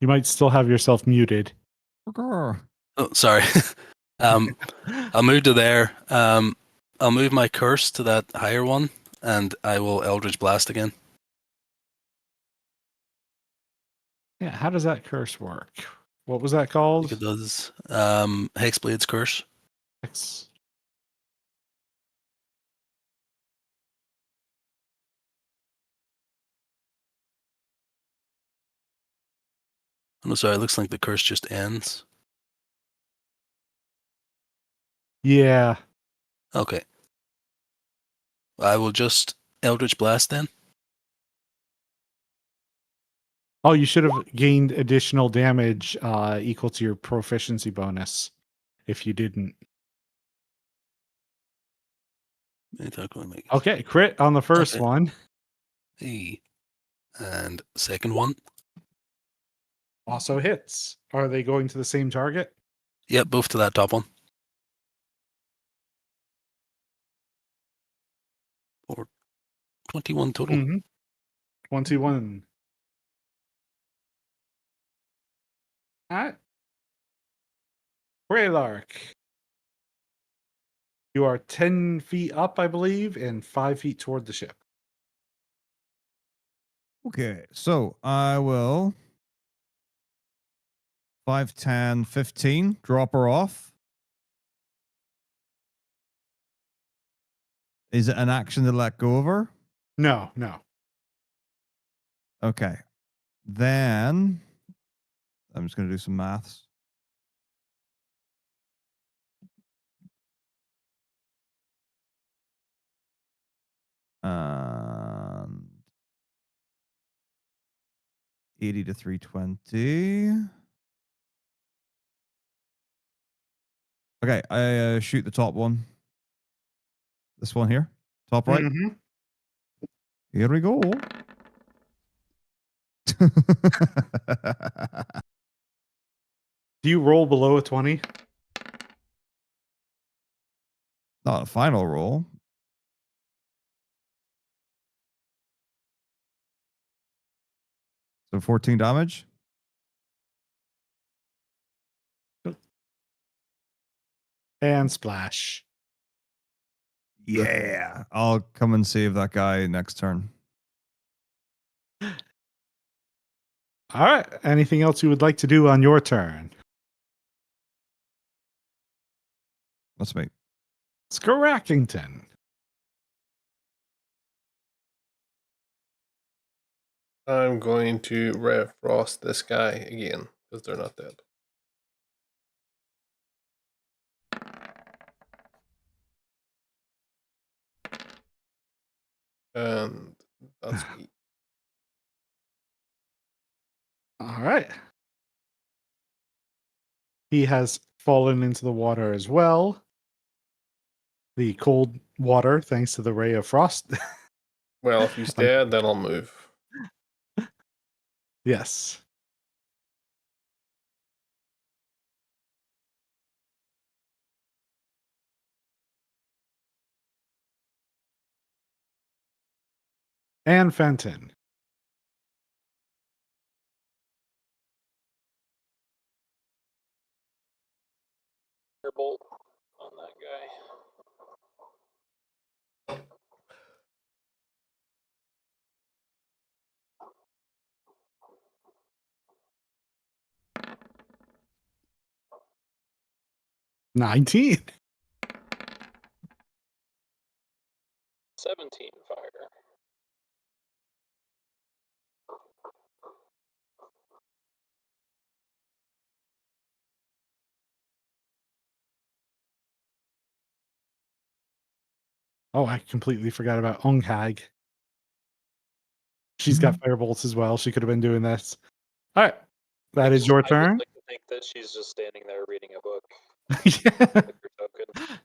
You might still have yourself muted. Oh, sorry. I'll move to there. I'll move my curse to that higher one, and I will Eldritch Blast again. Yeah, how does that curse work? What was that I think called? it does. Hexblade's Curse. Oh, sorry, it looks like the curse just ends. Yeah. Okay. I will just Eldritch Blast then. Oh, you should have gained additional damage equal to your proficiency bonus if you didn't. Okay, crit on the first Okay. one. Hey. And second one. Also hits. Are they going to the same target? Yep, both to that top one. Or 21 total. Mm-hmm. 21. All right. Greylark. You are 10 feet up, I believe, and 5 feet toward the ship. Okay, so I will 5, 10, 15, drop her off. Is it an action to let go of her? No. Okay. Then I'm just going to do some maths. And 80 to 320. Okay, I shoot the top one. This one here, top right. Mm-hmm. Here we go. Do you roll below a 20? Not a final roll. So 14 damage. And splash. Yeah. I'll come and save that guy next turn. All right. Anything else you would like to do on your turn? That's me. Scrackington. I'm going to refrost this guy again because they're not dead. And that's me. All right. He has fallen into the water as well. The cold water, thanks to the ray of frost. Well, if he's dead, then I'll move. Yes. And Fenton. Bolt on that guy. $19. 17 fire. Oh, I completely forgot about Onghag. She's got firebolts as well. She could have been doing this. All right. That is your I would turn. like to think that she's just standing there reading a book Yeah. with her token.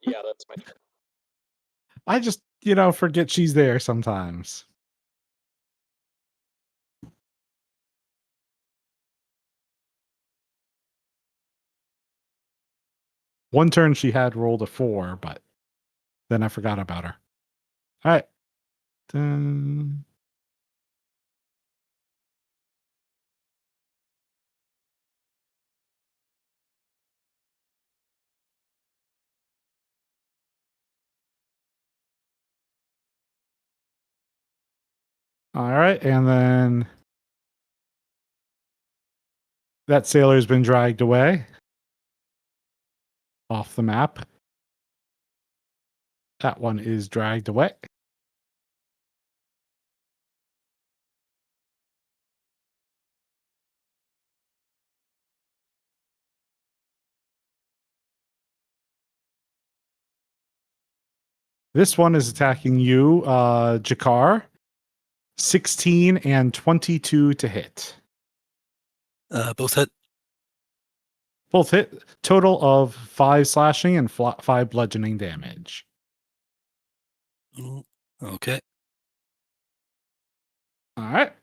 Yeah, that's my turn. I just, forget she's there sometimes. One turn she had rolled a 4, but then I forgot about her. All right. Dun. All right. And then that sailor's been dragged away off the map. That one is dragged away. This one is attacking you, Jakar. 16 and 22 to hit. Both hit. Both hit. Total of 5 slashing and 5 bludgeoning damage. Mm, okay. All right.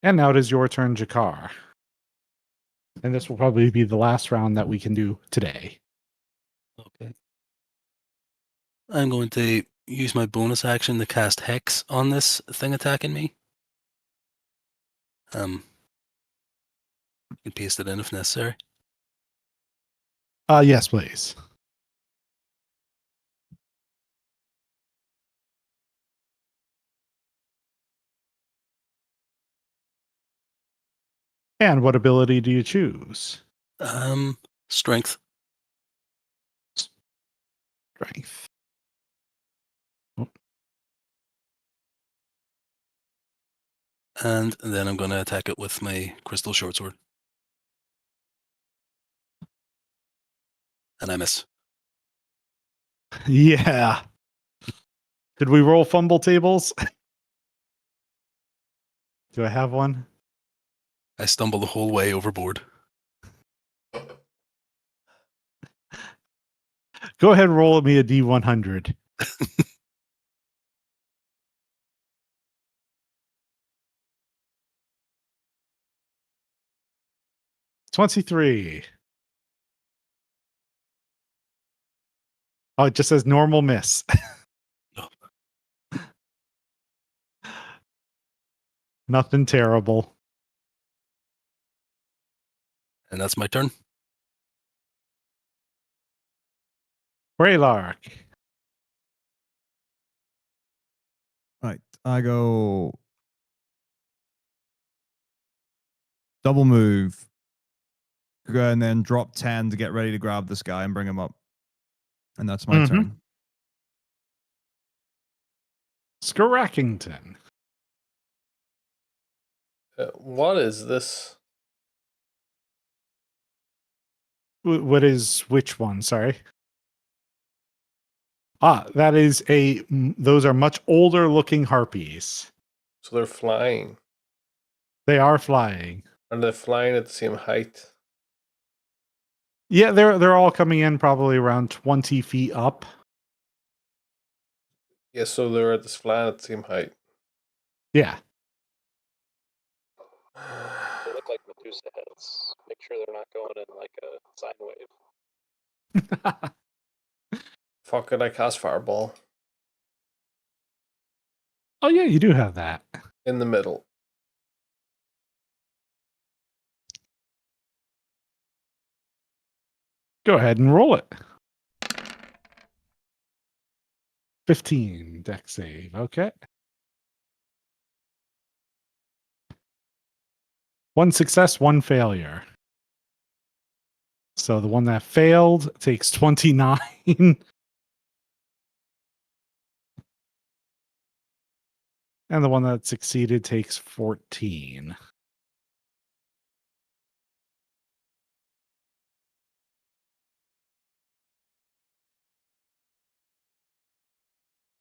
And now it is your turn, Jakar. And this will probably be the last round that we can do today. Okay. I'm going to use my bonus action to cast Hex on this thing attacking me. You can paste it in if necessary. Yes, please. And what ability do you choose? Strength. Strength. And then I'm going to attack it with my crystal short sword. And I miss. Yeah. Did we roll fumble tables? Do I have one? I stumble the whole way overboard. Go ahead and roll me a D100. 23. Oh, it just says normal miss. Nothing terrible. And that's my turn. Braylark. Right. I go double move. Go and then drop 10 to get ready to grab this guy and bring him up. And that's my turn. Skarackington. What is this? What is which one? Sorry. That is those are much older looking harpies. So they're flying. They are flying. And they're flying at the same height. Yeah, they're all coming in probably around 20 feet up. Yeah, so they're at this flying at the same height. Yeah. They look like Medusa heads. Make sure they're not going in like a sine wave. Fuck it, I cast Fireball. Oh yeah, you do have that. In the middle. Go ahead and roll it. 15 deck save. Okay. One success, one failure. So the one that failed takes 29. And the one that succeeded takes 14.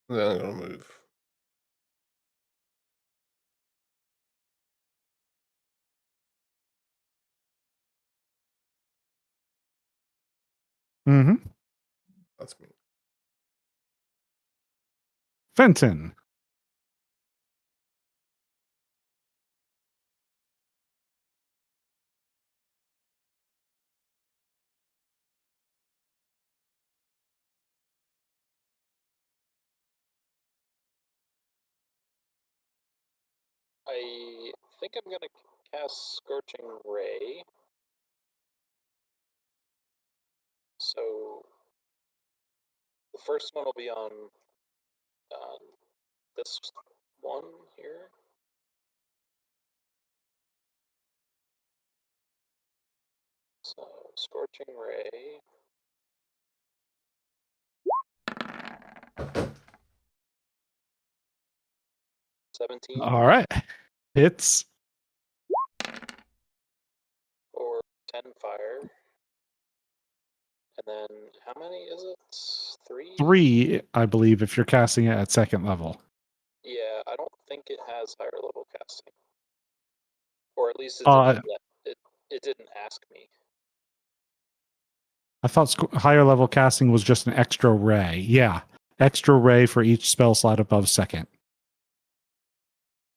Then I'm gonna move. Mm-hmm. That's me. Fenton. I think I'm gonna cast Scorching Ray. So the first one will be on this one here. So Scorching Ray. $17. All right. Hits. 10 fire. And then how many is it? 3? 3, I believe, if you're casting it at second level. Yeah, I don't think it has higher level casting. Or at least it didn't ask me. I thought higher level casting was just an extra ray. Yeah, extra ray for each spell slot above second.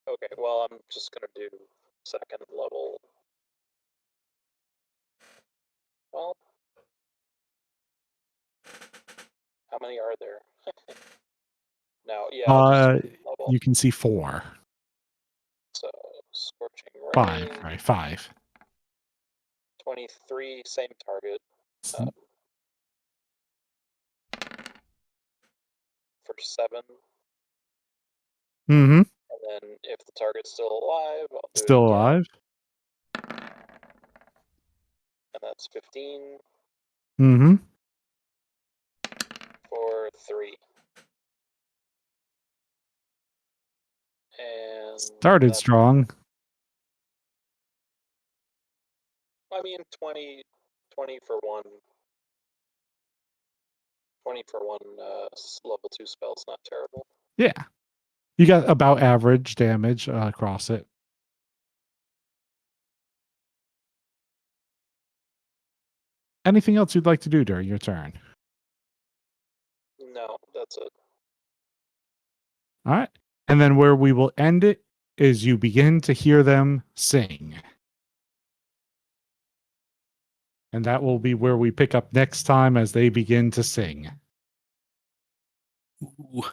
Okay, well, I'm just gonna do second level. Well, how many are there? No, yeah, I'll just level. You can see 4. So, Scorching Ray. 5, right, 5. 23, same target. For 7. Mm-hmm. And then if the target's still alive, I'll do Still it again. alive. And that's 15 Mm-hmm. for 3. And Started strong. I mean, 20 for one. 20 for one level 2 spell's not terrible. Yeah. You got about average damage across it. Anything else you'd like to do during your turn? No, that's it. All right. And then where we will end it is you begin to hear them sing. And that will be where we pick up next time as they begin to sing. Ooh.